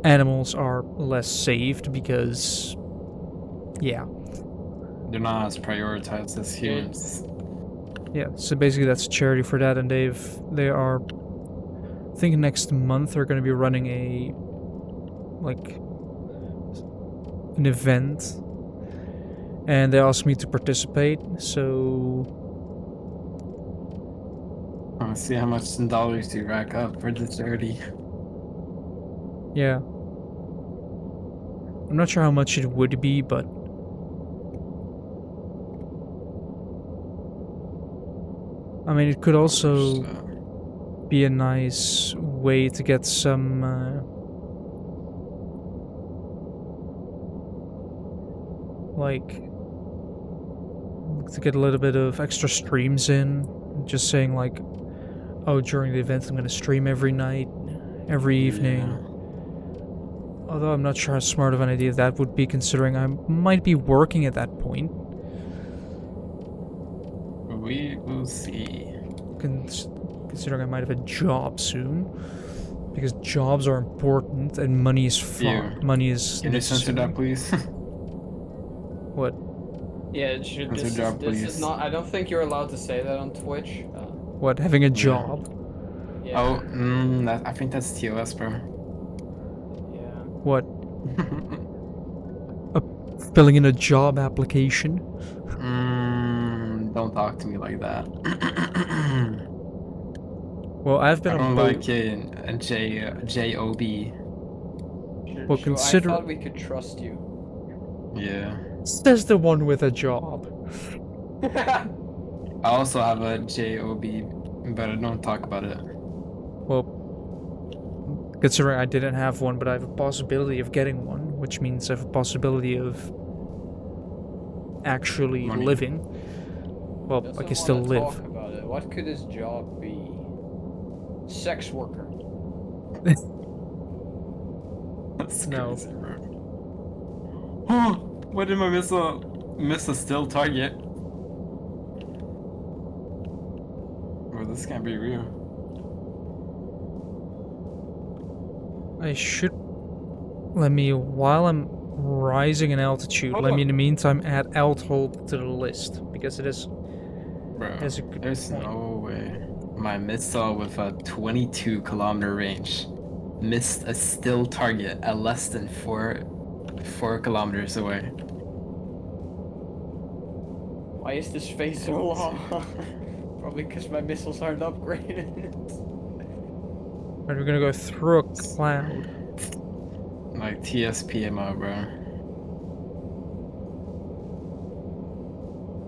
A: animals are less saved because, yeah.
C: They're not as prioritized as humans.
A: Yeah, so basically that's a charity for that, and they are, I think next month they're going to be running an event, and they asked me to participate, so...
C: I want to see how much in dollars you rack up for the charity.
A: Yeah. I'm not sure how much it would be, but... I mean, it could also be a nice way to get some, to get a little bit of extra streams in. Just saying, like, oh, during the event I'm gonna stream every night, every evening.
C: Yeah.
A: Although I'm not sure how smart of an idea that would be, considering I might be working at that point.
C: We will see.
A: Considering I might have a job soon, because jobs are important and money is fun.
C: Yeah.
A: Money is.
C: Can you censor that, please?
A: What?
B: Yeah, this is not. I don't think you're allowed to say that on Twitch.
A: What? Having a job?
B: Yeah.
C: Oh, I think that's TOS, bro.
B: Yeah.
A: What? Filling in a job application?
C: Don't talk to me like that.
A: Well, I've been
C: I
A: on
C: don't
A: both.
C: like a J-O-B.
A: Well,
B: Sure,
A: consider-
B: I thought we could trust you.
C: Yeah.
A: Says the one with a job.
C: I also have a J-O-B, but I don't talk about it.
A: Well, considering I didn't have one, but I have a possibility of getting one, which means I have a possibility of actually
C: Money.
A: living. Well, I
B: Doesn't
A: can still
B: wanna
A: live.
B: Talk about it. What could his job be? Sex worker.
C: That's
A: No.
C: crazy, bro. Oh, why did I miss a still target? Bro, this can't be real.
A: I should... while I'm rising in altitude,
C: Hold
A: let me
C: on.
A: in the meantime add Althold to the list, because it is...
C: Bro,
A: That's a good
C: there's
A: point.
C: no way. My missile with a 22-kilometer range missed a still target at less than 4 kilometers away.
B: Why is this phase so long? Probably because my missiles aren't upgraded.
A: Alright, we're gonna go through a cloud.
C: Like TSPMO, bro.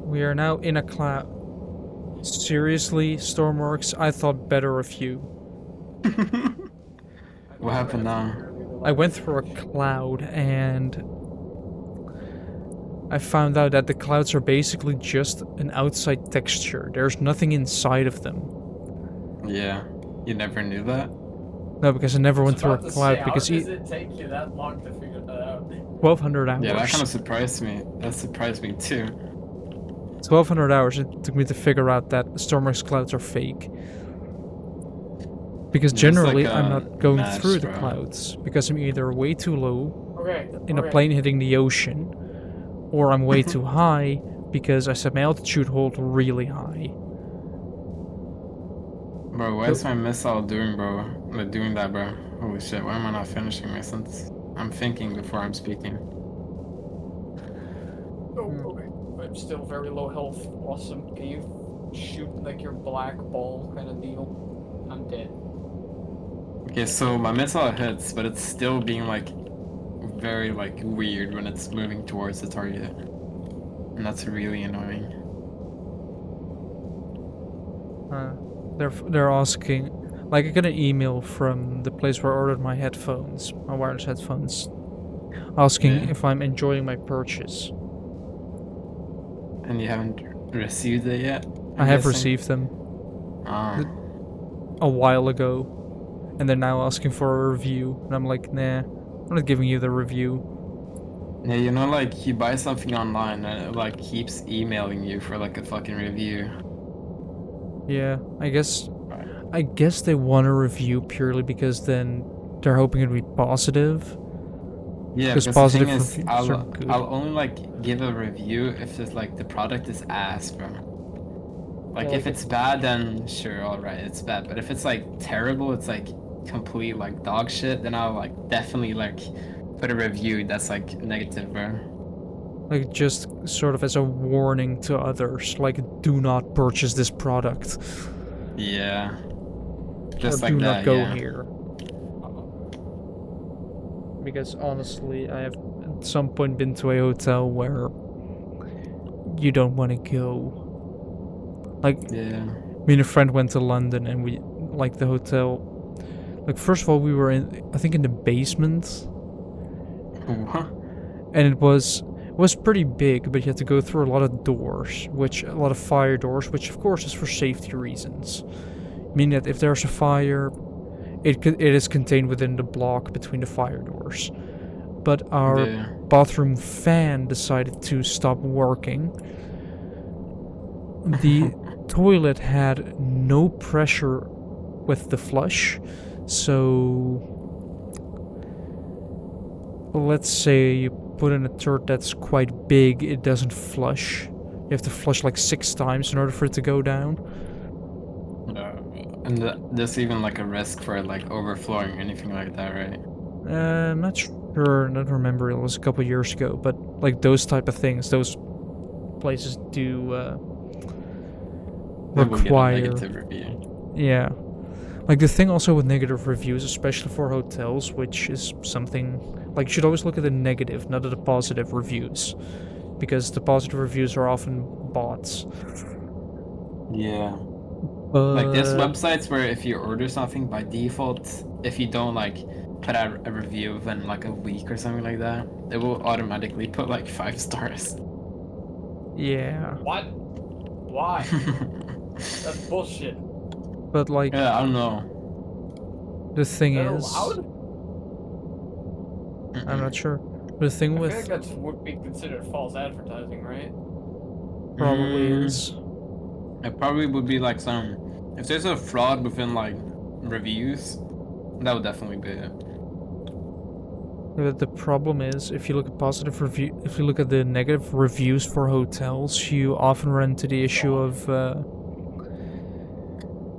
A: We are now in a cloud. Seriously, Stormworks, I thought better of you.
C: What happened now?
A: I went through a cloud and I found out that the clouds are basically just an outside texture. There's nothing inside of them.
C: Yeah, you never knew that?
A: No, because I never went through a
B: About to
A: cloud
B: say,
A: because
B: how does it take you that long to figure that out?
A: 1200 hours.
C: Yeah, that kind of surprised me. That surprised me too.
A: 1,200 hours it took me to figure out that Stormworks clouds are fake. Because generally, I'm not going through the clouds, because I'm either way too low in a plane hitting the ocean, or I'm way too high because I set my altitude hold really high.
C: Bro, why is my missile doing, bro? Like, doing that, bro? Holy shit, why am I not finishing my sentence? I'm thinking before I'm speaking.
B: Oh, okay. I'm still very low health. Awesome. Can you shoot like your black ball kind of deal? I'm dead.
C: Okay, so my missile hits, but it's still being like very like weird when it's moving towards the target. And that's really annoying.
A: They're asking, like I got an email from the place where I ordered my headphones, my wireless headphones, asking if I'm enjoying my purchase.
C: And you haven't received it yet?
A: I have received them a while ago, and they're now asking for a review, and I'm like, nah, I'm not giving you the review.
C: Yeah, you know, like, you buy something online and it, like, keeps emailing you for, like, a fucking review.
A: Yeah, I guess they want a review purely because then they're hoping it'll be positive.
C: Yeah, because the thing is, I'll only, like, give a review if it's, like, the product is ass, bro. Like, if it's bad, then sure, alright, it's bad. But if it's, like, terrible, it's, like, complete, like, dog shit, then I'll, like, definitely, like, put a review that's, like, negative, bro.
A: Like, just sort of as a warning to others, like, do not purchase this product.
C: Yeah. Just
A: or
C: like
A: do
C: that,
A: not go
C: yeah.
A: here. Because honestly, I have at some point been to a hotel where you don't want to go. Like,
C: yeah.
A: Me and a friend went to London and we, like, the hotel, like, first of all, we were I think in the basement.
C: What?
A: And it was pretty big, but you had to go through a lot of doors, a lot of fire doors, which of course is for safety reasons. Meaning that if there's a fire, it is contained within the block between the fire doors. But our bathroom fan decided to stop working. The toilet had no pressure with the flush, so let's say you put in a turd that's quite big, it doesn't flush. You have to flush like 6 times in order for it to go down.
C: And there's even like a risk for it like overflowing or anything like that, right?
A: I'm not sure, I don't remember, it was a couple years ago, but like those type of things, those places do require
C: negative review.
A: Yeah. Like the thing also with negative reviews, especially for hotels, which is something like you should always look at the negative, not at the positive reviews, because the positive reviews are often bots.
C: Yeah. Like there's websites where if you order something by default, if you don't like put out a review within like a week or something like that, it will automatically put like 5 stars.
A: Yeah.
B: What? Why? That's bullshit.
A: But like,
C: yeah, I don't know.
A: The thing is,
B: allowed?
A: I'm not sure. But the thing with,
B: I feel like that would be considered false advertising, right?
A: Probably is.
C: It probably would be like some. If there's a fraud within like reviews, that would definitely be it.
A: But the problem is, if you look at the negative reviews for hotels, you often run into the issue of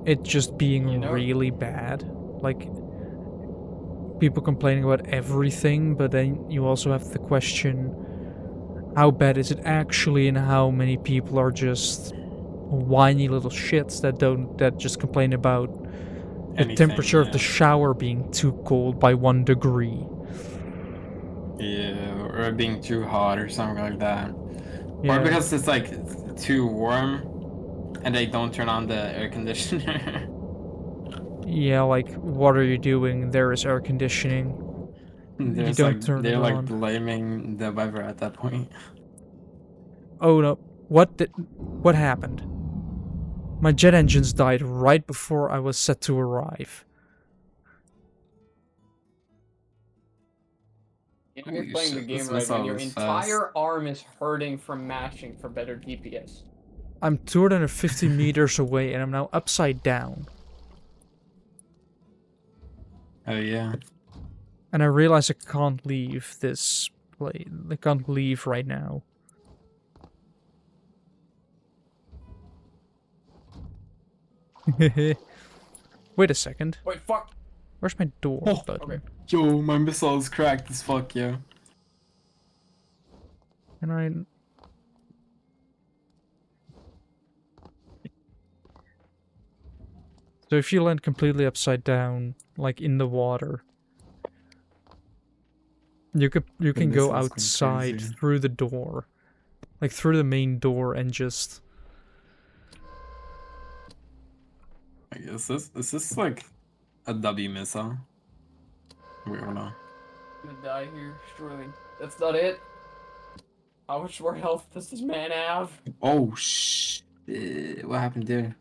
A: it just being really bad. Like, people complaining about everything, but then you also have the question, how bad is it actually, and how many people are just whiny little shits that just complain about the temperature of the shower being too cold by 1 degree.
C: Yeah, or being too hot or something like that.
A: Yeah.
C: Or because it's like too warm and they don't turn on the air conditioner.
A: Yeah, like, what are you doing? There is air conditioning. You don't turn it on.
C: They're like blaming the weather at that point.
A: Oh no, what happened? My jet engines died right before I was set to arrive.
B: You're playing the game right when your entire arm is hurting from mashing for better DPS.
A: I'm 250 meters away and I'm now upside down.
C: Oh yeah.
A: And I realize I can't leave this place. I can't leave right now. Wait a second.
B: Wait, fuck.
A: Where's my door
C: Oh,
A: button?
B: Okay.
C: Yo, my missile is cracked as fuck, yo.
A: Can I... So if you land completely upside down, like in the water, you can go
C: missile's going
A: outside
C: crazy.
A: through the door, like through the main door, and just...
C: I guess is this like a W missile? Wait, or not?
B: I'm gonna die here, surely. That's not it. How much more health does this man have?
C: Oh what happened there?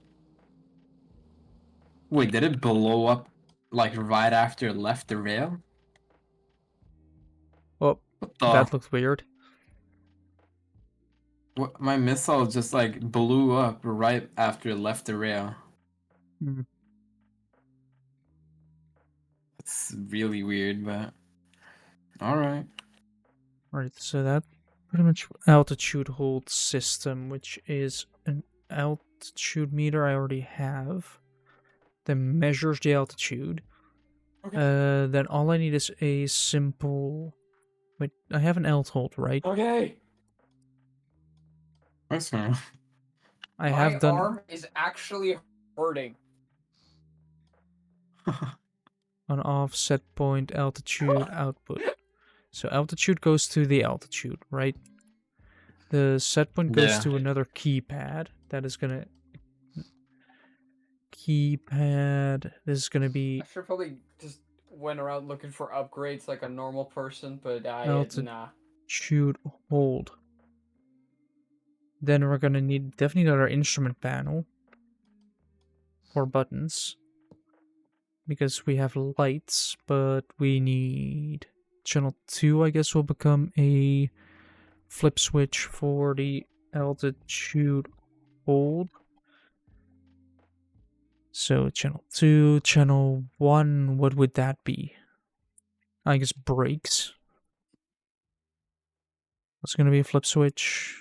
C: Wait, did it blow up like right after it left the rail?
A: Oh,
C: What the?
A: that looked weird.
C: What, my missile just like blew up right after it left the rail.
A: Hmm.
C: It's really weird, but alright.
A: Right, so that pretty much altitude hold system, which is an altitude meter I already have that measures the altitude.
B: Okay.
A: Then all I need is a simple... Wait, I have an alt hold, right?
B: Okay.
C: What's wrong?
A: I
B: My
A: have done
B: arm is actually hurting.
A: on off set point altitude output. So altitude goes to the altitude, right? The set point goes
C: Yeah.
A: to another keypad. That is gonna... Keypad... This is gonna be...
B: I should probably just went around looking for upgrades like a normal person, but nah.
A: altitude hold. Then we're gonna need definitely another instrument panel. Or buttons. Because we have lights, but we need... Channel 2, I guess, will become a flip switch for the altitude hold. So channel 2, channel 1, what would that be? I guess brakes. That's gonna be a flip switch.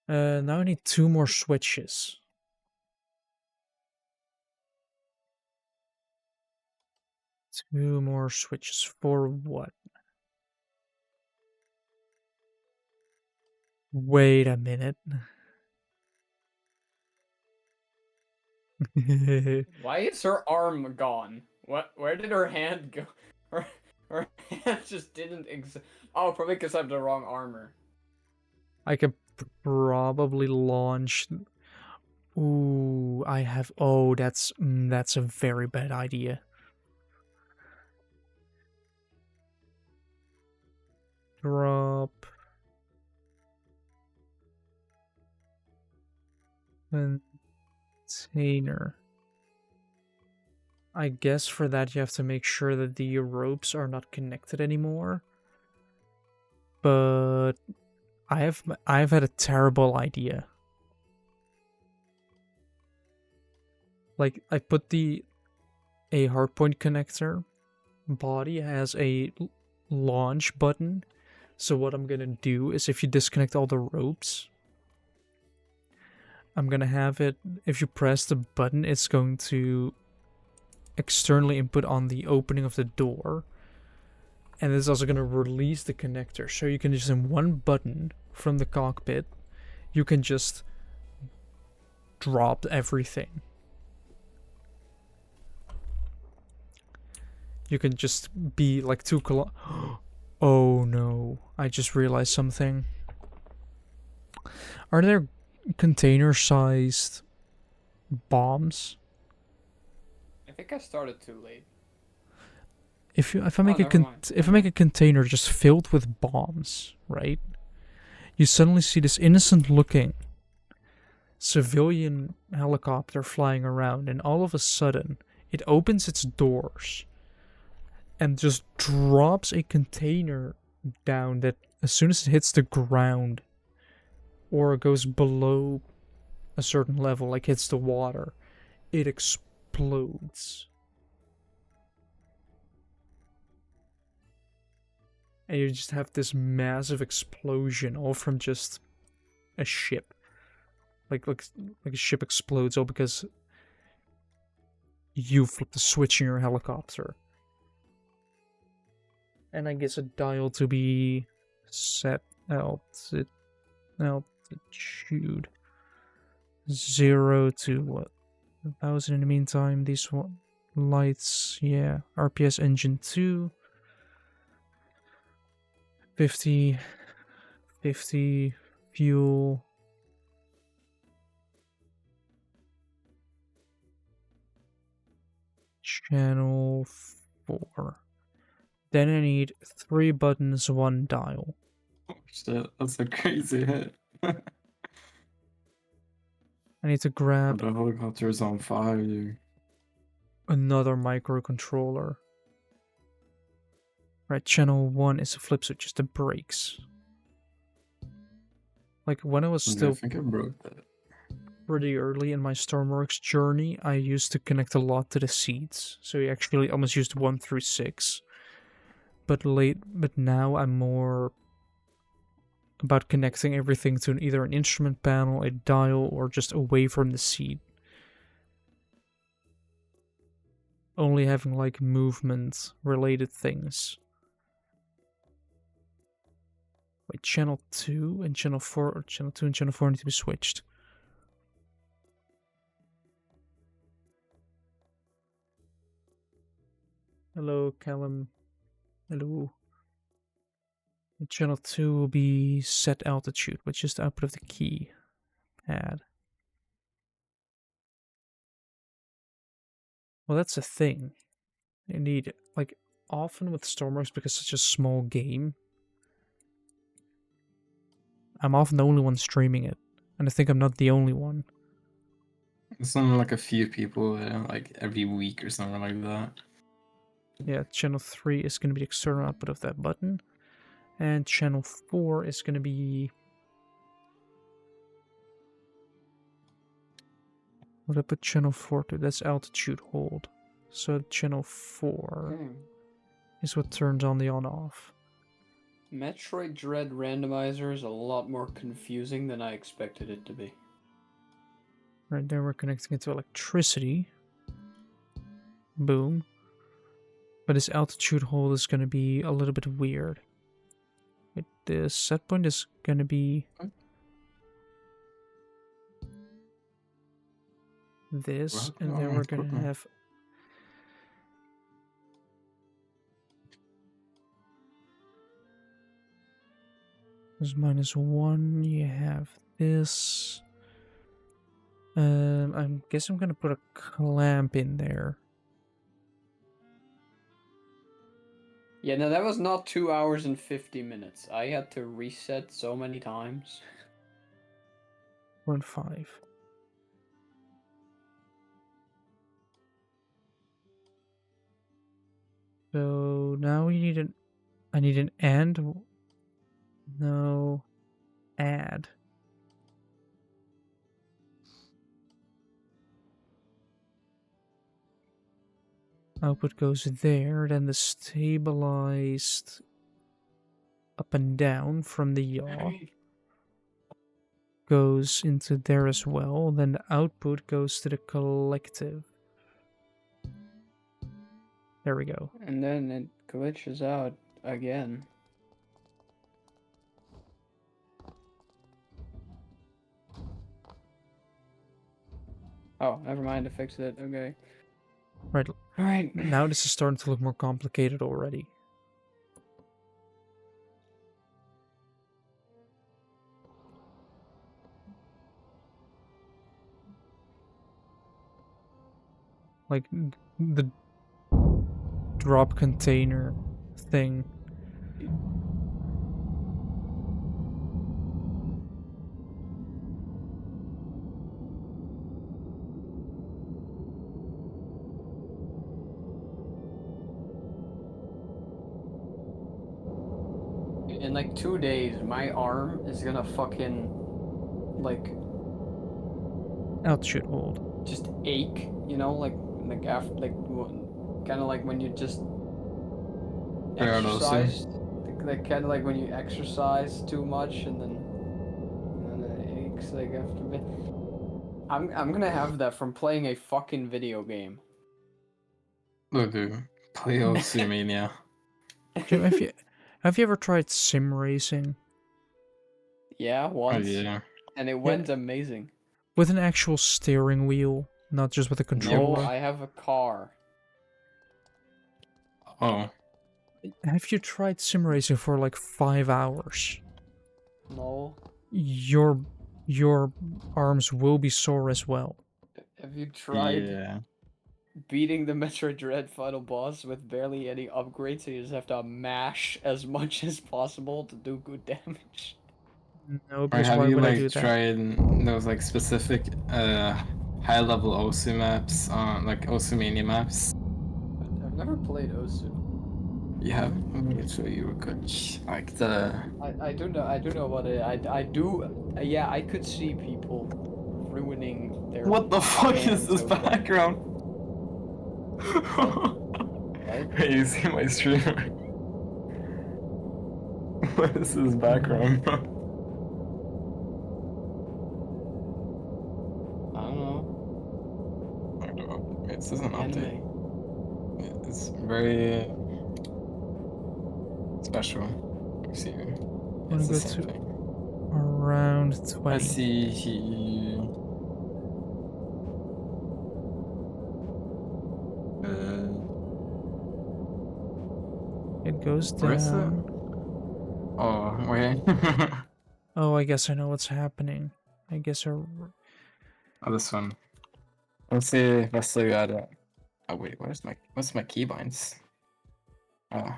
A: Now I need 2 more switches. Two more switches for what? Wait a minute.
B: Why is her arm gone? What? Where did her hand go? Her hand just didn't exist. Oh, probably because I have the wrong armor.
A: I could probably launch... Ooh, I have... Oh, that's a very bad idea. Drop... Container. I guess for that you have to make sure that the ropes are not connected anymore. But I've had a terrible idea. Like I put a hardpoint connector. Body has a launch button. So what I'm gonna do is if you disconnect all the ropes, I'm gonna have it, if you press the button, it's going to externally input on the opening of the door. And it's also gonna release the connector. So you can just, in one button from the cockpit, you can just drop everything. You can just be like 2 kilo... Oh no, I just realized something. Are there container-sized bombs?
B: I think I started too late.
A: If I make
B: never mind.
A: if I make a container just filled with bombs, right? You suddenly see this innocent-looking civilian helicopter flying around, and all of a sudden, it opens its doors and just drops a container down that as soon as it hits the ground ore goes below a certain level, like hits the water, it explodes. And you just have this massive explosion, all from just a ship. Like a ship explodes, all because you flipped the switch in your helicopter. And I guess a dial to be set altitude 0 to what? 1,000 in the meantime. These lights, yeah. RPS engine 2. 50 fuel. Channel 4. Then I need 3 buttons, 1 dial.
C: Oh shit, that's a crazy hit.
A: I need to grab
C: The helicopter's on fire.
A: another microcontroller. Right, channel 1 is a flip switch, just the brakes. Like, when I was still
C: I think I broke that.
A: pretty early in my Stormworks journey, I used to connect a lot to the seats. So you actually almost used 1 through 6. But now I'm more about connecting everything to either an instrument panel, a dial, or just away from the seat. Only having like movement related things. Wait, channel 2 and channel 4, or channel 2 and channel 4 need to be switched. Hello, Callum. Hello. And channel 2 will be set altitude, which is the output of the key pad. Well, that's a thing. Indeed, like, often with Stormworks, because it's such a small game, I'm often the only one streaming it. And I think I'm not the only one.
C: It's only like a few people, like every week or something like that.
A: Yeah, channel 3 is going to be the external output of that button. And channel 4 is going to be... What I put channel 4 to? That's altitude hold. So channel 4 is what turns on the on-off.
B: Metroid Dread Randomizer is a lot more confusing than I expected it to be.
A: Right there, we're connecting it to electricity. Boom. But this altitude hold is going to be a little bit weird. Wait, the set point is going to be this, and then we're going to have... This -1, you have this. I guess I'm gonna put a clamp in there.
B: Yeah, no, that was not 2 hours and 50 minutes. I had to reset so many times.
A: 0.5. So now we need I need an AND. No. Add. Output goes there, then the stabilized up and down from the yaw goes into there as well, then the output goes to the collective. There we go.
B: And then it glitches out again. Oh, never mind, I fixed it, okay.
A: Right.
B: Alright.
A: Now this is starting to look more complicated already. Like, the drop container thing.
B: In like 2 days, my arm is gonna fucking like
A: Altitude hold.
B: just ache, you know, like after kind of like when you just exercise, like kind of like when you exercise too much and then it aches like after a bit. I'm gonna have that from playing a fucking video game.
C: Look, dude, play Oceania.
A: Jim, have you ever tried sim racing?
B: Yeah, once.
C: Oh yeah.
B: And it went amazing.
A: With an actual steering wheel, not just with a controller?
B: No, I have a car.
C: Oh.
A: Have you tried sim racing for like 5 hours?
B: No.
A: Your arms will be sore as well.
B: Have you tried
C: Yeah.
B: beating the Metroid Dread final boss with barely any upgrades, so you just have to mash as much as possible to do good damage?
A: No,
C: Or
A: because
C: have
A: why
C: you
A: would I do
C: like
A: that?
C: tried those like specific high level OSU maps on like Oceania maps?
B: I've never played Osu.
C: You have? Let me show you real quick. Like the
B: I do know what it. I do. Yeah, I could see people ruining their.
C: What the fuck is
B: hands
C: this
B: over it.
C: background?
B: What?
C: Hey, you see my stream? What is this background, bro?
B: I don't know.
C: This is an update.
B: Anime.
C: It's very special. Let's see.
A: Wanna
C: It's the
A: go
C: same
A: to
C: thing.
A: around 20.
C: I see he.
A: It goes
C: Where is it?
A: down.
C: Oh, wait.
A: Oh, I guess I know what's happening. I guess
C: Oh, this one. Let's see if I still got it. Oh wait, what's my keybinds? Oh.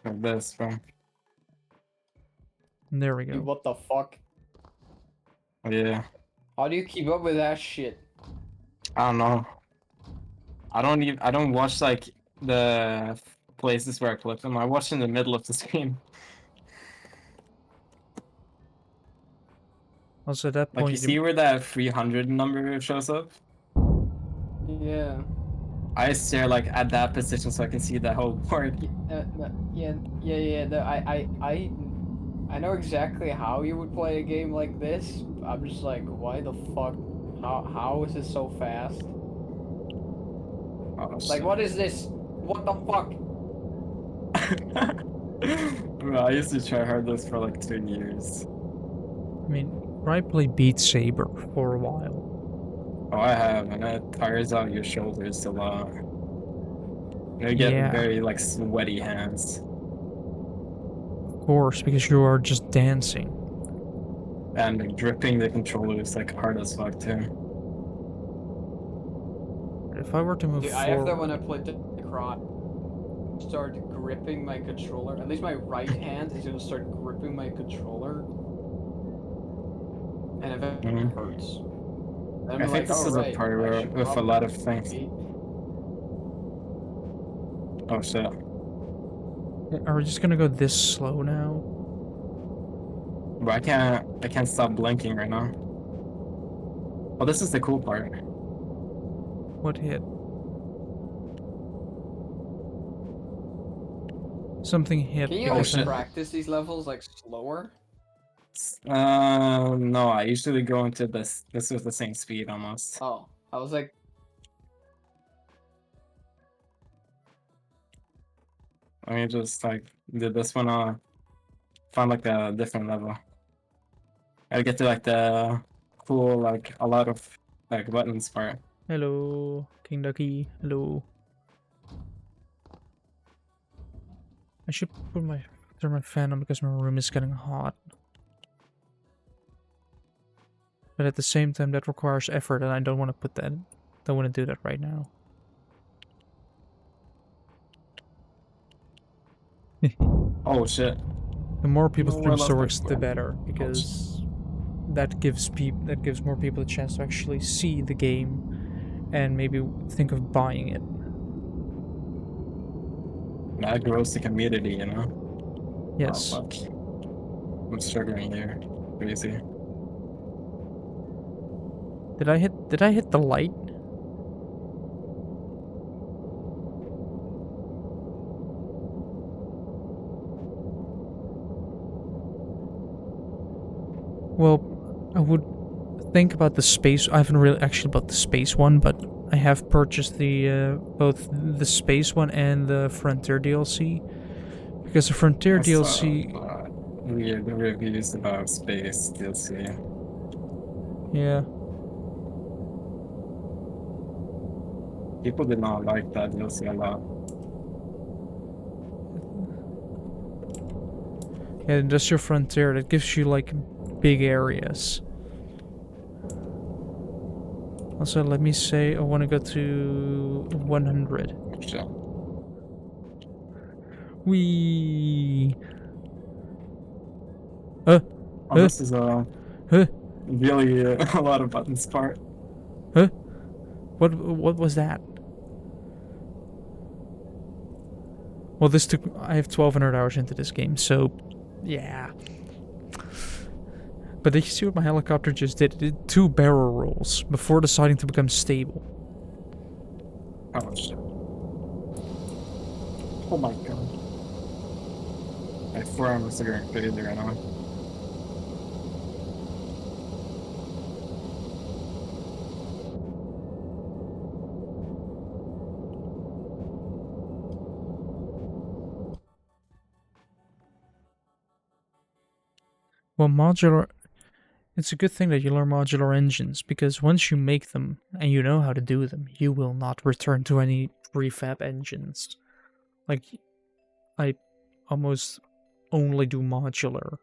C: Like this, bro.
A: there we
B: Dude,
A: go.
B: what the fuck?
C: Oh, yeah.
B: How do you keep up with that shit?
C: I don't know. I don't watch like the places where I click them. I watch in the middle of the screen.
A: Also, at that
C: Like
A: point,
C: you see where that 300 number shows up?
B: Yeah.
C: I stare like at that position so I can see the whole board.
B: I know exactly how you would play a game like this. I'm just like, why the fuck? How is it so fast?
C: Oh,
B: Like, what is this? What the fuck?
C: Bro, I used to try hard this for like 2 years.
A: I mean, I played Beat Saber for a while.
C: Oh, I have, and it tires out your shoulders a lot. You get
A: Yeah.
C: very like sweaty hands.
A: Of course, because you are just dancing.
C: And like, gripping the controller is like hard as fuck too.
A: If I were to move
B: Dude,
A: forward...
B: I have that when I played the Cry. Start gripping my controller. At least my right hand is gonna start gripping my controller. And eventually it hurts. And
C: I think this is a part where with a lot of things. Oh shit.
A: Are we just gonna go this slow now?
C: But I can't stop blinking right now. Oh, this is the cool part.
A: What hit? Something hit.
B: Can you
A: because
B: like
A: I-
B: practice these levels like slower?
C: No, I usually go into this with the same speed almost.
B: Oh, I was like,
C: Let me just like do this one find like a different level. I get to like the cool like a lot of like buttons part.
A: Hello, King Ducky. Hello. I should turn my fan on because my room is getting hot. But at the same time, that requires effort, and I don't want to put that. Don't want to do that right now.
C: Oh shit.
A: The more people
C: No,
A: stream
C: I lost my
A: Stormworks, the
C: plan.
A: better, because that gives more people a chance to actually see the game, and maybe think of buying it.
C: That grows the community, you know?
A: Yes.
C: Oh, fuck. I'm struggling here. Crazy.
A: Did I hit the light? Well, I would think about the space. I haven't really actually bought the space one, but I have purchased the both the space one and the Frontier DLC. Because the Frontier
C: I saw
A: DLC,
C: weird reviews about space DLC.
A: yeah,
C: People did not like that DLC a lot.
A: yeah, Industrial Frontier, that gives you like big areas. Also, let me say I want to go to 100.
C: Sure.
A: Wee.
C: Oh, this is a
A: Huh,
C: really a lot of buttons part.
A: huh. What was that? Well, this took. I have 1,200 hours into this game, so yeah. But did you see what my helicopter just did? It did 2 barrel rolls before deciding to become stable.
C: Oh shit. Oh my god. My forearms are going crazy right now.
A: Well, modular. It's a good thing that you learn modular engines, because once you make them and you know how to do them, you will not return to any prefab engines. Like, I almost only do modular.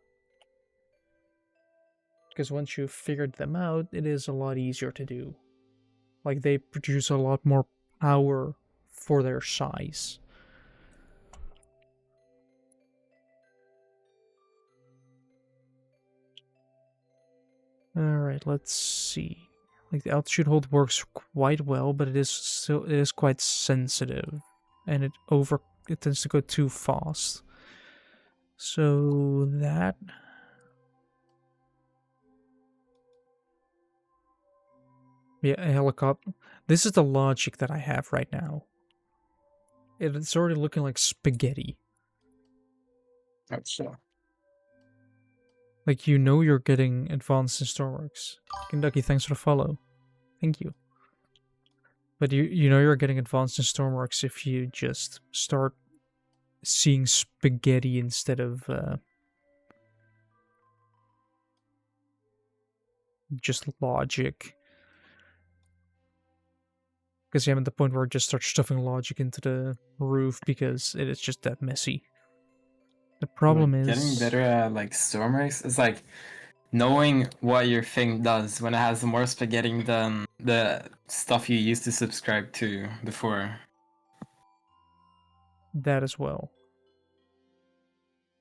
A: Because once you've figured them out, it is a lot easier to do. Like, they produce a lot more power for their size. Alright, let's see. Like, the altitude hold works quite well, but it is quite sensitive. And it tends to go too fast. So that... Yeah, a helicopter. This is the logic that I have right now. It's already looking like spaghetti.
C: That's sure.
A: Like, you know you're getting advanced in Stormworks. Kentucky, thanks for the follow. Thank you. But you know you're getting advanced in Stormworks if you just start seeing spaghetti instead of just logic. Because I'm at the point where I just start stuffing logic into the roof because it is just that messy. The problem is...
C: Getting better at like Stormworks is like knowing what your thing does when it has more spaghetti than the stuff you used to subscribe to before.
A: that as well.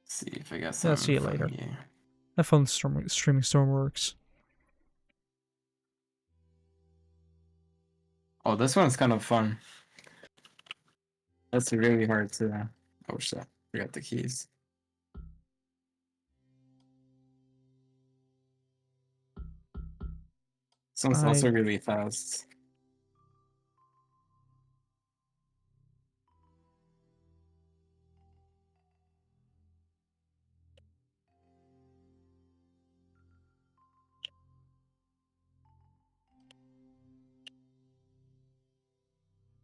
C: Let's see if I got
A: Yeah,
C: some.
A: I'll see you later.
C: Here.
A: Have fun streaming Stormworks.
C: Oh, this one's kind of fun. That's really hard to. Oh shit! Forgot the keys. This one's also really fast.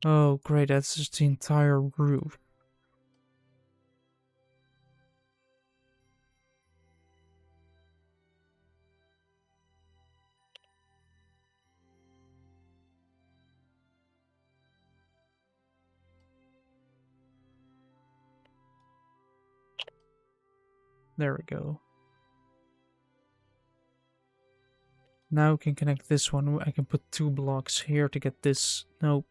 A: Oh, great, that's just the entire roof. There we go. Now we can connect this one. I can put 2 blocks here to get this... No.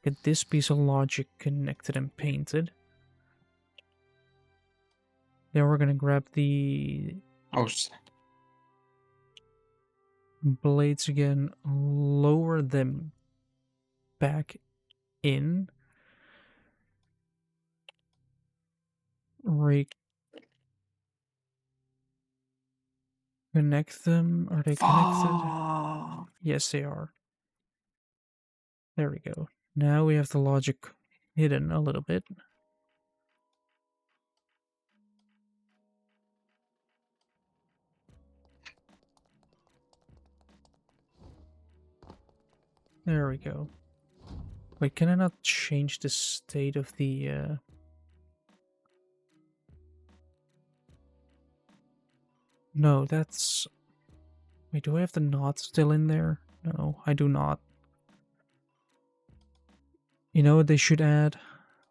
A: Get this piece of logic connected and painted. Then we're gonna grab the...
C: Oh shit.
A: blades again. Lower them back in. Rake Connect them. Are they connected?
C: Fuck.
A: Yes, they are. There we go. Now we have the logic hidden a little bit. There we go. Wait, can I not change the state of the... No, that's... Wait, do I have the knot still in there? No, I do not. You know what they should add?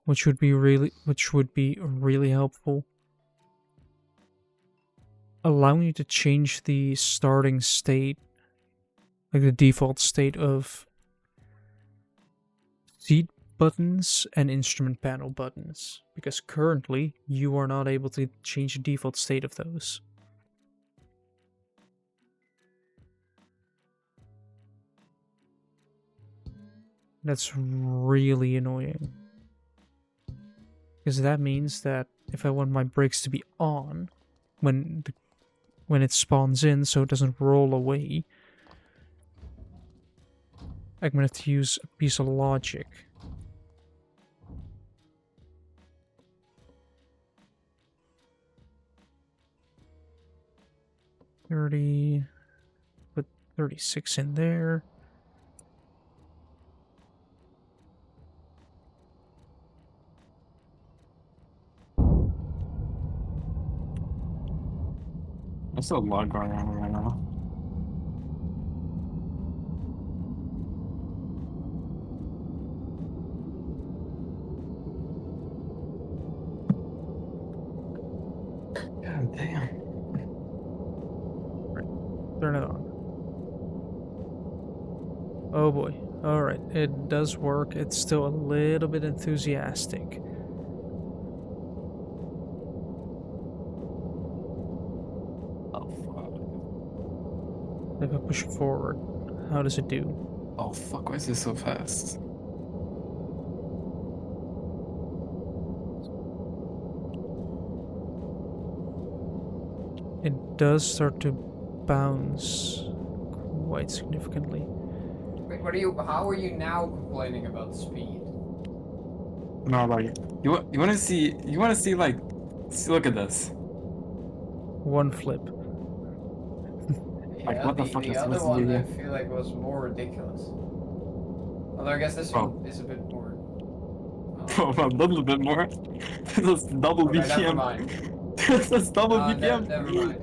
A: Which would be really helpful. Allowing you to change the starting state, like the default state of seat buttons and instrument panel buttons, because currently you are not able to change the default state of those. That's really annoying. Because that means that if I want my brakes to be on when it spawns in so it doesn't roll away, I'm gonna have to use a piece of logic. Put 36 in there.
C: There's still a lot going on right now. God damn.
A: Right. Turn it on. Oh boy. Alright, it does work. It's still a little bit enthusiastic. If I push it forward, how does it do?
C: Oh fuck, why is this so fast?
A: It does start to bounce quite significantly.
B: Wait, how are you now complaining about speed?
C: No, like you wanna see like look at this.
A: One flip.
C: Like, what the fuck
B: the
C: is
B: other
C: supposed to
B: one
C: do?
B: I feel like was more ridiculous. Although I guess this one is a bit more.
C: Oh, a little bit more. This is double
B: Okay,
C: BPM.
B: never mind.
C: This is double BPM.
B: Never mind.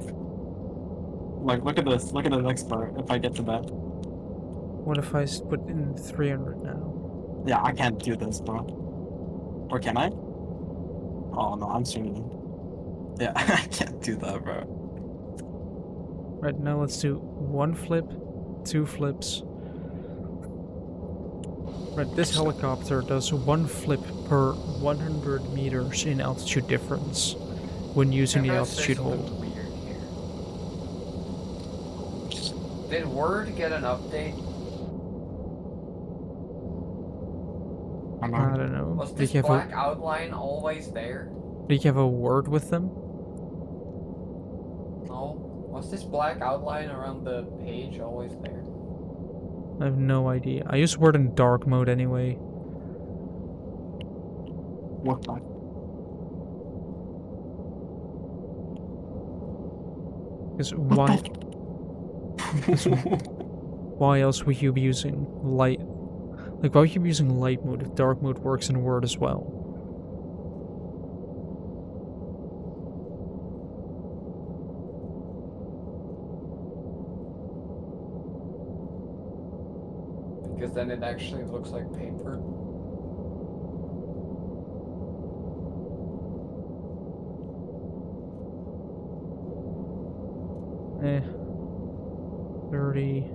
C: Like, look at this. Look at the next part. If I get to that.
A: What if I put in 300 now?
C: Yeah, I can't do this, bro. Or can I? Oh no, I'm streaming. Yeah, I can't do that, bro.
A: Right, now let's do one flip, two flips. Right, this helicopter does one flip per 100 meters in altitude difference when using the altitude hold.
B: Did Word get an update?
A: I don't know.
B: Was this black outline always there?
A: Did you have a word with them?
B: No. Was this black outline around the page always there?
A: I have no idea. I use Word in dark mode anyway.
C: What the?
A: Because why else would you be using light? Like, why would you be using light mode if dark mode works in Word as well?
B: Because then it actually looks like paper.
A: Eh. 30.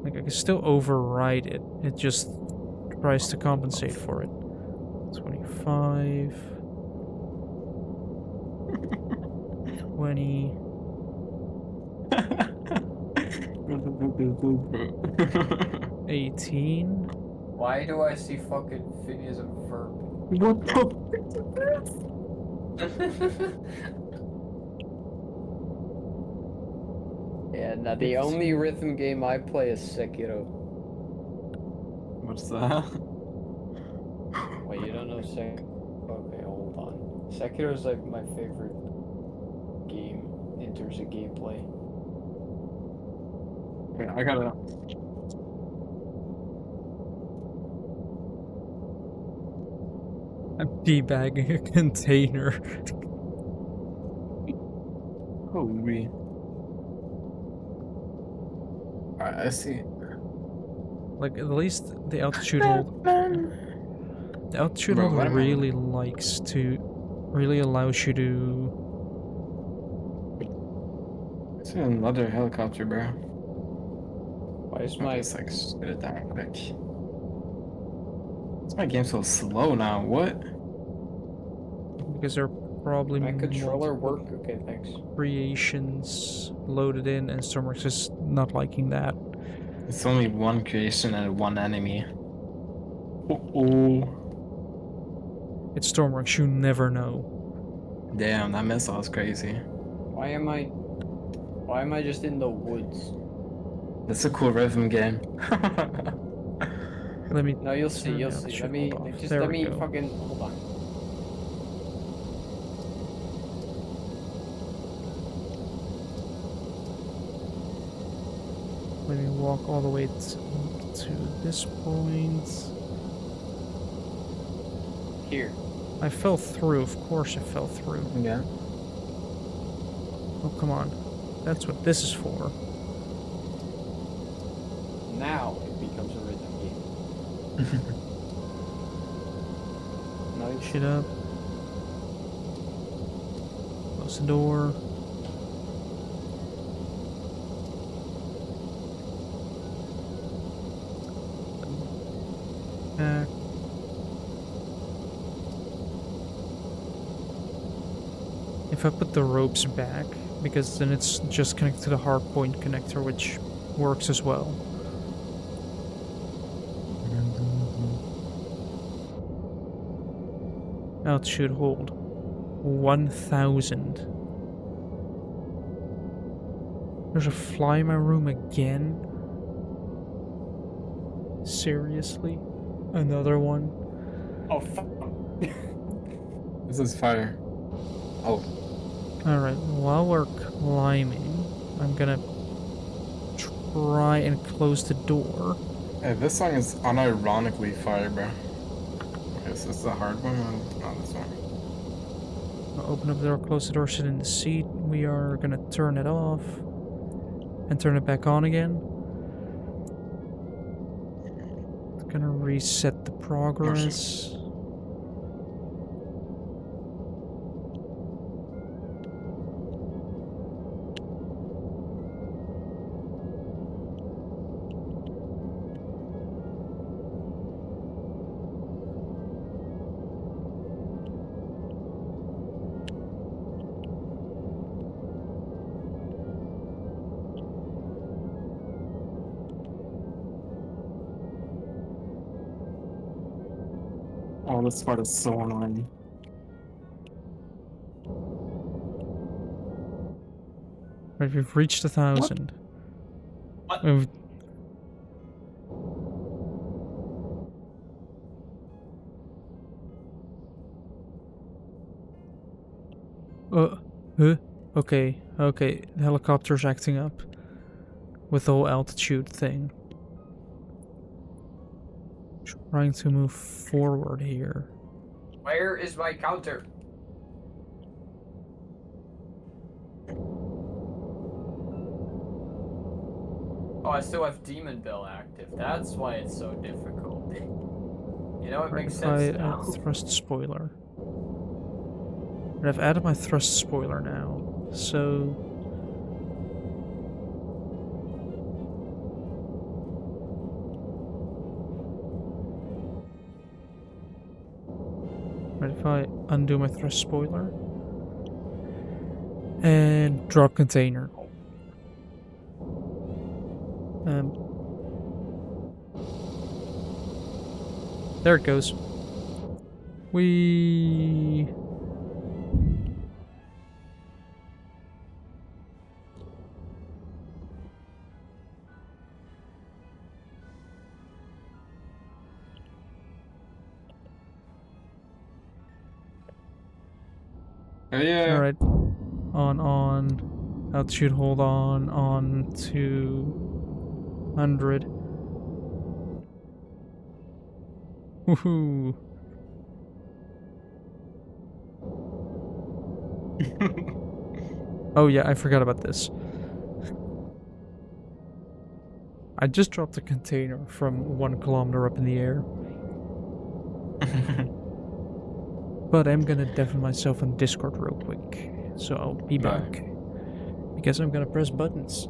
A: Like, I can still override it. It just tries to compensate for it. 25. 20. 18.
B: Why do I see fucking Phineas and Ferb?
C: What the?
B: And the only rhythm game I play is Sekiro.
C: What's that?
B: Wait, you don't know Sekiro? Okay, hold on. Sekiro is like my favorite game in terms of gameplay.
C: Wait, I gotta.
A: I'm debagging a container.
C: Holy. Alright, I see.
A: Like, at least the altitude hold. The altitude
C: Bro,
A: hold
C: what am I-
A: really likes to. Really allows you to.
C: I see another helicopter, bro.
B: Why is
C: I
B: my
C: just like spit it down quick. Why's my game so slow now? What?
A: Because there are probably
B: controller
A: multiple
B: work? Okay, thanks.
A: creations loaded in, and Stormworks is not liking that.
C: It's only one creation and one enemy. Oh.
A: It's Stormworks, you never know.
C: Damn, that missile is crazy.
B: Why am I just in the woods?
C: That's a cool rhythm game.
A: Let me.
B: No, you'll see,
A: turn
B: you'll
A: the
B: see.
A: altitude
B: Let me
A: hold off.
B: just
A: There
B: let
A: we
B: me
A: go.
B: fucking hold on.
A: Let me walk all the way to this point.
B: Here.
A: I fell through, of course I fell through.
C: Yeah.
A: Oh, come on. That's what this is for.
B: Now it becomes a rhythm game. Nice.
A: Shit up. Close the door. Back. If I put the ropes back, because then it's just connected to the hardpoint connector, which works as well. Altitude hold 1000. There's a fly in my room again. Seriously? Another one?
B: Oh fuck.
C: This is fire. Oh.
A: Alright, while we're climbing, I'm gonna try and close the door.
C: Hey, this song is unironically fire, bro. Is this the hard one? No, this one.
A: I'll open up the door, close the door, sit in the seat. We are gonna turn it off and turn it back on again. It's gonna reset the progress.
C: Oh, this part is so annoying.
A: Right, we've reached 1,000.
B: What?
A: We've... Okay, okay. The helicopter's acting up with the whole altitude thing. Trying to move forward here.
B: Where is my counter? Oh, I still have Demon Bell active. That's why it's so difficult. You know, it makes sense now.
A: Thrust spoiler. And I've added my thrust spoiler now, so... Right, if I undo my thrust spoiler... And drop container. There it goes. We...
C: Oh yeah.
A: Alright. On. Altitude hold on 200. Woohoo. Oh yeah, I forgot about this. I just dropped a container from 1 kilometer up in the air. But I'm gonna deafen myself on Discord real quick. So I'll be back. Because I'm gonna press buttons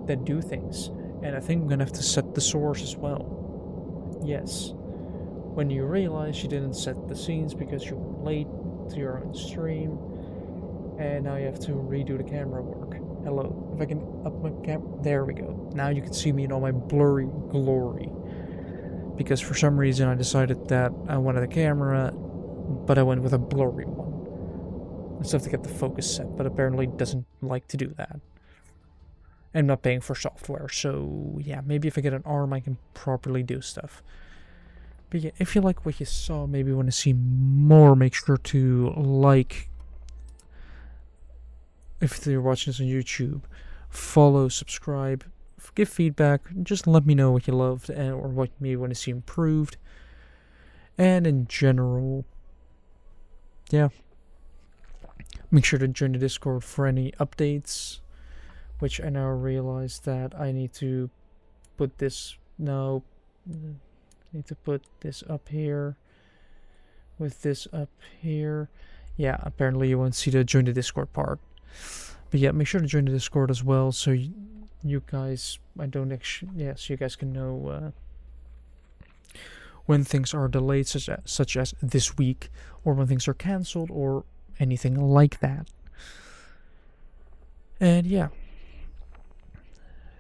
A: that do things. And I think I'm gonna have to set the source as well. Yes. When you realize you didn't set the scenes because you were late to your own stream, and now you have to redo the camera work. Hello. If I can up my camera. There we go. Now you can see me in all my blurry glory. Because for some reason I decided that I wanted a camera, but I went with a blurry one. I still have to get the focus set, but apparently it doesn't like to do that. I'm not paying for software, so yeah, maybe if I get an arm I can properly do stuff. But yeah, if you like what you saw, maybe want to see more, make sure to like. If you're watching this on YouTube, follow, subscribe, give feedback, just let me know what you loved or what you may want to see improved. And in general, yeah, make sure to join the Discord for any updates, which I now realize that I need to put this, no, need to put this up here, with this up here. Yeah, apparently you won't see the join the Discord part. But yeah, make sure to join the Discord as well, so you guys, so you guys can know when things are delayed, such as this week, or when things are cancelled, or anything like that. And yeah,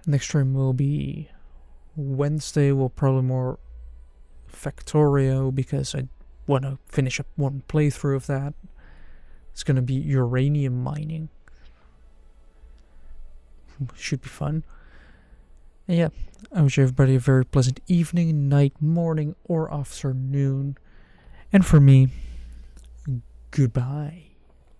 A: next stream will be Wednesday. Will probably more Factorio, because I want to finish up one playthrough of that. It's gonna be uranium mining. Should be fun. And yeah, I wish everybody a very pleasant evening, night, morning, or afternoon. And for me, goodbye.